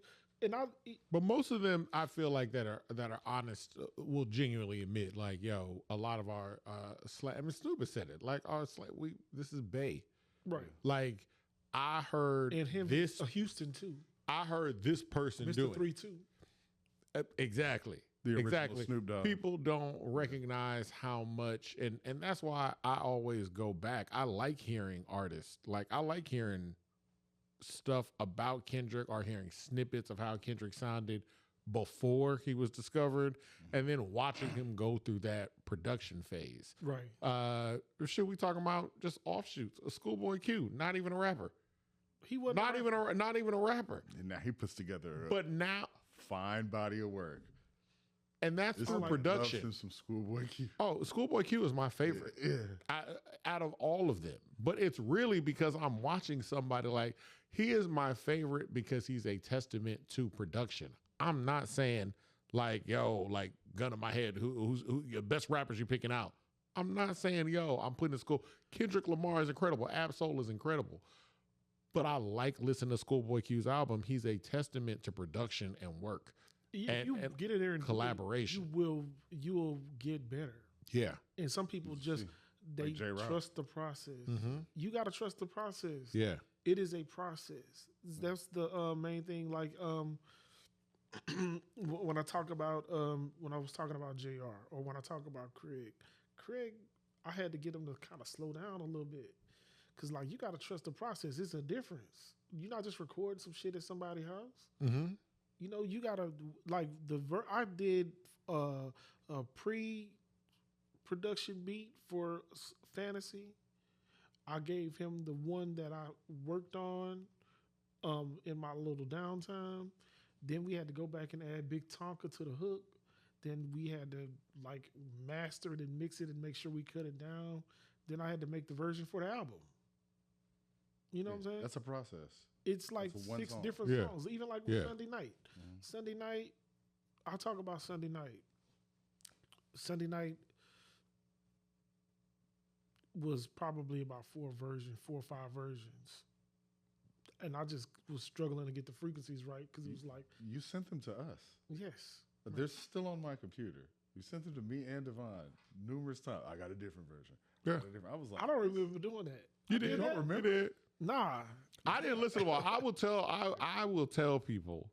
Speaker 2: But most of them, I feel like that are honest, will genuinely admit, like, yo, a lot of our slang. I mean, Snoop has said it. Like our slang, this is Bay,
Speaker 3: right?
Speaker 2: Like I heard
Speaker 3: and him
Speaker 2: this
Speaker 3: Houston too.
Speaker 2: I heard this person
Speaker 3: Mr.
Speaker 2: doing
Speaker 3: 3-2.
Speaker 2: Exactly.
Speaker 1: The original
Speaker 2: exactly.
Speaker 1: Snoop Dogg.
Speaker 2: People don't recognize how much, and that's why I always go back. I like hearing artists. Like I like hearing stuff about Kendrick or hearing snippets of how Kendrick sounded before he was discovered, and then watching him go through that production phase.
Speaker 3: Right.
Speaker 2: Should we talking about just offshoots? A Schoolboy Q, not even a rapper.
Speaker 3: He wasn't
Speaker 2: not even a rapper.
Speaker 1: And now he puts together
Speaker 2: but now
Speaker 1: fine body of work.
Speaker 2: And that's through production.
Speaker 1: Love some Schoolboy Q.
Speaker 2: Oh, Schoolboy Q is my favorite out of all of them. But it's really because I'm watching somebody like, he is my favorite because he's a testament to production. I'm not saying like, yo, like gun to my head, who's your best rappers you picking out. I'm not saying, yo, I'm putting in school. Kendrick Lamar is incredible. Ab-Soul is incredible. But I like listening to Schoolboy Q's album. He's a testament to production and work.
Speaker 3: You get in there and
Speaker 2: collaboration.
Speaker 3: You will get better.
Speaker 2: Yeah.
Speaker 3: And some people just they trust the process.
Speaker 2: Mm-hmm.
Speaker 3: You got to trust the process.
Speaker 2: Yeah.
Speaker 3: It is a process. That's the main thing. Like when I talk about when I was talking about JR or when I talk about Craig, I had to get him to kind of slow down a little bit. Cause like you got to trust the process. It's a difference. You're not just recording some shit at somebody's house.
Speaker 2: Mm-hmm.
Speaker 3: You know, you gotta like I did a pre-production beat for Fantasy. I gave him the one that I worked on in my little downtime. Then we had to go back and add Big Tonka to the hook. Then we had to like master it and mix it and make sure we cut it down. Then I had to make the version for the album. You know what I'm saying?
Speaker 1: That's a process.
Speaker 3: It's like 6 different songs, even like with Sunday Night. Mm-hmm. Sunday Night, I'll talk about Sunday Night. Sunday Night was probably about 4 or 5 versions. And I just was struggling to get the frequencies right because it was like...
Speaker 1: You sent them to us.
Speaker 3: Yes.
Speaker 1: But they're still on my computer. You sent them to me and Devon numerous times. I got a different version.
Speaker 2: Yeah.
Speaker 1: I was like...
Speaker 3: I don't remember doing that.
Speaker 2: You don't remember it?
Speaker 3: Nah.
Speaker 2: I didn't listen to all. I will tell people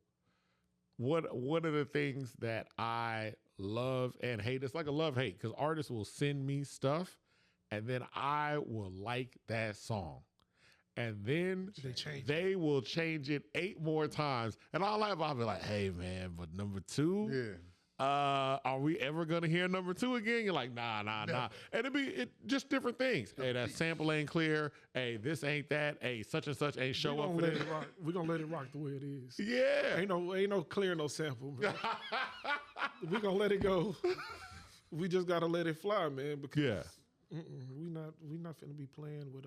Speaker 2: what are the things that I love and hate. It's like a love-hate because artists will send me stuff and then I will like that song. And then they will change it 8 more times. And I'll be like, hey man, but number 2, are we ever gonna hear number 2 again? You're like, nah. And it'd be just different things. Hey, that sample ain't clear. Hey, this ain't that. Hey, such and such ain't show up for this.
Speaker 3: We're gonna let it rock the way it is.
Speaker 2: Yeah.
Speaker 3: Ain't no clear no sample, man. We're gonna let it go. We just gotta let it fly, man. Because we not finna be playing with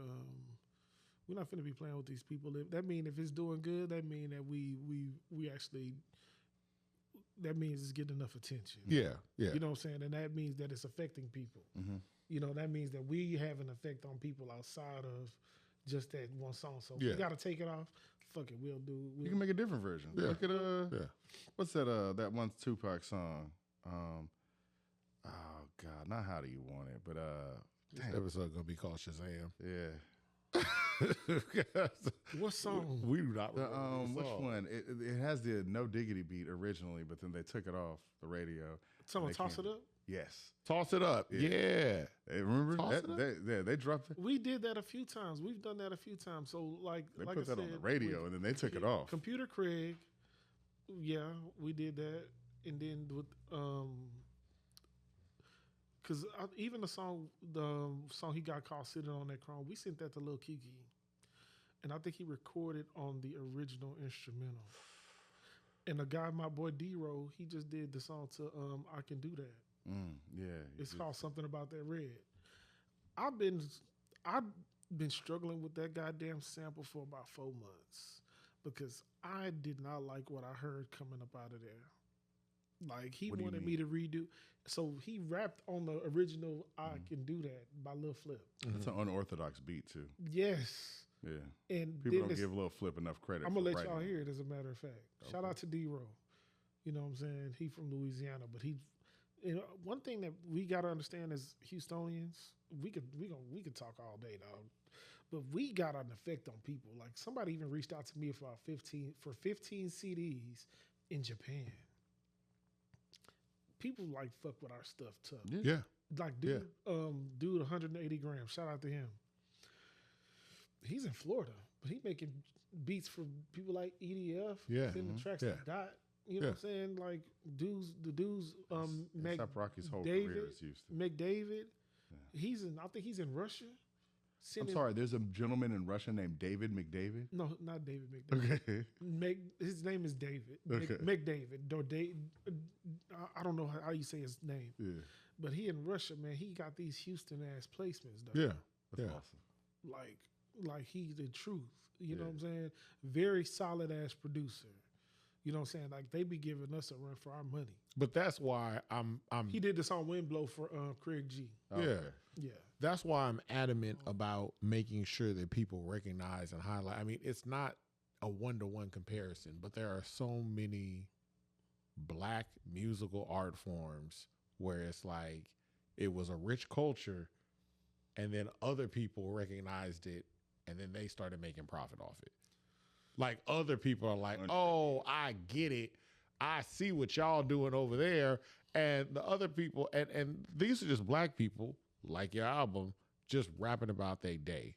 Speaker 3: we're not finna be playing with these people. That mean if it's doing good, that mean that we actually. That means it's getting enough attention.
Speaker 2: Yeah.
Speaker 3: You know what I'm saying? And that means that it's affecting people.
Speaker 1: Mm-hmm.
Speaker 3: that means that we have an effect on people outside of just that one song. So we got to take it off. Fuck it, we'll do.
Speaker 1: You can make a different version.
Speaker 2: Yeah.
Speaker 1: Look at what's that one Tupac song? Oh God, not How Do You Want It, but
Speaker 2: this episode gonna be called Shazam.
Speaker 1: Yeah.
Speaker 3: What song?
Speaker 2: We do not remember
Speaker 1: which one? It has the No Diggity beat originally, but then they took it off the radio.
Speaker 3: Someone Toss It Up?
Speaker 1: Yes.
Speaker 2: Toss It Up. Yeah.
Speaker 1: Hey, remember
Speaker 2: Toss
Speaker 1: that?
Speaker 2: It Up?
Speaker 1: They dropped it.
Speaker 3: We did that a few times. We've done that a few times. So
Speaker 1: They
Speaker 3: like
Speaker 1: put
Speaker 3: I
Speaker 1: that
Speaker 3: said,
Speaker 1: on the radio and then they took it off.
Speaker 3: Computer Craig, yeah, we did that. And then with because even the song he got called Sitting on That Chrome, we sent that to Lil Kiki. And I think he recorded on the original instrumental. And the guy, my boy D-Ro, he just did the song to I Can Do That.
Speaker 1: Yeah.
Speaker 3: It's called Something About That Red. I've been struggling with that goddamn sample for about 4 months because I did not like what I heard coming up out of there. Like he wanted me to redo. So he rapped on the original I Can Do That by Lil Flip.
Speaker 1: It's an unorthodox beat too.
Speaker 3: Yes.
Speaker 1: Yeah.
Speaker 3: And
Speaker 1: people don't give Lil Flip enough credit.
Speaker 3: I'm gonna let y'all hear it as a matter of fact. Okay. Shout out to D-Ro. You know what I'm saying? He from Louisiana, but one thing that we gotta understand as Houstonians, we could talk all day, dog. But we got an effect on people. Like somebody even reached out to me for 15 CDs in Japan. People like fuck with our stuff tough.
Speaker 2: Yeah.
Speaker 3: Like dude 180 grams. Shout out to him. He's in Florida, but he making beats for people like EDF.
Speaker 2: Yeah.
Speaker 3: Sending tracks to Dot. You know what I'm saying? Like the dudes
Speaker 1: Rocky's whole career is Houston.
Speaker 3: McDavid. Yeah. I think he's in Russia.
Speaker 1: I'm sorry, there's a gentleman in Russia named David McDavid?
Speaker 3: No, not David McDavid. Okay. His name is David. Okay. McDavid. I don't know how you say his name.
Speaker 1: Yeah.
Speaker 3: But he in Russia, man, he got these Houston-ass placements, though.
Speaker 1: Yeah. That's awesome.
Speaker 3: Like he's the truth. You know what I'm saying? Very solid-ass producer. You know what I'm saying? Like they be giving us a run for our money.
Speaker 2: But that's why I'm
Speaker 3: He did this on Windblow for Craig G.
Speaker 2: Yeah. Okay.
Speaker 3: Yeah.
Speaker 2: That's why I'm adamant about making sure that people recognize and highlight. I mean, it's not a one-to-one comparison, but there are so many black musical art forms where it's like it was a rich culture and then other people recognized it and then they started making profit off it. Like other people are like, oh, I get it. I see what y'all doing over there. And the other people, and these are just black people, like your album, just rapping about their day.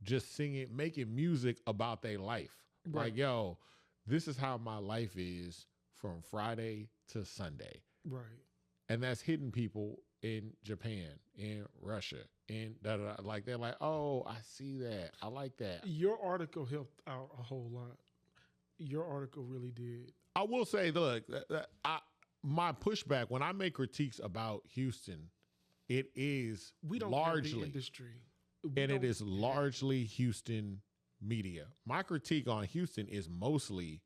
Speaker 2: Just singing, making music about their life. Right. Like, yo, this is how my life is from Friday to Sunday.
Speaker 3: Right.
Speaker 2: And that's hitting people in Japan, in Russia, in da-da-da. Like they're like, oh, I see that. I like that.
Speaker 3: Your article helped out a whole lot. Your article really did.
Speaker 2: I will say, look, my pushback when I make critiques about Houston, it is largely
Speaker 3: have the industry,
Speaker 2: and it is largely Houston media. My critique on Houston is mostly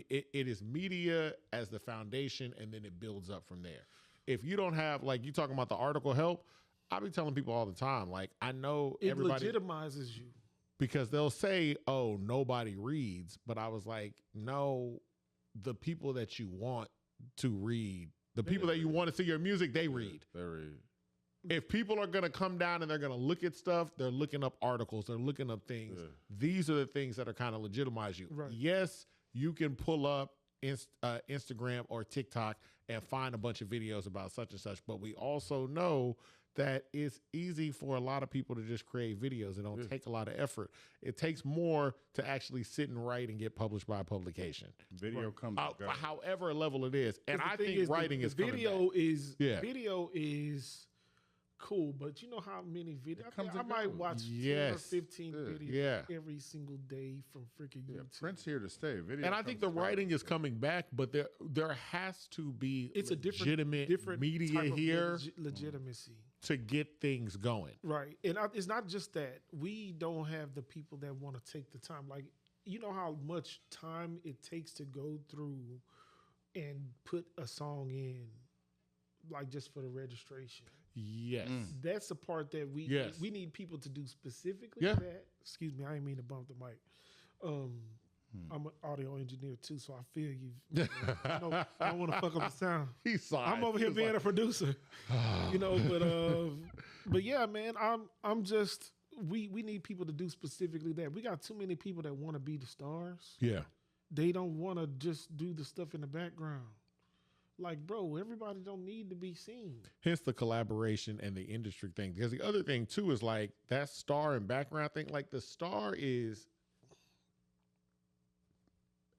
Speaker 2: it is media as the foundation, and then it builds up from there. If you don't have, like you talking about the article help, I be telling people all the time, like I know everybody
Speaker 3: legitimizes you
Speaker 2: because they'll say, "Oh, nobody reads," but I was like, no, the people that you want to read, the people that you want to see your music, they read.
Speaker 1: They read.
Speaker 2: If people are going to come down and they're going to look at stuff, they're looking up articles, they're looking up things. Yeah. These are the things that are kind of legitimize you.
Speaker 3: Right.
Speaker 2: Yes, you can pull up Instagram or TikTok and find a bunch of videos about such and such, but we also know that it's easy for a lot of people to just create videos. It don't take a lot of effort. It takes more to actually sit and write and get published by a publication.
Speaker 1: Video comes
Speaker 2: however level it is. And I think writing is
Speaker 3: video is cool, but you know how many videos I might watch 10 or 15 videos every single day from freaking YouTube.
Speaker 1: Print's here to stay. Video,
Speaker 2: and I think the writing is coming back, but there has to be
Speaker 3: it's
Speaker 2: different media
Speaker 3: type of
Speaker 2: here
Speaker 3: legitimacy
Speaker 2: to get things going.
Speaker 3: Right, and it's not just that we don't have the people that want to take the time. Like you know how much time it takes to go through and put a song in, like just for the registration.
Speaker 2: Yes.
Speaker 3: That's the part that we need people to do specifically.
Speaker 2: Yeah.
Speaker 3: That. Excuse me, I didn't mean to bump the mic. I'm an audio engineer too, so I feel you. I don't want to fuck up the sound. I'm over here being a producer, but yeah, man, I'm just we need people to do specifically that. We got too many people that want to be the stars.
Speaker 2: Yeah.
Speaker 3: They don't want to just do the stuff in the background. Like, bro, everybody don't need to be seen.
Speaker 2: Hence the collaboration and the industry thing. Because the other thing too is like that star and background thing. Like the star is,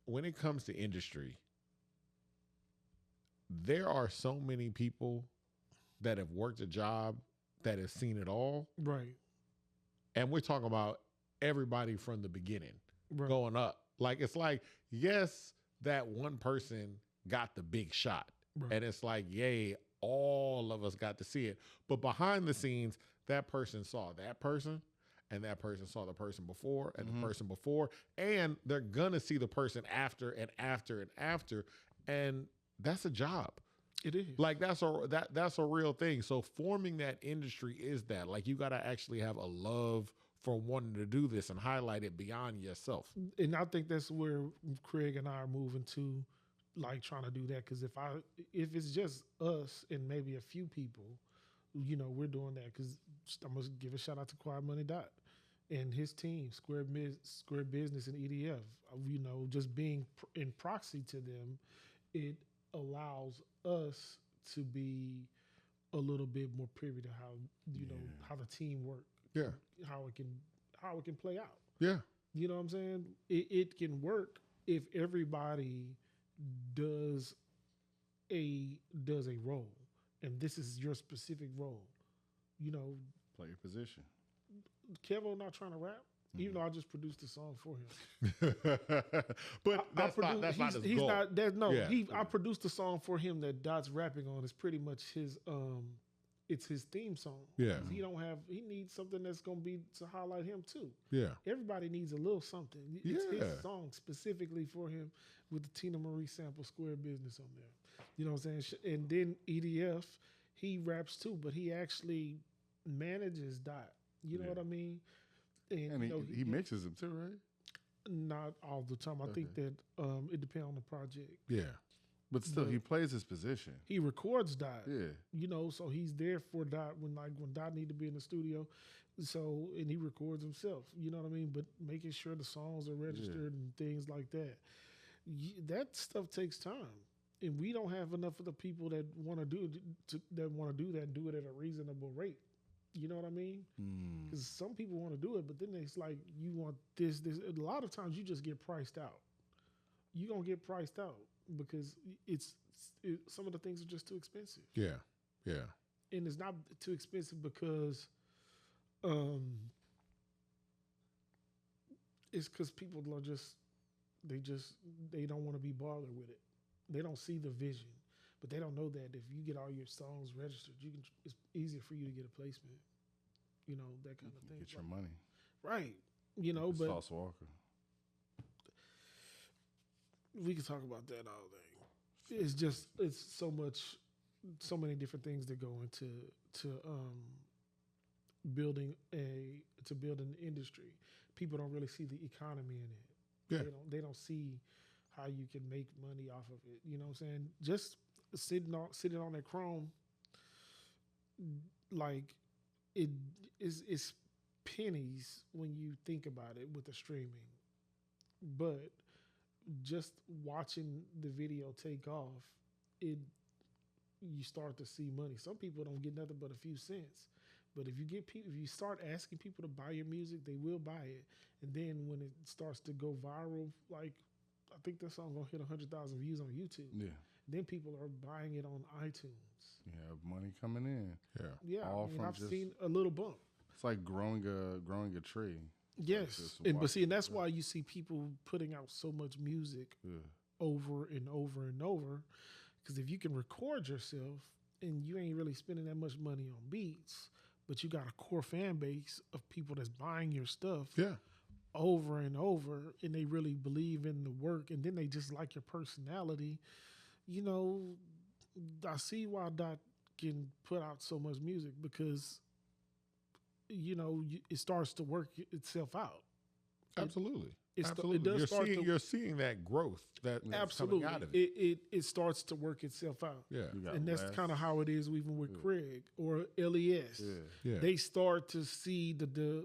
Speaker 2: when it comes to industry, there are so many people that have worked a job that have seen it all.
Speaker 3: Right.
Speaker 2: And we're talking about everybody from the beginning going up. Like, it's like, yes, that one person got the big shot. Right. And it's like, yay, all of us got to see it. But behind the scenes, that person saw that person, and that person saw the person before, and the person before, and they're gonna see the person after and after and after. And that's a job.
Speaker 3: It is.
Speaker 2: Like that's a real thing. So forming that industry is that. Like you gotta actually have a love for wanting to do this and highlight it beyond yourself.
Speaker 3: And I think that's where Craig and I are moving to, like trying to do that. Because if it's just us and maybe a few people, we're doing that. Because I'm gonna give a shout out to Quiet Money Dot and his team, Square Business and EDF. Just being in proxy to them, it allows us to be a little bit more privy to how the team work.
Speaker 2: Yeah.
Speaker 3: How it can play out.
Speaker 2: Yeah.
Speaker 3: You know what I'm saying? It can work if everybody does a role, and this is your specific role.
Speaker 1: Play your position.
Speaker 3: Kevo not trying to rap, even though I just produced a song for him.
Speaker 2: But that's not his goal.
Speaker 3: I produced a song for him that Dot's rapping on. It's pretty much his it's his theme song.
Speaker 2: Yeah.
Speaker 3: He needs something that's gonna be to highlight him too.
Speaker 2: Yeah.
Speaker 3: Everybody needs a little something. It's his song specifically for him with the Tina Marie sample Square Business on there. You know what I'm saying? And then EDF, he raps too, but he actually manages Dot. You know what I mean?
Speaker 1: And he mixes them too, right?
Speaker 3: Not all the time. I think that it depends on the project.
Speaker 2: Yeah.
Speaker 1: But still, he plays his position.
Speaker 3: He records Dot.
Speaker 1: Yeah.
Speaker 3: So he's there for Dot when Dot need to be in the studio. So, and he records himself. You know what I mean? But making sure the songs are registered and things like that. That stuff takes time. And we don't have enough of the people that want to do that and do it at a reasonable rate. You know what I mean? Because some people want to do it, but then it's like you want this. A lot of times you just get priced out. You're going to get priced out because some of the things are just too expensive.
Speaker 2: Yeah, yeah.
Speaker 3: And it's not too expensive because it's because people are they don't want to be bothered with it. They don't see the vision. But they don't know that if you get all your songs registered, it's easier for you to get a placement. That kind of thing.
Speaker 1: Get your money.
Speaker 3: Right.
Speaker 1: But
Speaker 3: Sauce
Speaker 1: Walker.
Speaker 3: We can talk about that all day. It's so many different things that go into building an industry. People don't really see the economy in it.
Speaker 2: Yeah.
Speaker 3: They don't see how you can make money off of it. You know what I'm saying? Just sitting on that Chrome, like it's pennies when you think about it with the streaming. But just watching the video take off, you start to see money. Some people don't get nothing but a few cents. But if you start asking people to buy your music, they will buy it. And then when it starts to go viral, like I think that song gonna hit 100,000 views on YouTube.
Speaker 1: Yeah.
Speaker 3: Then people are buying it on iTunes.
Speaker 1: You have money coming in.
Speaker 3: Yeah. I've seen a little bump.
Speaker 1: It's like growing a tree.
Speaker 3: Yes, and that's why you see people putting out so much music over and over and over. Because if you can record yourself and you ain't really spending that much money on beats, but you got a core fan base of people that's buying your stuff over and over, and they really believe in the work, and then they just like your personality. I see why Dot can put out so much music because, it starts to work itself out.
Speaker 2: Absolutely. You're seeing that growth that's coming out of it.
Speaker 3: It starts to work itself out.
Speaker 2: Yeah.
Speaker 3: And that's kind of how it is even with Craig or LES.
Speaker 2: Yeah.
Speaker 3: They start to see the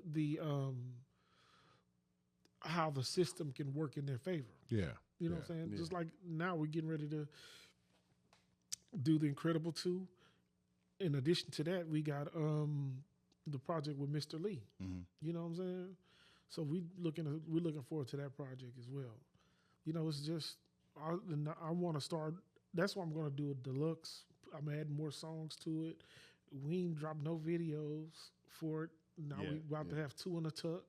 Speaker 3: how the system can work in their favor.
Speaker 2: Yeah.
Speaker 3: You know what I'm saying? Yeah. Just like now we're getting ready to do the Incredible 2. In addition to that, we got the project with Mr. Lee.
Speaker 1: Mm-hmm.
Speaker 3: You know what I'm saying? So we're looking forward to that project as well. It's just I want to start. That's why I'm going to do a deluxe. I'm adding more songs to it. We ain't dropped no videos for it. Now we about to have 2 in the tuck.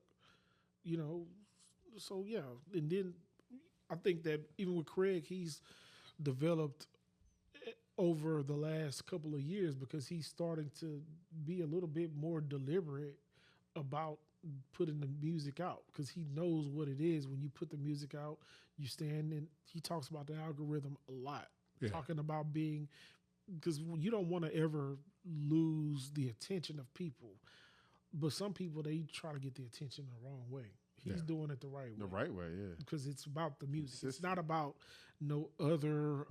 Speaker 3: So yeah, and then I think that even with Craig, he's developed over the last couple of years because he's starting to be a little bit more deliberate about putting the music out because he knows what it is. When you put the music out, you stand and he talks about the algorithm a lot, talking about because you don't want to ever lose the attention of people. But some people, they try to get the attention the wrong way. He's doing it the right way.
Speaker 1: The right way, yeah.
Speaker 3: Because it's about the music. It's not about no other,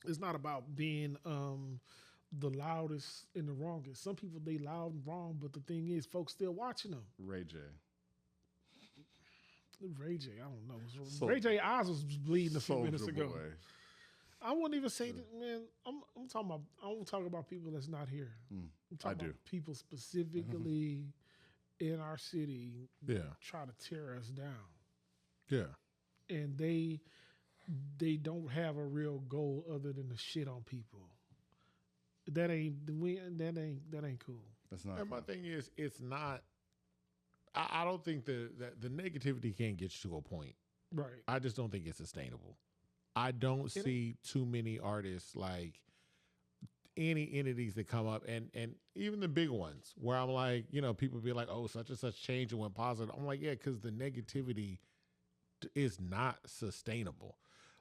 Speaker 3: it's not about being the loudest and the wrongest. Some people, they loud and wrong, but the thing is, folks still watching them.
Speaker 1: Ray J,
Speaker 3: I don't know. Ray J eyes was bleeding a few minutes ago.
Speaker 1: Boy.
Speaker 3: I wouldn't even say that, man. I'm talking about. I won't talk about people that's not here. I'm talking about people specifically in our city. Try to tear us down.
Speaker 2: Yeah,
Speaker 3: and they don't have a real goal other than to shit on people. That ain't cool.
Speaker 1: That's not.
Speaker 2: And my thing is, it's not. I don't think that the negativity can't get you to a point.
Speaker 3: Right.
Speaker 2: I just don't think it's sustainable. I don't see too many artists like any entities that come up and even the big ones where I'm like, people be like, oh, such and such change and went positive. I'm like, yeah, because the negativity is not sustainable.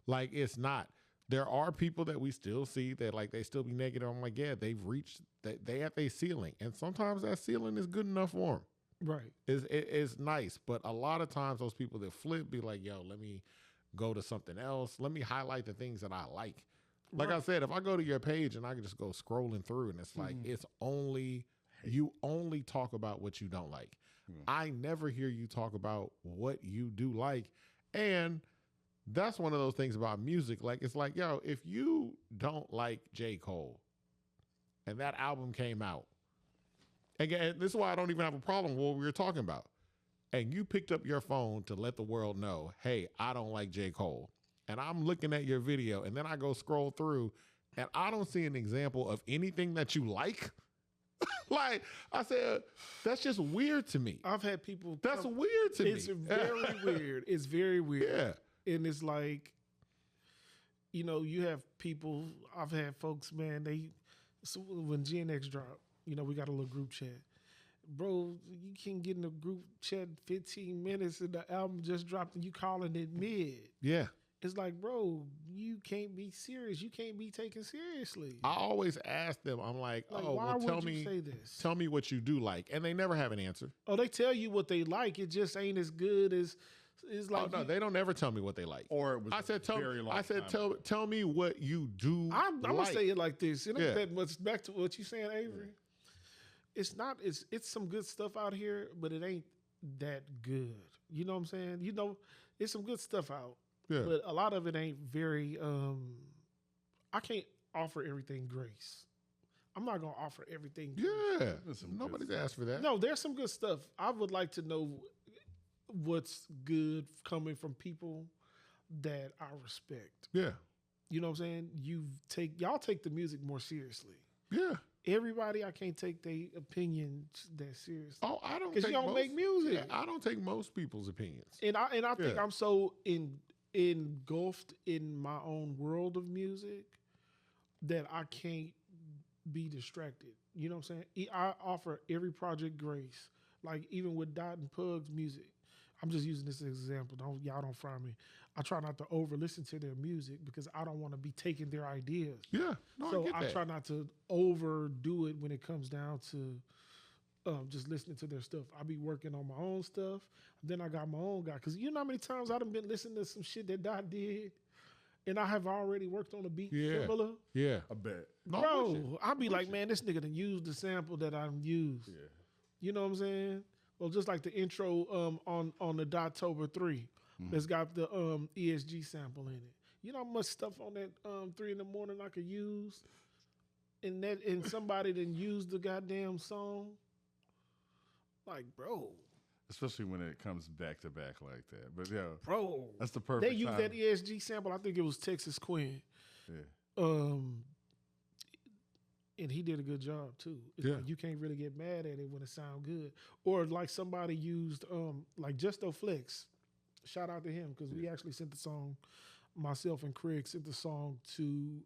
Speaker 2: Like, it's not. There are people that we still see that like they still be negative. I'm like, yeah, they've reached that they have a ceiling, and sometimes that ceiling is good enough for them.
Speaker 3: Right.
Speaker 2: It's nice, but a lot of times those people that flip be like, yo, let me go to something else. Let me highlight the things that I like. Like I said, if I go to your page and I can just go scrolling through and it's like, you only talk about what you don't like. I never hear you talk about what you do like. And that's one of those things about music. Like, it's like, yo, if you don't like J. Cole and that album came out, again, this is why I don't even have a problem with what we were talking about. And you picked up your phone to let the world know, hey, I don't like J. Cole. And I'm looking at your video, and then I go scroll through, and I don't see an example of anything that you like. Like, I said, that's just weird to me.
Speaker 3: I've had people...
Speaker 2: That's weird to me.
Speaker 3: It's very weird. It's very weird.
Speaker 2: Yeah.
Speaker 3: And it's like, you have people... I've had folks, man, so when Gen X dropped, we got a little group chat. Bro, you can't get in a group chat 15 minutes and the album just dropped and you calling it mid.
Speaker 2: Yeah.
Speaker 3: It's like, bro, you can't be serious. You can't be taken seriously.
Speaker 2: I always ask them, I'm like, oh,
Speaker 3: why
Speaker 2: well,
Speaker 3: would you say this?
Speaker 2: Tell me what you do like. And they never have an answer.
Speaker 3: Oh, they tell you what they like. It just ain't as good as, it's like.
Speaker 2: Oh, no, they don't ever tell me what they like.
Speaker 1: Or it was
Speaker 2: tell me what you do
Speaker 3: I'm
Speaker 2: like.
Speaker 3: going to say it like this. It ain't that much back to what you saying, Avery. It's not, it's some good stuff out here, but it ain't that good. You know what I'm saying? It's some good stuff out.
Speaker 2: Yeah.
Speaker 3: But a lot of it ain't very, I can't offer everything grace. I'm not going to offer everything grace.
Speaker 2: Yeah. Nobody's asked for that.
Speaker 3: No, there's some good stuff. I would like to know what's good coming from people that I respect.
Speaker 2: Yeah.
Speaker 3: You know what I'm saying? Y'all take the music more seriously.
Speaker 2: Yeah.
Speaker 3: Everybody, I can't take their opinions that seriously.
Speaker 2: Oh, I don't.
Speaker 3: Because you don't make music.
Speaker 2: Yeah, I don't take most people's opinions.
Speaker 3: And I think I'm so engulfed in my own world of music that I can't be distracted. You know what I'm saying? I offer every project grace. Like even with Dot and Pug's music, I'm just using this as an example. Y'all don't fry me. I try not to over listen to their music because I don't want to be taking their ideas.
Speaker 2: Yeah. No,
Speaker 3: so
Speaker 2: I
Speaker 3: try not to overdo it when it comes down to just listening to their stuff. I be working on my own stuff. Then I got my own guy. Because you know how many times I've been listening to some shit that Dot did and I have already worked on a beat similar?
Speaker 2: Yeah.
Speaker 1: I bet.
Speaker 3: Bro, I'll be like, man, this nigga done used the sample that I'm used.
Speaker 1: Yeah.
Speaker 3: You know what I'm saying? Well, just like the intro on the Dottober 3 that's got the ESG sample in it. You know how much stuff on that 3 in the morning I could use? And somebody didn't use the goddamn song? Like, bro.
Speaker 1: Especially when it comes back to back like that. But yeah,
Speaker 3: bro,
Speaker 1: that's the perfect
Speaker 3: They used
Speaker 1: time.
Speaker 3: that ESG sample. I think it was Texas Quinn.
Speaker 1: Yeah.
Speaker 3: And he did a good job too. Like you can't really get mad at it when it sounds good. Or like somebody used like Justo Flex. Shout out to him because we actually sent the song. Myself and Craig sent the song to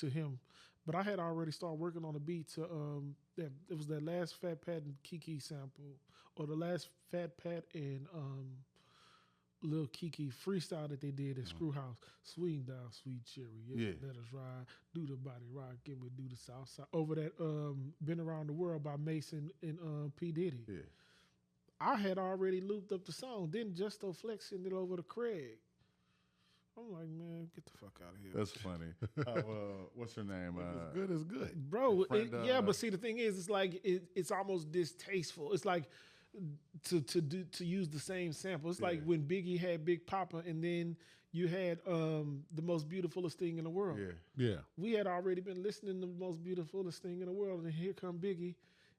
Speaker 3: him. But I had already started working on the beat to it was that last Fat Pat and Kiki sample, or the last Fat Pat and Lil Kiki freestyle that they did at Screwhouse. Swing down, sweet cherry, let us ride, do the body rock, give me do the south side. Over that Been Around the World by Mason and P. Diddy.
Speaker 1: Yeah.
Speaker 3: I had already looped up the song, then Justo Flex sent it over to Craig. I'm like, man, get the fuck out of here.
Speaker 1: That's funny. What's her name?
Speaker 2: Good is good.
Speaker 3: Bro, but see, the thing is, it's like, it's almost distasteful. It's like to use the same sample. It's like when Biggie had Big Papa and then you had The Most Beautifulest Thing in the World.
Speaker 2: Yeah.
Speaker 3: We had already been listening to The Most Beautifulest Thing in the World, and here come Biggie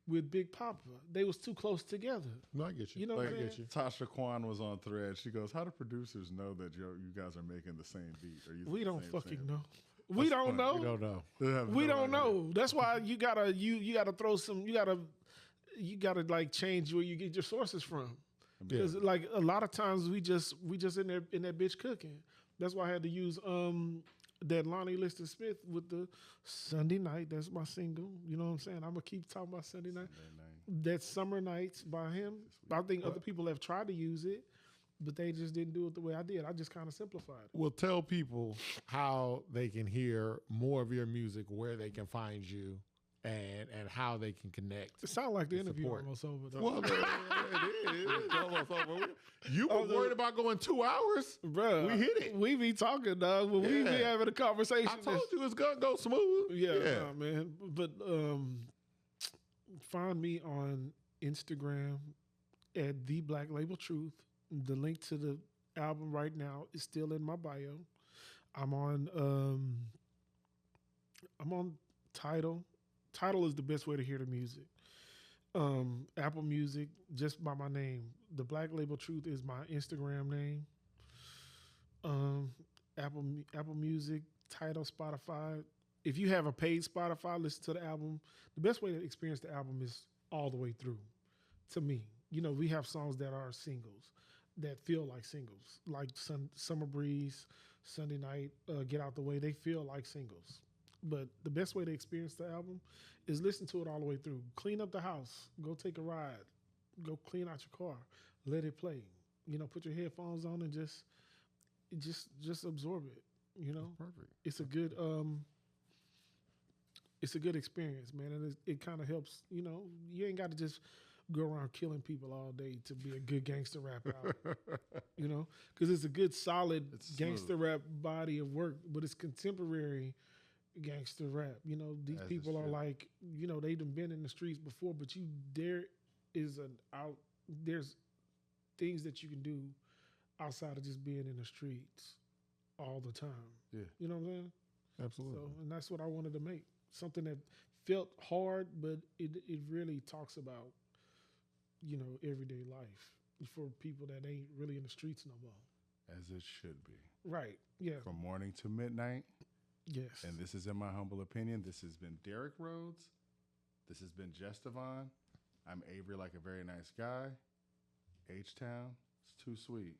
Speaker 3: with Big Papa. They was too close together.
Speaker 2: No, I get you.
Speaker 3: You know
Speaker 2: like,
Speaker 3: what I
Speaker 2: get you.
Speaker 1: Tasha Kwan was on Thread. She goes, how do producers know that you guys are making the same beat? Or using
Speaker 3: We
Speaker 1: the
Speaker 3: don't
Speaker 1: same
Speaker 3: fucking
Speaker 1: sample?
Speaker 3: know. We don't know.
Speaker 2: We don't know.
Speaker 1: They have
Speaker 3: We
Speaker 1: no
Speaker 3: don't
Speaker 1: idea.
Speaker 3: know. That's why you gotta throw some. You gotta like change where you get your sources from. Because like a lot of times we just in that bitch cooking. That's why I had to use that Lonnie Liston Smith with the Sunday Night. That's my single. You know what I'm saying? I'm gonna keep talking about Sunday Night. That Summer Nights by him. I think other people have tried to use it, but they just didn't do it the way I did. I just kind of simplified it.
Speaker 2: Well, tell people how they can hear more of your music, where they can find you, and how they can connect.
Speaker 3: It sounds like the interview
Speaker 2: support.
Speaker 3: almost over though.
Speaker 2: Well, it is. It's almost over. You were worried about going 2 hours?
Speaker 3: Bruh,
Speaker 2: we hit it.
Speaker 3: We be talking, dog. When we be having a conversation.
Speaker 2: I told you it's going to go smooth.
Speaker 3: Yeah, nah, man. But find me on Instagram at The Black Label Truth. The link to the album right now is still in my bio. I'm on Tidal. Tidal is the best way to hear the music. Apple Music, just by my name. The Black Label Truth is my Instagram name. Apple Music, Tidal, Spotify. If you have a paid Spotify, listen to the album. The best way to experience the album is all the way through, to me. You know, we have songs that are singles, that feel like singles, like Summer Breeze, Sunday Night, Get Out the Way. They feel like singles. But the best way to experience the album is listen to it all the way through. Clean up the house. Go take a ride. Go clean out your car. Let it play. You know, put your headphones on and just absorb it. You know,
Speaker 2: That's perfect.
Speaker 3: It's a good experience, man, and it kind of helps. You know, you ain't got to just go around killing people all day to be a good gangster rap album. You know, because it's a good, solid gangster rap body of work, but it's contemporary gangster rap. You know, these people are like, you know, they done been in the streets before, but there's things that you can do outside of just being in the streets all the time.
Speaker 1: Yeah.
Speaker 3: You know what I'm saying?
Speaker 2: Absolutely.
Speaker 3: So, and that's what I wanted to make. Something that felt hard, but it really talks about, you know, everyday life for people that ain't really in the streets no more.
Speaker 1: As it should be.
Speaker 3: Right. Yeah.
Speaker 1: From morning to midnight.
Speaker 3: Yes.
Speaker 1: And this is in my humble opinion. This has been Derryk Rhodes. This has been Jestavon. I'm Avery, like a very nice guy. H-Town. It's too sweet.